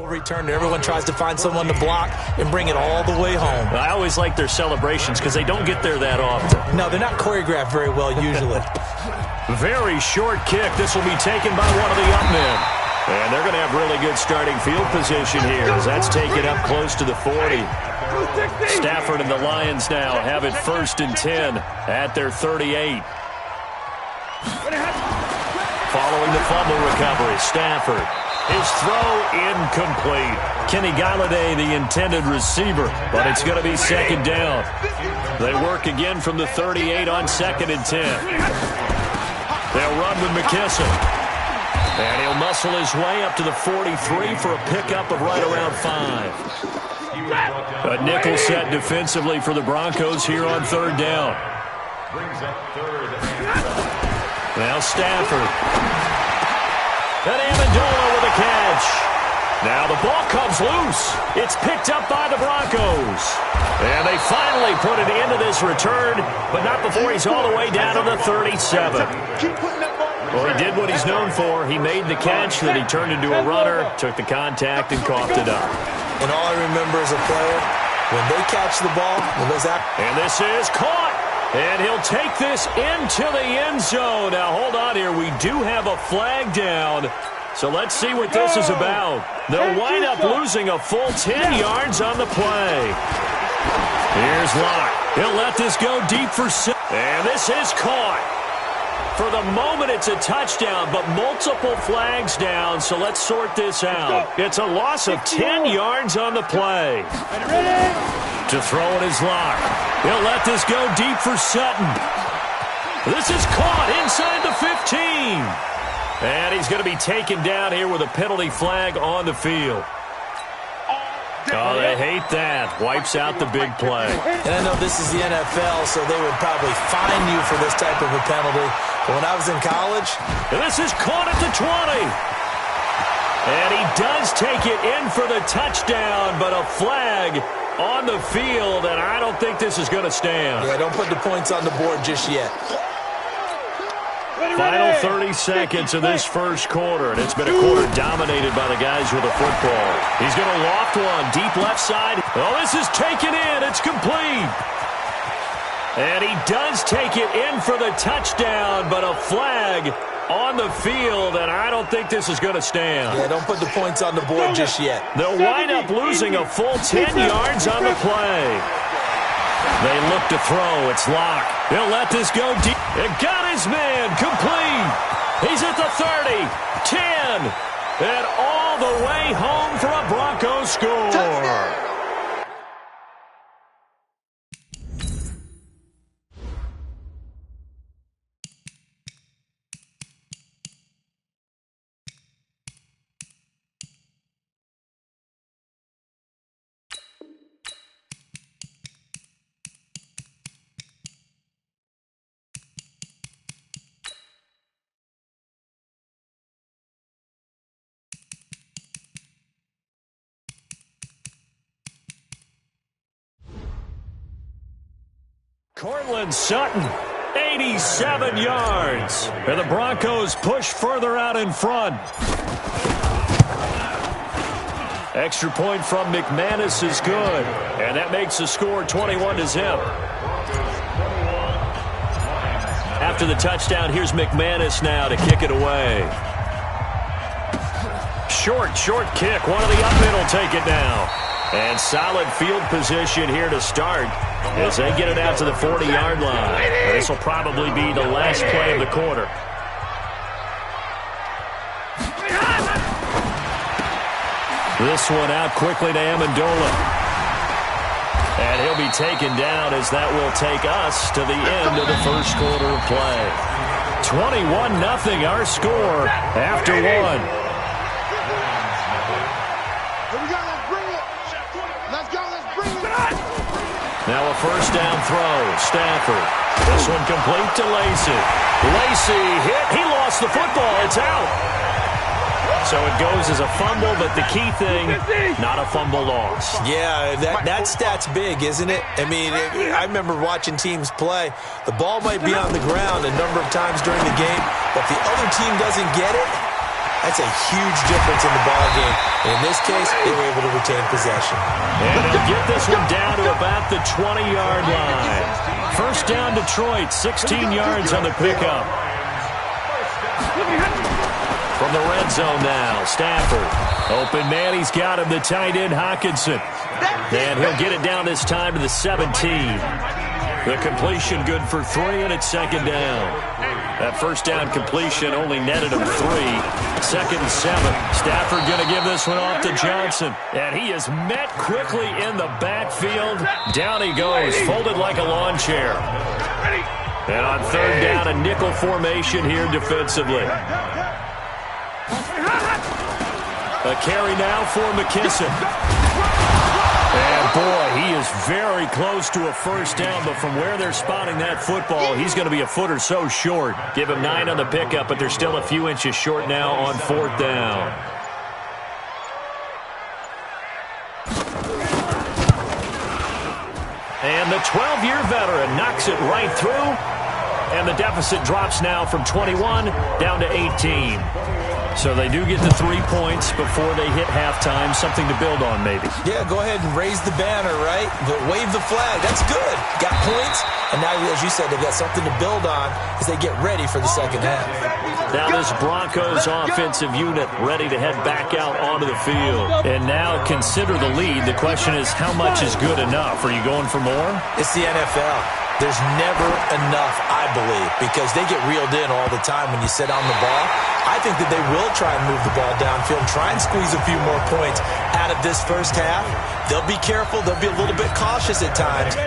Return. Everyone tries to find someone to block and bring it all the way home. I always like their celebrations because they don't get there that often. No, they're not choreographed very well usually. Very short kick. This will be taken by one of the up men. And they're going to have really good starting field position here as that's taken up close to the 40. Stafford and the Lions now have it 1st and 10 at their 38. Following the fumble recovery, Stafford. His throw incomplete. Kenny Galladay, the intended receiver, but it's going to be 2nd down. They work again from the 38 on 2nd and 10. They'll run with McKissick. And he'll muscle his way up to the 43 for a pickup of right around 5. A nickel set defensively for the Broncos here on 3rd down. Now Stafford. And Amendola with a catch. Now the ball comes loose. It's picked up by the Broncos. And they finally put it into this return, but not before he's all the way down to the 37. Well, he did what he's known for. He made the catch, then he turned into a runner, took the contact, and coughed it up. And all I remember as a player, when they catch the ball, and this is caught. And he'll take this into the end zone. Now, hold on here. We do have a flag down. So let's see what this is about. They'll wind up losing a full 10 yards on the play. Here's Locke. He'll let this go deep for 6. And this is caught. For the moment, it's a touchdown, but multiple flags down, so let's sort this out. It's a loss of 10 yards on the play. To throw it is Locke. He'll let this go deep for Sutton. This is caught inside the 15. And he's going to be taken down here with a penalty flag on the field. Oh, they hate that. Wipes out the big play. And I know this is the NFL, so they would probably fine you for this type of a penalty. But when I was in college... And this is caught at the 20. And he does take it in for the touchdown, but a flag on the field, and I don't think this is going to stand. Yeah, don't put the points on the board just yet. Final 30 seconds of this first quarter, and it's been a quarter dominated by the guys with the football. He's going to loft one, deep left side. Oh, this is taken in. It's complete. And he does take it in for the touchdown, but a flag on the field, and I don't think this is going to stand. Yeah, don't put the points on the board just yet. They'll wind up losing a full 10 yards on the play. They look to throw. It's Locke. He'll let this go deep. It got his man. Complete. He's at the 30, 10, and all the way home for a Broncos score. Touchdown. Cortland Sutton, 87 yards. And the Broncos push further out in front. Extra point from McManus is good. And that makes the score 21-0. After the touchdown, here's McManus now to kick it away. Short kick. One of the up men will take it now. And solid field position here to start as they get it out to the 40-yard line. This will probably be the last play of the quarter. This one out quickly to Amendola. And he'll be taken down as that will take us to the end of the first quarter of play. 21-0 our score after one. Now a first down throw. Stafford. This one complete to Lacy. Lacy hit. He lost the football. It's out. So it goes as a fumble, but the key thing, not a fumble loss. Yeah, that stat's big, isn't it? I mean, I remember watching teams play. The ball might be on the ground a number of times during the game, but if the other team doesn't get it, that's a huge difference in the ball game. And in this case, they were able to retain possession. And they'll get this one down to about the 20-yard line. First down, Detroit, 16 yards on the pickup. From the red zone now, Stafford. Open man, he's got him, the tight end, Hockenson. And he'll get it down this time to the 17. The completion good for 3, and it's second down. That first down completion only netted him 3. Second and 7. Stafford going to give this one off to Johnson. And he is met quickly in the backfield. Down he goes, folded like a lawn chair. And on third down, a nickel formation here defensively. A carry now for McKissick. And, boy, he is very close to a first down, but from where they're spotting that football, he's going to be a foot or so short. Give him 9 on the pickup, but they're still a few inches short now on fourth down. And the 12-year veteran knocks it right through, and the deficit drops now from 21 down to 18. So they do get the 3 points before they hit halftime, something to build on maybe. Yeah, go ahead and raise the banner, right? But wave the flag. That's good. Got points, and now, as you said, they've got something to build on as they get ready for the second half. Now this Broncos offensive unit ready to head back out onto the field. And now consider the lead. The question is, how much is good enough? Are you going for more? It's the NFL. There's never enough, I believe, because they get reeled in all the time when you sit on the ball. I think that they will try and move the ball downfield and try and squeeze a few more points out of this first half. They'll be careful. They'll be a little bit cautious at times.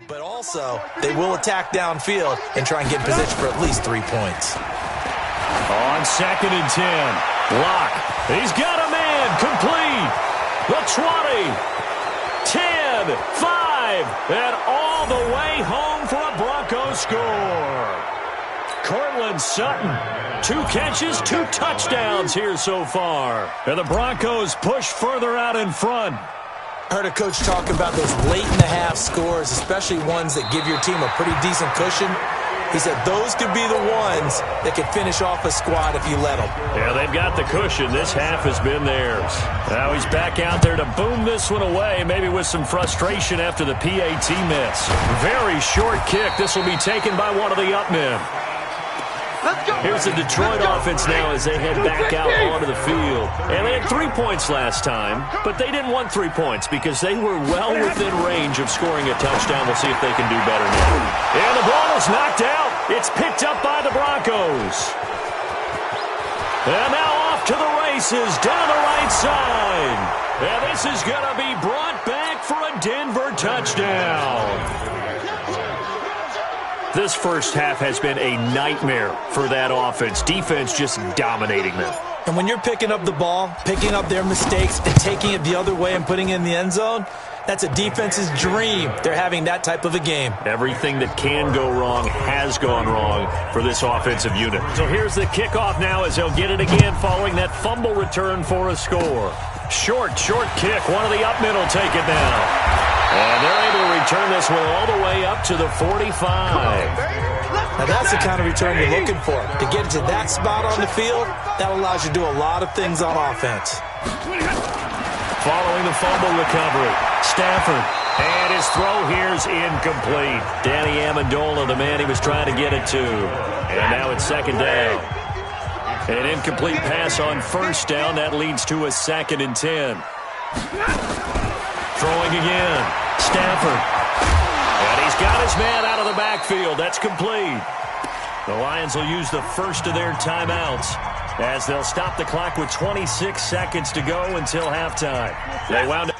But also, they will attack downfield and try and get in position for at least 3 points. On second and 10, Locke. He's got a man, complete. The 20, 10, 5, and all the way home for a Broncos score. Cortland Sutton, 2 catches, 2 touchdowns here so far. And the Broncos push further out in front. I heard a coach talk about those late-in-the-half scores, especially ones that give your team a pretty decent cushion. He said those could be the ones that could finish off a squad if you let them. Yeah, they've got the cushion. This half has been theirs. Now he's back out there to boom this one away, maybe with some frustration after the PAT miss. Very short kick. This will be taken by one of the up men. Here's the Detroit offense now as they head back out onto the field. And they had 3 points last time, but they didn't want 3 points because they were well within range of scoring a touchdown. We'll see if they can do better now. And the ball is knocked out. It's picked up by the Broncos. And now off to the races down the right side. And this is going to be brought back for a Denver touchdown. This first half has been a nightmare for that offense. Defense just dominating them. And when you're picking up the ball, picking up their mistakes, and taking it the other way and putting it in the end zone, that's a defense's dream. They're having that type of a game. Everything that can go wrong has gone wrong for this offensive unit. So here's the kickoff now as they'll get it again following that fumble return for a score. Short kick. One of the up men will take it now. And they're able to return this one all the way up to the 45. Now that's the kind of return you're looking for. To get to that spot on the field, that allows you to do a lot of things on offense. Following the fumble recovery, Stafford And his throw here's incomplete. Danny Amendola, the man he was trying to get it to. And now it's second down. An incomplete pass on first down. That leads to a 2nd and 10. Throwing again. Stafford. And he's got his man out of the backfield. That's complete. The Lions will use the first of their timeouts as they'll stop the clock with 26 seconds to go until halftime. They wound up.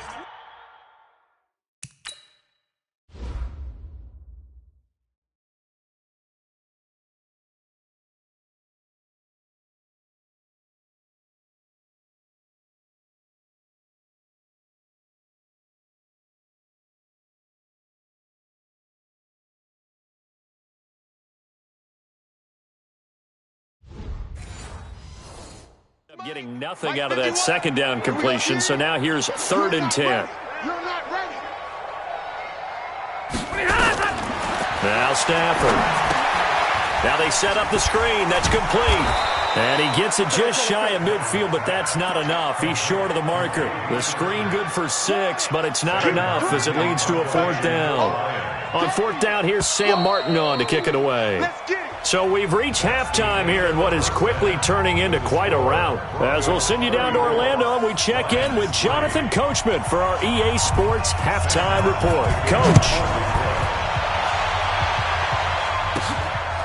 Getting nothing out of that second down completion, so now here's 3rd and 10. Now Stafford. Now they set up the screen. That's complete. And he gets it just shy of midfield, but that's not enough. He's short of the marker. The screen good for 6, but it's not enough as it leads to a 4th down. On 4th down, here's Sam Martin on to kick it away. So we've reached halftime here in what is quickly turning into quite a rout. As we'll send you down to Orlando, and we check in with Jonathan Coachman for our EA Sports Halftime Report. Coach.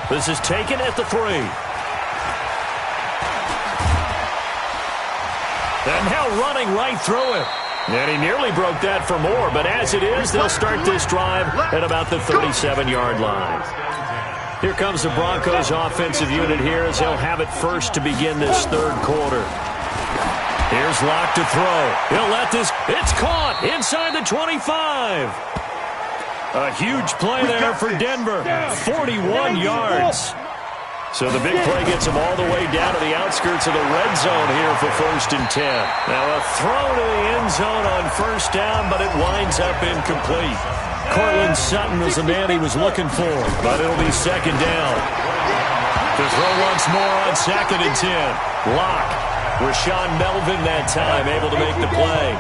This is taken at the 3. And now running right through it. And he nearly broke that for more, but as it is, they'll start this drive at about the 37-yard line. Here comes the Broncos offensive unit here as they'll have it first to begin this 3rd quarter. Here's Locke to throw. He'll let this. It's caught inside the 25. A huge play there for Denver. 41 yards. So the big play gets him all the way down to the outskirts of the red zone here for 1st and 10. Now a throw to the end zone on 1st down, but it winds up incomplete. Cortland Sutton was the man he was looking for, but it'll be 2nd down. To throw once more on 2nd and 10. Locke. Rashawn Melvin that time able to make the play.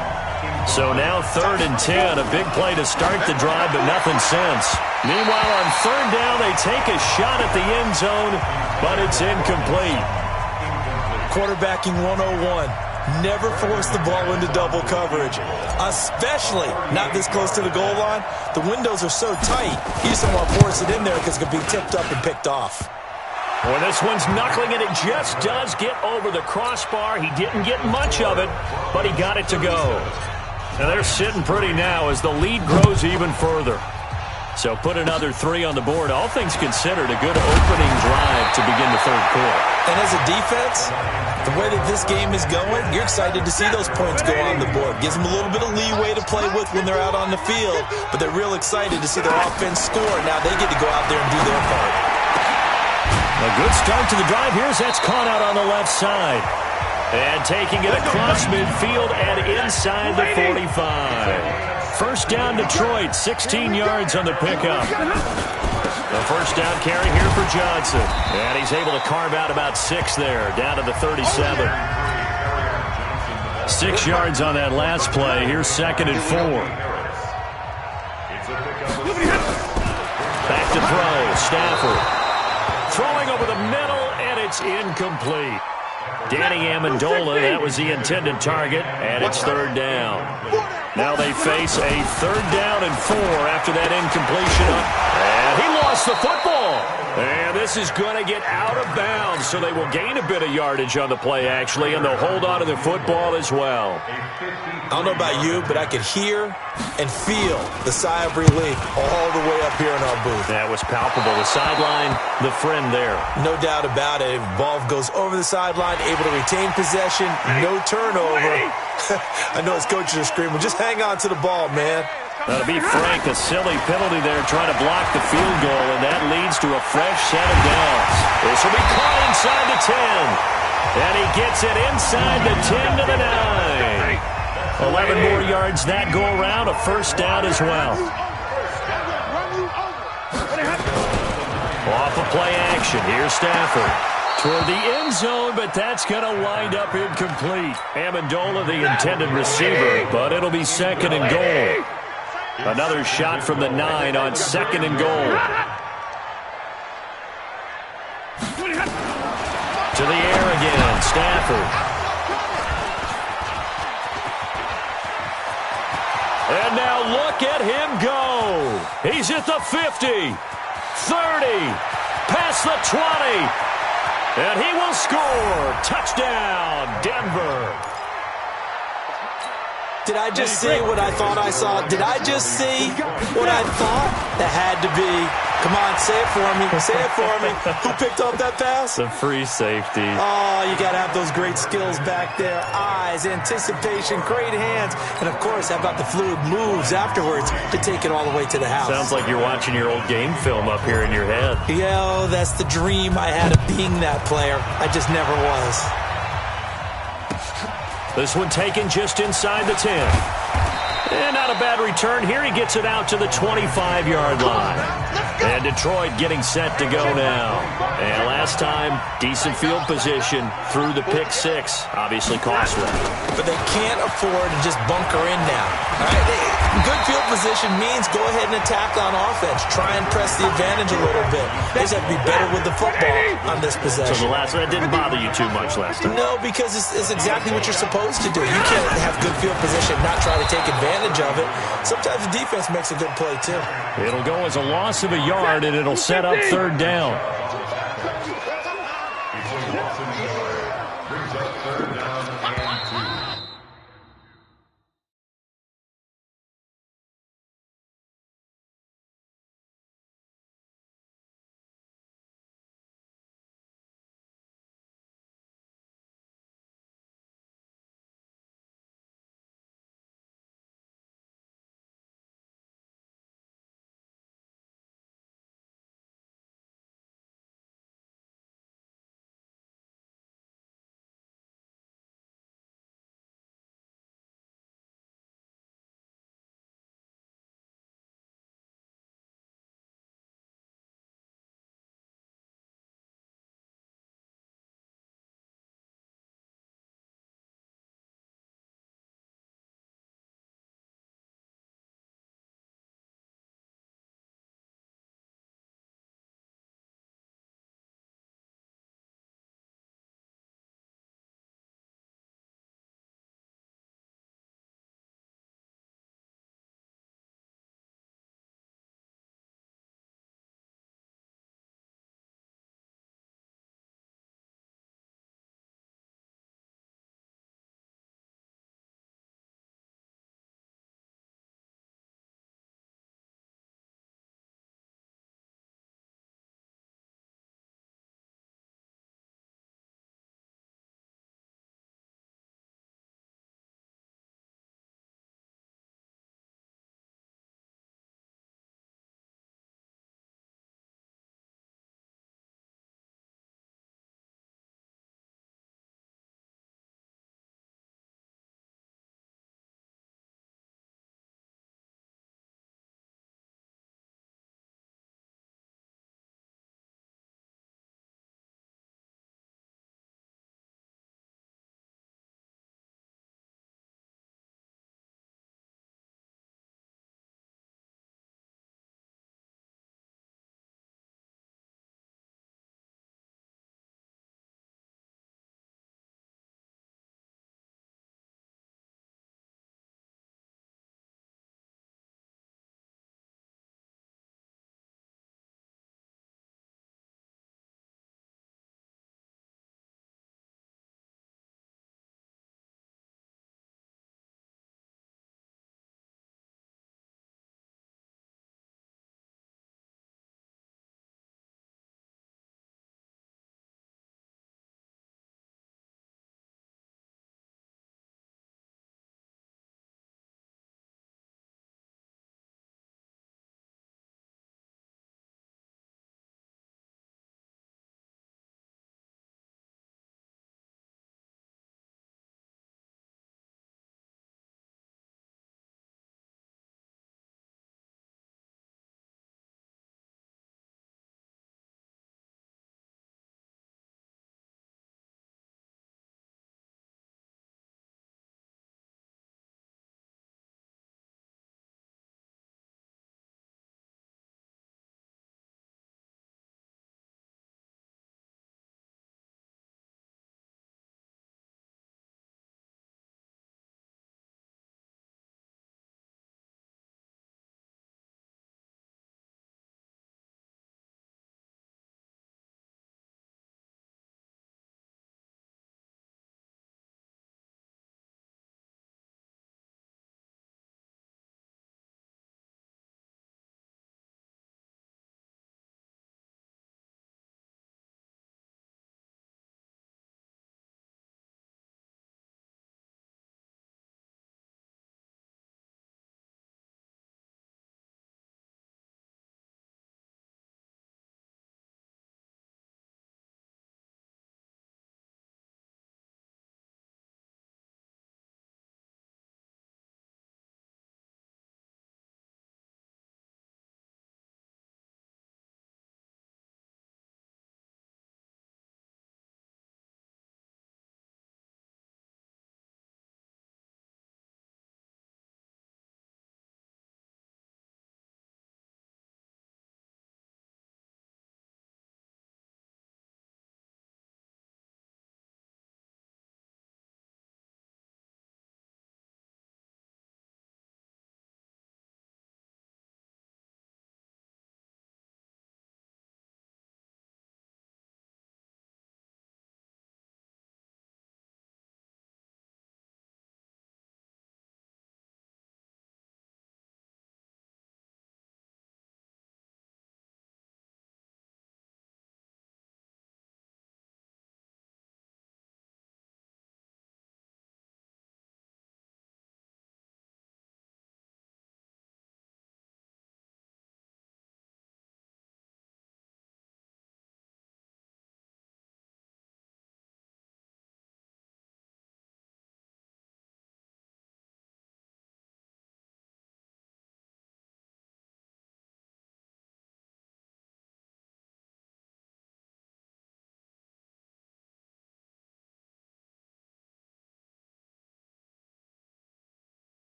So now 3rd and 10. A big play to start the drive, but nothing since. Meanwhile, on 3rd down, they take a shot at the end zone, but it's incomplete. Quarterbacking 101. Never force the ball into double coverage, especially not this close to the goal line. The windows are so tight, you just don't want to force it in there because it could be tipped up and picked off. Well, this one's knuckling, and it just does get over the crossbar. He didn't get much of it, but he got it to go. And they're sitting pretty now as the lead grows even further. So put another 3 on the board. All things considered, a good opening drive to begin the 3rd quarter. And as a defense, the way that this game is going, you're excited to see those points go on the board. Gives them a little bit of leeway to play with when they're out on the field, but they're real excited to see their offense score. Now they get to go out there and do their part. A good start to the drive here as that's caught out on the left side. And taking it across midfield and inside the 45. 1st down Detroit, 16 yards on the pickup. The 1st down carry here for Johnson. And he's able to carve out about 6 there, down to the 37. 6 yards on that last play. Here's 2nd and 4. Back to throw, Stafford. Throwing over the middle, and it's incomplete. Danny Amendola, that was the intended target, and it's 3rd down. Now they face a 3rd down and 4 after that incompletion. And he lost the football. And this is going to get out of bounds, so they will gain a bit of yardage on the play, actually, and they'll hold on to the football as well. I don't know about you, but I could hear and feel the sigh of relief all the way up here in our booth. That was palpable. The sideline, the friend there. No doubt about it. Ball goes over the sideline, able to retain possession, no turnover. I know his coaches are screaming, just hang on to the ball, man. Now, to be frank, a silly penalty there trying to block the field goal, and that leads to a fresh set of downs. This will be caught inside the 10. And he gets it inside the 10 to the 9. 11 more yards that go around, a 1st down as well. Off of play action, here's Stafford. Toward the end zone, but that's going to wind up incomplete. Amendola, the intended receiver, but it'll be 2nd and goal. Another shot from the 9 on 2nd and goal. To the air again, Stafford. And now look at him go. He's at the 50, 30, past the 20. And he will score. Touchdown, Denver. Did I just see what I thought I saw? Did I just see what I thought? That had to be. Come on, say it for me. Say it for me. Who picked up that pass? The free safety. Oh, you got to have those great skills back there. Eyes, anticipation, great hands. And, of course, how about the fluid moves afterwards to take it all the way to the house? Sounds like you're watching your old game film up here in your head. Yo, that's the dream I had of being that player. I just never was. This one taken just inside the 10. And not a bad return here. He gets it out to the 25-yard line. And Detroit getting set to go now. And last time, decent field position through the pick 6. Obviously costly. But they can't afford to just bunker in now. All right? Good field position means go ahead and attack on offense. Try and press the advantage a little bit. They just have to be better with the football on this possession. So that didn't bother you too much last time? No, because it's exactly what you're supposed to do. You can't have good field position and not try to take advantage of it. Sometimes the defense makes a good play, too. It'll go as a loss of a yard, and it'll set up 3rd down.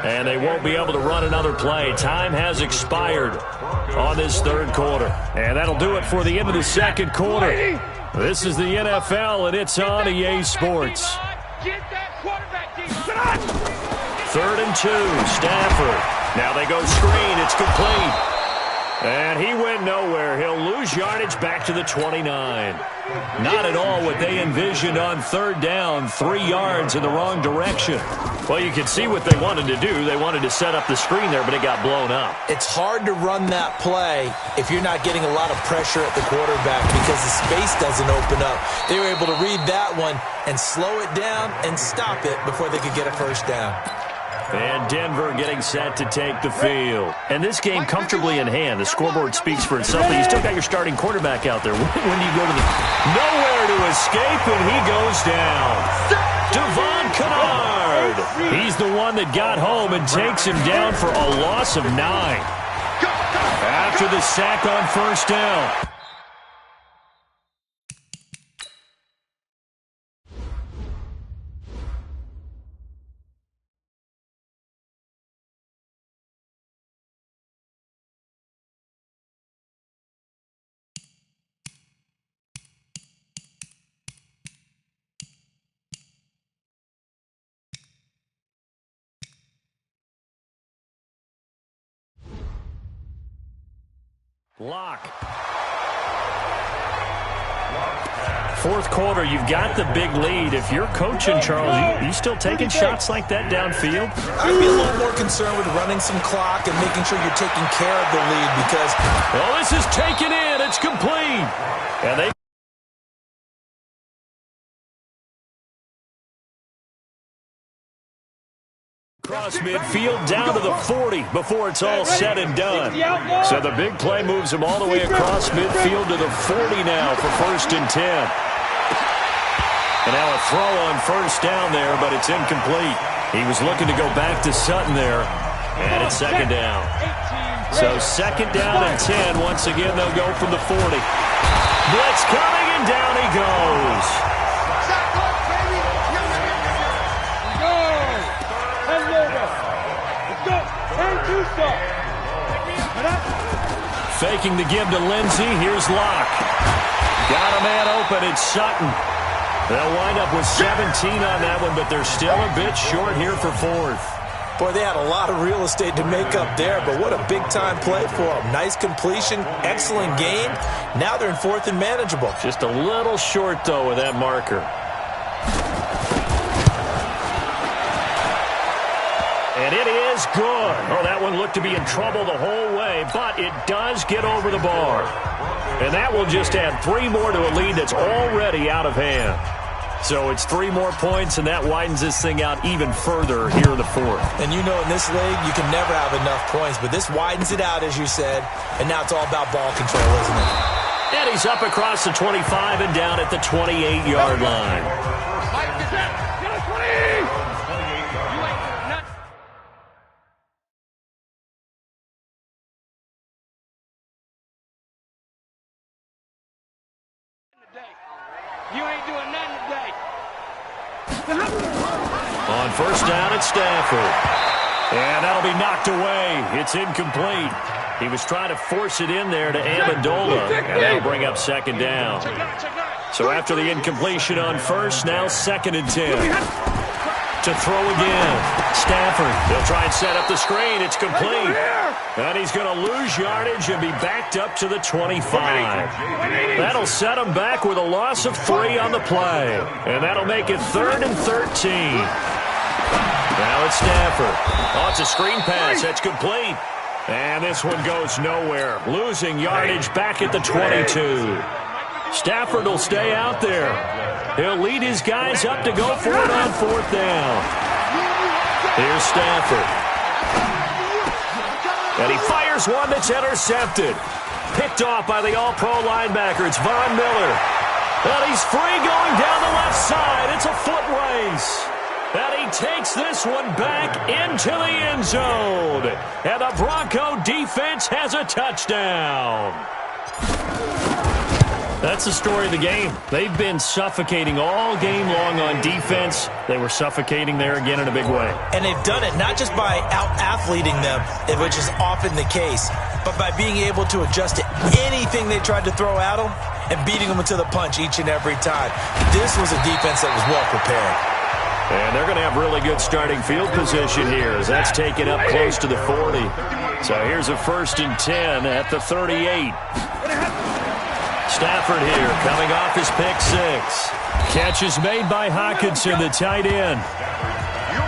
And they won't be able to run another play. Time has expired on this third quarter. And that'll do it for the end of the second quarter. This is the NFL, and it's on EA Sports. Third and 2, Stafford. Now they go screen. It's complete. And he went nowhere. He'll lose yardage back to the 29. Not at all what they envisioned on third down. 3 yards in the wrong direction. Well, you can see what they wanted to do. They wanted to set up the screen there, but it got blown up. It's hard to run that play if you're not getting a lot of pressure at the quarterback because the space doesn't open up. They were able to read that one and slow it down and stop it before they could get a first down. And Denver getting set to take the field. And this game comfortably in hand. The scoreboard speaks for itself, but you still got your starting quarterback out there. When do you go to the... Nowhere to escape, and he goes down. Devon Kennard. He's the one that got home and takes him down for a loss of 9. After the sack on first down. Lock. Fourth quarter, you've got the big lead. If you're coaching, Charles, you still taking shots like that downfield? I'd be a little more concerned with running some clock and making sure you're taking care of the lead because... Well, this is taken in. It's complete. And they... Cross midfield down to the 40 before it's all said and done. So the big play moves him all the way across midfield to the 40 now for first and 10. And now a throw on first down there, but it's incomplete. He was looking to go back to Sutton there, and it's second down. So second down and 10. Once again, they'll go from the 40. Blitz coming, and down he goes. Faking the give to Lindsey. Here's Locke. Got a man open. It's Sutton. They'll wind up with 17 on that one, but they're still a bit short here for fourth. Boy, they had a lot of real estate to make up there, but what a big-time play for them. Nice completion, excellent game. Now they're in fourth and manageable. Just a little short, though, with that marker. And it is good. Oh, that one looked to be in trouble the whole way, but it does get over the bar. And that will just add 3 more to a lead that's already out of hand. So it's 3 more points, and that widens this thing out even further here in the fourth. And you know in this league, you can never have enough points, but this widens it out, as you said, and now it's all about ball control, isn't it? And he's up across the 25 and down at the 28-yard line. On first down, it's Stafford. And that'll be knocked away. It's incomplete. He was trying to force it in there to Amendola, and that'll bring up second down. So after the incompletion on first, now second and 10. To throw again. Stafford, they'll try and set up the screen. It's complete. And he's going to lose yardage and be backed up to the 25. That'll set him back with a loss of 3 on the play. And that'll make it 3rd and 13. Now it's Stafford. Oh, it's a screen pass. That's complete. And this one goes nowhere. Losing yardage back at the 22. Stafford will stay out there. He'll lead his guys up to go for it on fourth down. Here's Stafford. And he fires one that's intercepted. Picked off by the all-pro linebacker. It's Von Miller. And he's free going down the left side. It's a foot race. And he takes this one back into the end zone. And the Bronco defense has a touchdown. That's the story of the game. They've been suffocating all game long on defense. They were suffocating there again in a big way. And they've done it not just by out-athleting them, which is often the case, but by being able to adjust to anything they tried to throw at them and beating them to the punch each and every time. This was a defense that was well prepared. And they're going to have really good starting field position here as that's taken up close to the 40. So here's a 1st and 10 at the 38. Stafford here coming off his pick 6. Catch is made by Hawkinson, the tight end.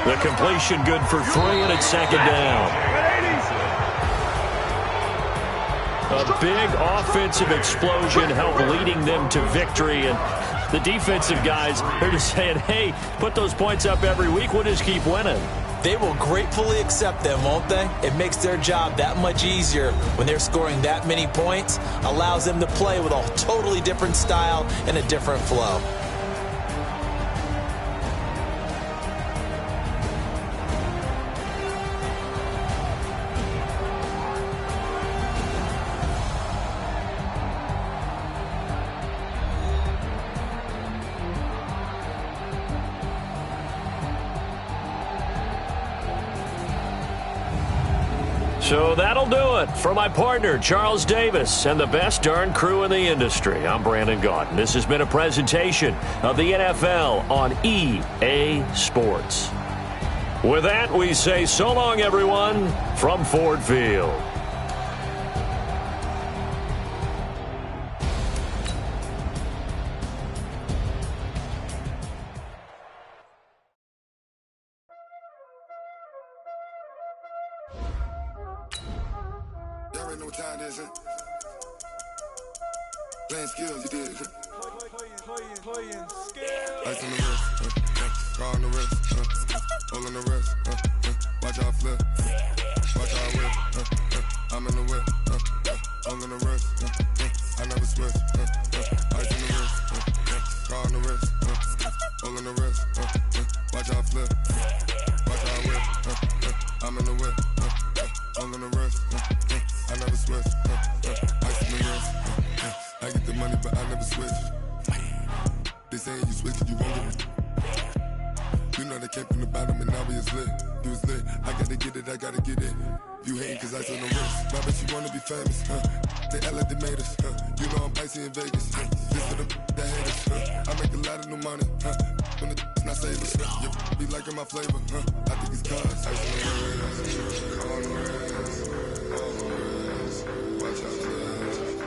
The completion good for 3, and it's 2nd down. A big offensive explosion helped leading them to victory, and the defensive guys are just saying, hey, put those points up every week, we'll just keep winning. They will gratefully accept them, won't they? It makes their job that much easier when they're scoring that many points, allows them to play with a totally different style and a different flow. So that'll do it for my partner, Charles Davis, and the best darn crew in the industry. I'm Brandon Gaudin. This has been a presentation of the NFL on EA Sports. With that, we say so long, everyone, from Ford Field. Playing skills, you did. Playing skills. Ice on the wrist, car on the wrist, hole on the wrist, watch out flip, watch out whip, I'm in the whip, hole on the wrist, I never switch, ice on the wrist, car on the wrist, hole on the wrist, watch out flip, watch out whip, I'm in the whip, hole on the wrist, I never switch, ice on the wrist. I get the money, but I never switch. They saying you switch it, you won't get it. You know they came from the bottom and now we is lit. You was lit, I gotta get it, I gotta get it. You hating cause ice on the wrist. Why bet you wanna be famous, They act like they made us, You know I'm icy in Vegas, This for the that hate us, I make a lot of new money, When the not save us, You be liking my flavor, I think it's cause ice on the wrist, on the wrist, on the wrist. Watch out for that.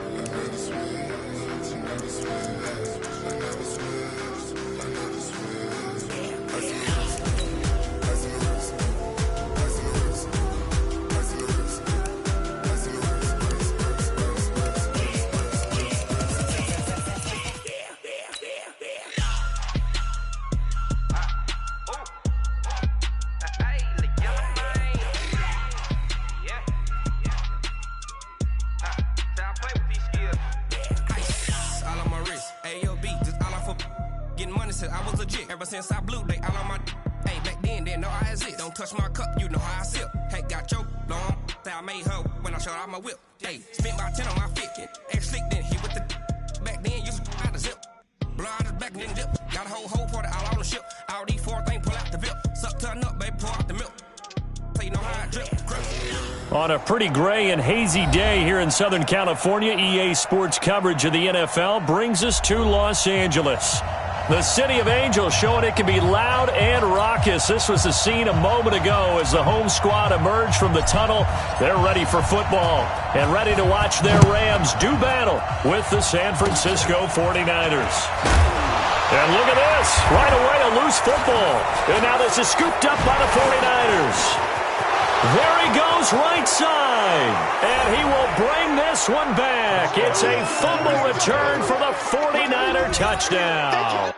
I never switch. Since I blew, they all on my hey, back then, didn't know I exist. Don't touch my cup, you know how I sip. Hey, got your long, say I made her when I showed out my whip. Hey, spent about 10 on my fit. Ex slick, then hit with the back then, used to out the zip. Blow out his back, then dip. Got a whole party all on the ship. All these 4 things, pull out the VIP. Suck to a nut, baby, pour out the milk. So you know how I drip. On a pretty gray and hazy day here in Southern California, EA Sports coverage of the NFL brings us to Los Angeles. The City of Angels showing it can be loud and raucous. This was the scene a moment ago as the home squad emerged from the tunnel. They're ready for football and ready to watch their Rams do battle with the San Francisco 49ers. And look at this. Right away, a loose football. And now this is scooped up by the 49ers. There he goes right side. And he will bring this one back. It's a fumble return for the 49er touchdown.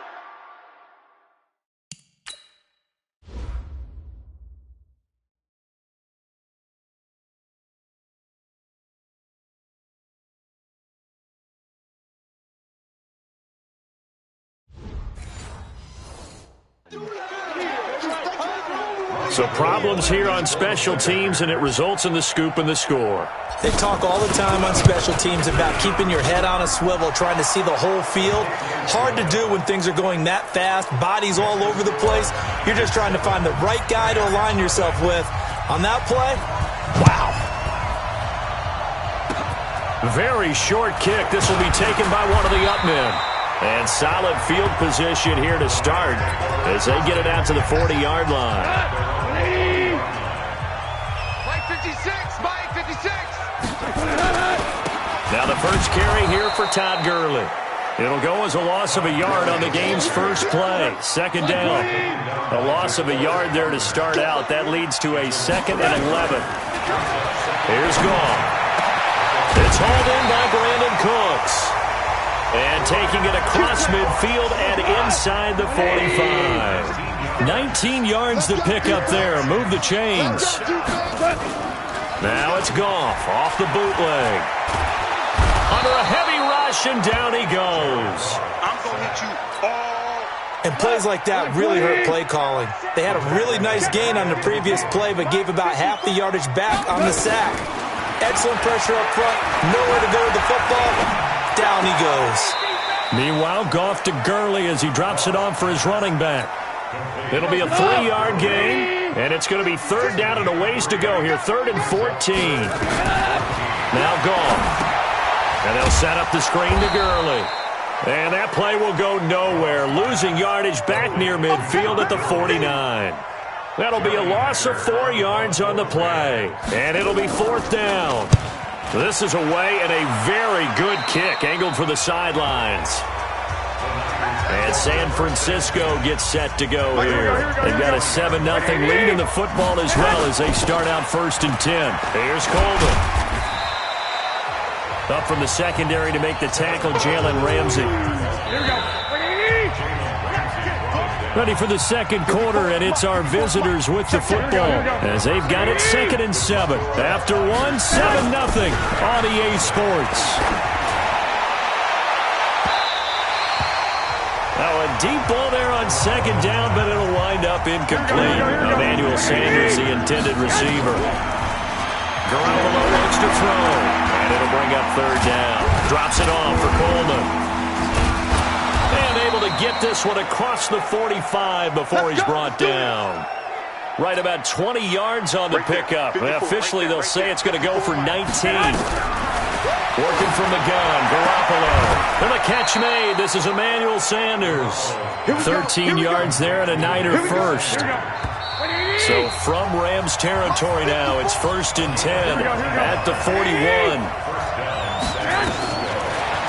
So problems here on special teams, and it results in the scoop and the score. They talk all the time on special teams about keeping your head on a swivel, trying to see the whole field. Hard to do when things are going that fast, bodies all over the place. You're just trying to find the right guy to align yourself with. On that play, wow. Very short kick. This will be taken by one of the up men. And solid field position here to start as they get it out to the 40-yard line. Mike 56, Mike 56. Now the first carry here for Todd Gurley. It'll go as a loss of a yard on the game's first play. Second down. A loss of a yard there to start out. That leads to a 2nd and 11. Here's Goff. It's hauled in by Brandon Cooks. And taking it across midfield and inside the 45. 19 yards to pick up there. Move the chains. Now it's Goff off the bootleg. Under a heavy rush, and down he goes. I'm going to hit you all. And plays like that really hurt play calling. They had a really nice gain on the previous play, but gave about half the yardage back on the sack. Excellent pressure up front. Nowhere to go with the football. Down he goes. Meanwhile, Goff to Gurley as he drops it on for his running back. It'll be a 3-yard gain, and it's going to be 3rd down and a ways to go here. 3rd and 14. Now Goff. And they'll set up the screen to Gurley. And that play will go nowhere. Losing yardage back near midfield at the 49. That'll be a loss of 4 yards on the play. And it'll be 4th down. This is away and a very good kick angled for the sidelines. And San Francisco gets set to go here. They've got a 7-0 lead in the football as well as they start out 1st and 10. Here's Coleman. Up from the secondary to make the tackle, Jalen Ramsey. Ready for the second quarter, and it's our visitors with the football as they've got it 2nd and 7. After 1, 7-0 on EA Sports. Now a deep ball there on 2nd down, but it'll wind up incomplete. Emmanuel Sanders, the intended receiver. Garoppolo looks to throw, and it'll bring up 3rd down. Drops it off for Coleman. And able to get this one across the 45 before he's brought down. Right about 20 yards on the pickup. Officially, they'll say it's going to go for 19. Working from the gun, Garoppolo. And a catch made. This is Emmanuel Sanders. 13 yards there and a Niner first. So from Rams territory now, it's 1st and 10 at the 41.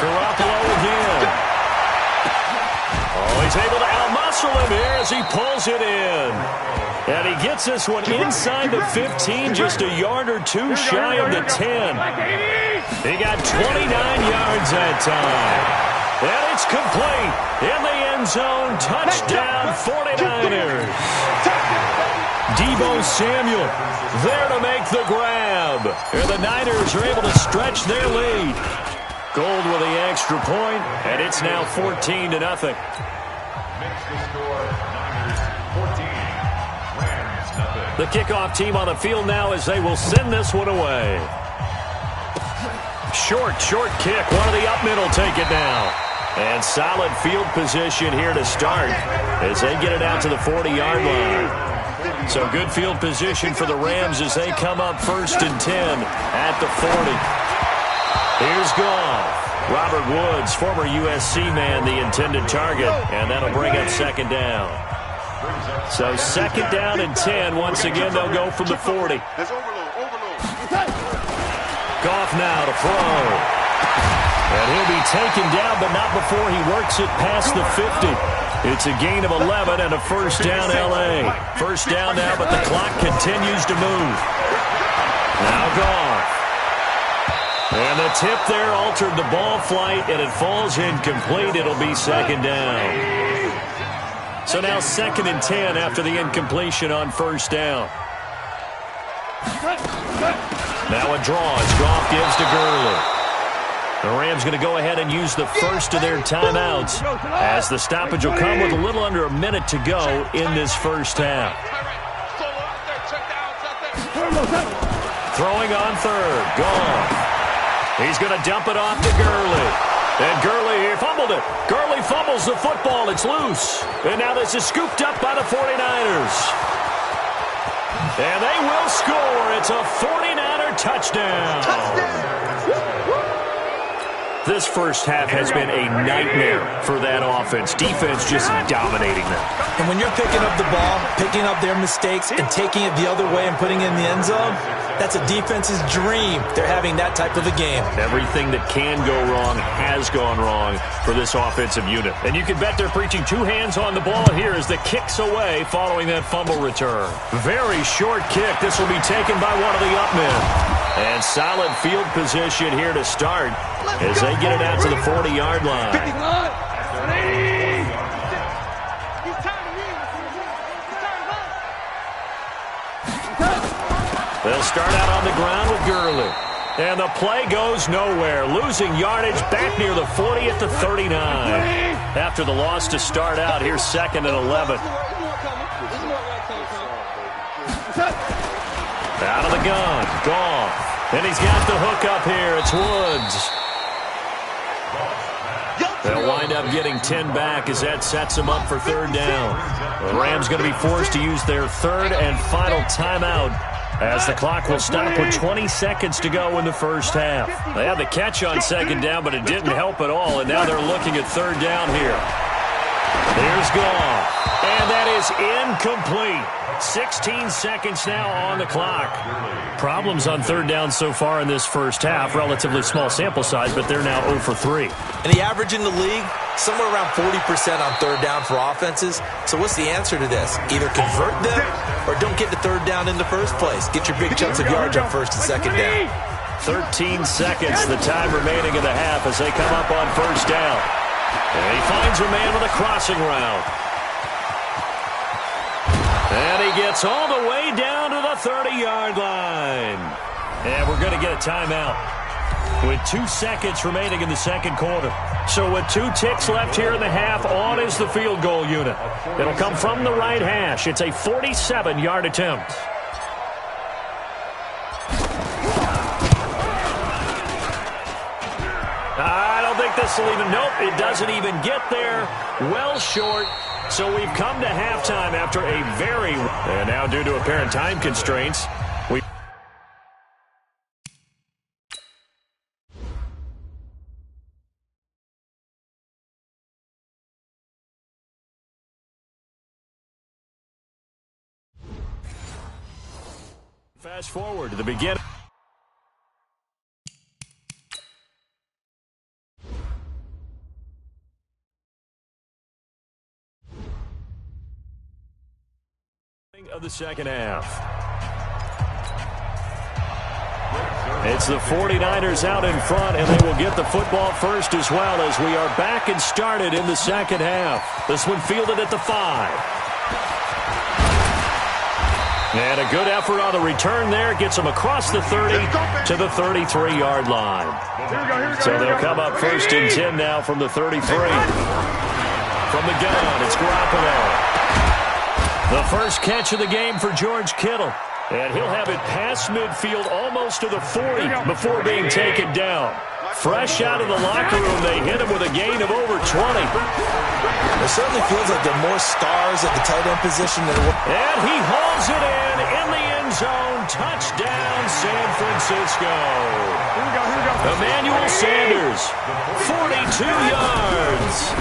Garoppolo again. Oh, he's able to outmuscle him here as he pulls it in. And he gets this one inside the 15, just a yard or two shy of the 10. He got 29 yards that time. And it's complete. In the end zone, touchdown 49ers. Deebo Samuel there to make the grab. And the Niners are able to stretch their lead. Gold with the extra point, and it's now 14-0. Makes the score Niners 14, Rams nothing. The kickoff team on the field now as they will send this one away. Short kick. One of the up men will take it now. And solid field position here to start as they get it out to the 40-yard line. So good field position for the Rams as they come up 1st and 10 at the 40. Here's Goff. Robert Woods, former USC man, the intended target. And that'll bring up 2nd down. So 2nd down and 10. Once again, they'll go from the 40. Goff now to throw. And he'll be taken down, but not before he works it past the 50. It's a gain of 11 and a 1st down L.A. 1st down now, but the clock continues to move. Now Goff. And the tip there altered the ball flight, and it falls incomplete. It'll be 2nd down. So now 2nd and 10 after the incompletion on 1st down. Now a draw as Goff gives to Gurley. The Rams going to go ahead and use the first of their timeouts as the stoppage will come with a little under a minute to go in this first half. Throwing on third. Gone. He's going to dump it off to Gurley. And Gurley, he fumbled it. Gurley fumbles the football. It's loose. And now this is scooped up by the 49ers. And they will score. It's a 49er touchdown. This first half has been a nightmare for that offense. Defense just dominating them. And when you're picking up the ball, picking up their mistakes, and taking it the other way and putting it in the end zone, that's a defense's dream. They're having that type of a game. Everything that can go wrong has gone wrong for this offensive unit. And you can bet they're preaching two hands on the ball here as the kick's away following that fumble return. Very short kick. This will be taken by one of the up men. And solid field position here to start as they get it out to the 40-yard line. They'll start out on the ground with Gurley. And the play goes nowhere. Losing yardage back near the 40 at the 39. After the loss to start out, here's 2nd and 11. Out of the gun. Gone. And he's got the hook up here. It's Woods. They'll wind up getting 10 back as that sets them up for third down. The Rams going to be forced to use their third and final timeout as the clock will stop with 20 seconds to go in the first half. They had the catch on second down, but it didn't help at all, and now they're looking at third down here. Here's Goff, and that is incomplete. 16 seconds now on the clock. Problems on third down so far in this first half. Relatively small sample size, but they're now 0 for 3. And the average in the league, somewhere around 40% on third down for offenses. So what's the answer to this? Either convert them or don't get to third down in the first place. Get your big chunks of yards on first and second down. 13 seconds, the time remaining in the half as they come up on first down. And he finds a man with a crossing route. And he gets all the way down to the 30-yard line. And we're going to get a timeout with 2 seconds remaining in the second quarter. So with 2 ticks left here in the half, on is the field goal unit. It'll come from the right hash. It's a 47-yard attempt. I don't think this will even, nope, it doesn't even get there. Well short. So we've come to halftime after a very, and now due to apparent time constraints, we fast forward to the beginning. Of the second half. It's the 49ers out in front, and they will get the football first as well as we are back and started in the second half. This one fielded at the 5. And a good effort on the return there. Gets them across the 30 to the 33-yard line. So they'll come up first and 10 now from the 33. From the gun, it's Garoppolo. The first catch of the game for George Kittle. And he'll have it past midfield almost to the 40 before being taken down. Fresh out of the locker room, they hit him with a gain of over 20. It certainly feels like there are more stars at the tight end position than it was. And he hauls it in the end zone. Touchdown, San Francisco. Emmanuel Sanders, 42 yards.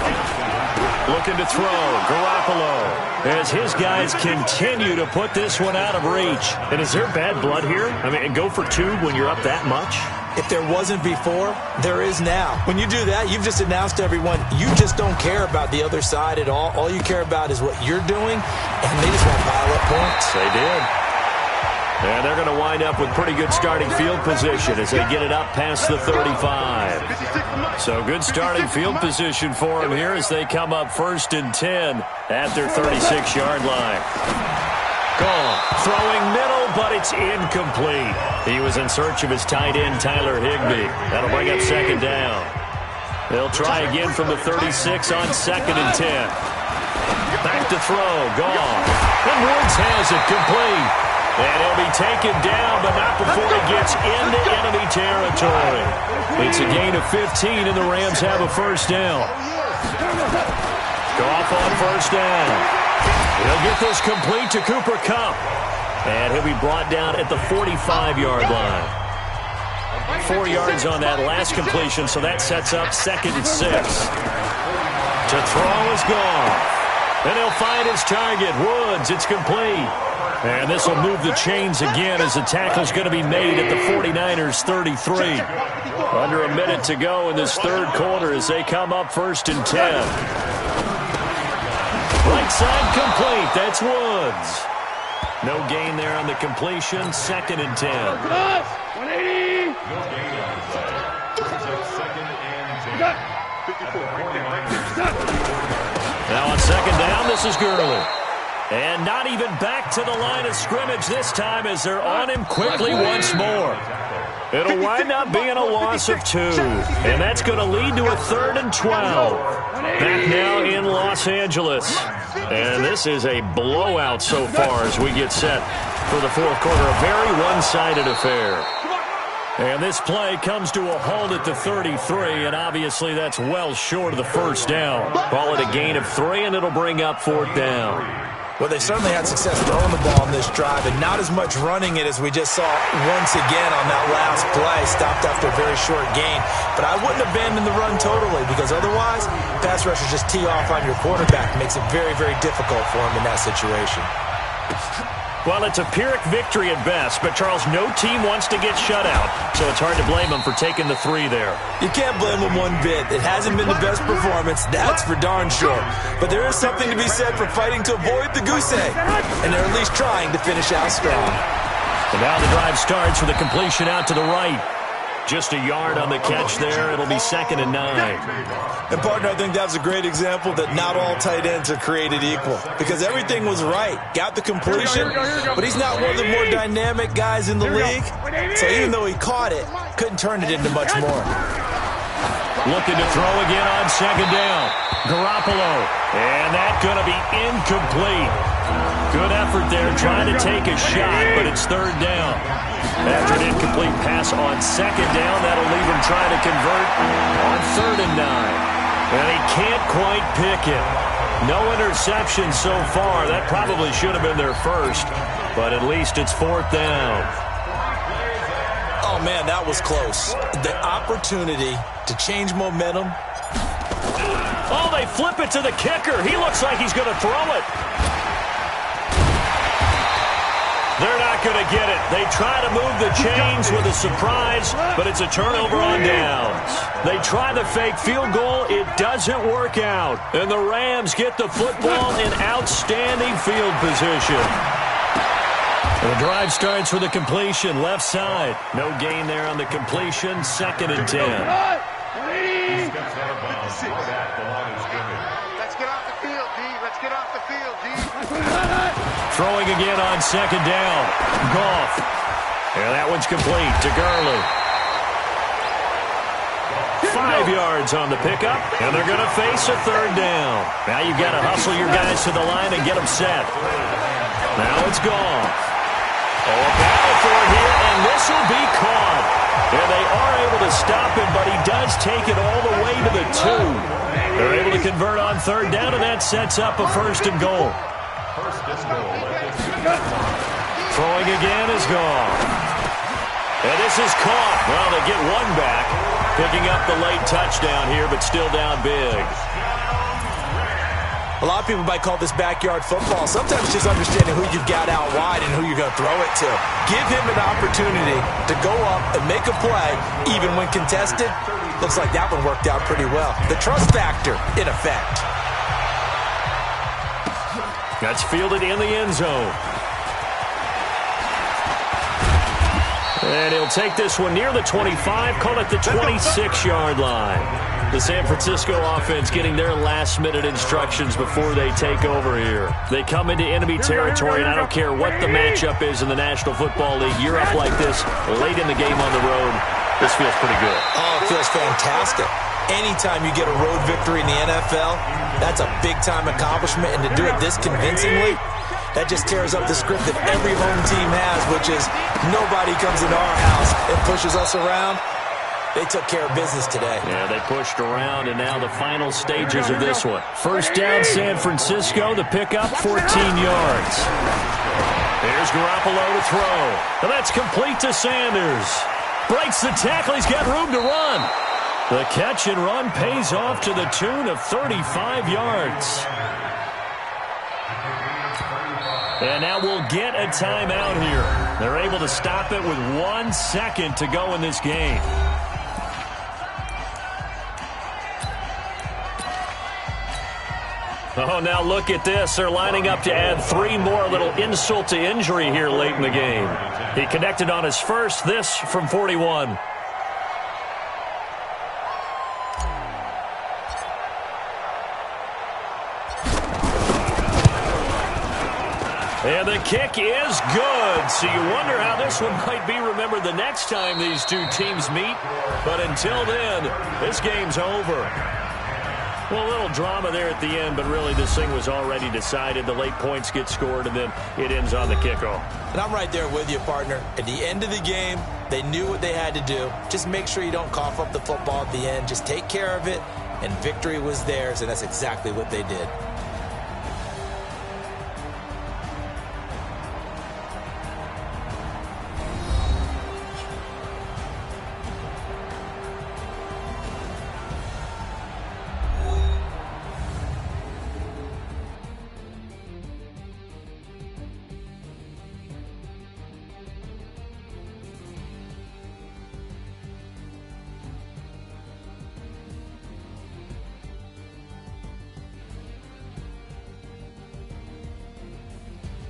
Looking to throw, Garoppolo, as his guys continue to put this one out of reach. And is there bad blood here? I mean, go for 2 when you're up that much? If there wasn't before, there is now. When you do that, you've just announced to everyone, you just don't care about the other side at all. All you care about is what you're doing, and they just want to pile up points. They did. And they're going to wind up with pretty good starting field position as they get it up past the 35. So good starting field position for them here as they come up first and 10 at their 36-yard line. Gone. Throwing middle, but it's incomplete. He was in search of his tight end, Tyler Higbee. That'll bring up second down. They'll try again from the 36 on second and 10. Back to throw. Gone. And Woods has it complete. And he'll be taken down, but not before he gets into enemy territory. It's a gain of 15, and the Rams have a first down. Goff on first down. He'll get this complete to Cooper Kupp. And he'll be brought down at the 45-yard line. 4 yards on that last completion, so that sets up 2nd and 6. To throw is Goff. And he'll find his target, Woods. It's complete. And this will move the chains again as the tackle's going to be made at the 49ers' 33. Under a minute to go in this third quarter as they come up 1st and 10. Right side complete. That's Woods. No gain there on the completion. 2nd and 10. 180. Now on 2nd down, this is Gurley. And not even back to the line of scrimmage this time as they're on him quickly once more. It'll wind up being a loss of 2. And that's going to lead to a 3rd and 12. Back now in Los Angeles. And this is a blowout so far as we get set for the fourth quarter. A very one-sided affair. And this play comes to a halt at the 33, and obviously that's well short of the first down. Call it a gain of 3, and it'll bring up 4th down. Well, they certainly had success throwing the ball on this drive, and not as much running it as we just saw once again on that last play. Stopped after a very short gain. But I wouldn't abandon the run totally, because otherwise, pass rushers just tee off on your quarterback. It makes it very, very difficult for him in that situation. Well, it's a Pyrrhic victory at best, but, Charles, no team wants to get shut out, so it's hard to blame them for taking the 3 there. You can't blame them one bit. It hasn't been the best performance, that's for darn sure. But there is something to be said for fighting to avoid the goose egg, and they're at least trying to finish out strong. And now the drive starts with a completion out to the right. Just a yard on the catch there. It'll be 2nd and 9. And, partner, I think that's a great example that not all tight ends are created equal. Because everything was right. Got the completion, but he's not one of the more dynamic guys in the league. So even though he caught it, couldn't turn it into much more. Looking to throw again on 2nd down. Garoppolo. And that's going to be incomplete. Good effort there trying to take a shot, but it's 3rd down. After an incomplete pass on 2nd down, that'll leave him trying to convert on 3rd and 9. And he can't quite pick it. No interception so far. That probably should have been their first, but at least it's 4th down. Oh, man, that was close. The opportunity to change momentum. Oh, they flip it to the kicker. He looks like he's going to throw it. They're not going to get it. They try to move the chains with a surprise, but it's a turnover on downs. They try the fake field goal. It doesn't work out. And the Rams get the football in outstanding field position. The drive starts with a completion, left side. No gain there on the completion, 2nd and 10. Let's get off the field, D. Let's get off the field, D. Throwing again on 2nd down. Goff. And that one's complete to Gurley. 5 yards on the pickup, and they're going to face a 3rd down. Now you've got to hustle your guys to the line and get them set. Now it's Goff. Oh, a battle for it here, and this will be caught. And they are able to stop him, but he does take it all the way to the 2. They're able to convert on 3rd down, and that sets up a 1st and goal. Throwing again is Goff. And this is caught. Well, they get one back. Picking up the late touchdown here, but still down big. A lot of people might call this backyard football. Sometimes just understanding who you've got out wide and who you're going to throw it to. Give him an opportunity to go up and make a play, even when contested. Looks like that one worked out pretty well. The trust factor, in effect. That's fielded in the end zone. And he'll take this one near the 25, call it the 26-yard line. The San Francisco offense getting their last-minute instructions before they take over here. They come into enemy territory, and I don't care what the matchup is in the National Football League. You're up like this late in the game on the road. This feels pretty good. Oh, it feels fantastic. Anytime you get a road victory in the NFL, that's a big-time accomplishment, and to do it this convincingly, That just tears up the script that every home team has, which is nobody comes into our house and pushes us around. They took care of business today. Yeah, they pushed around, and now the final stages of this one. First down, San Francisco. The pickup, 14 yards. Here's Garoppolo to throw. And that's complete to Sanders. Breaks the tackle. He's got room to run. The catch and run pays off to the tune of 35 yards. And now we'll get a timeout here. They're able to stop it with 1 second to go in this game. Oh, now look at this. They're lining up to add 3 more. A little insult to injury here late in the game. He connected on his first, this from 41. And the kick is good. So you wonder how this one might be remembered the next time these two teams meet. But until then, this game's over. Well, a little drama there at the end, but really this thing was already decided. The late points get scored, and then it ends on the kickoff. And I'm right there with you, partner. At the end of the game, they knew what they had to do. Just make sure you don't cough up the football at the end. Just take care of it, and victory was theirs, and that's exactly what they did.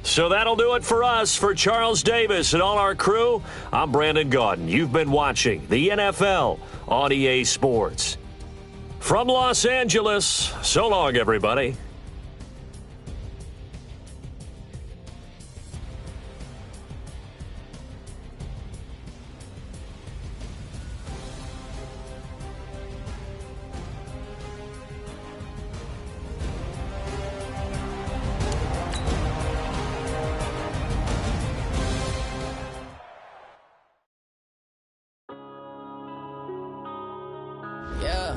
So that'll do it for us. For Charles Davis and all our crew, I'm Brandon Gaudin. You've been watching the NFL on EA Sports. From Los Angeles, so long, everybody. Yeah.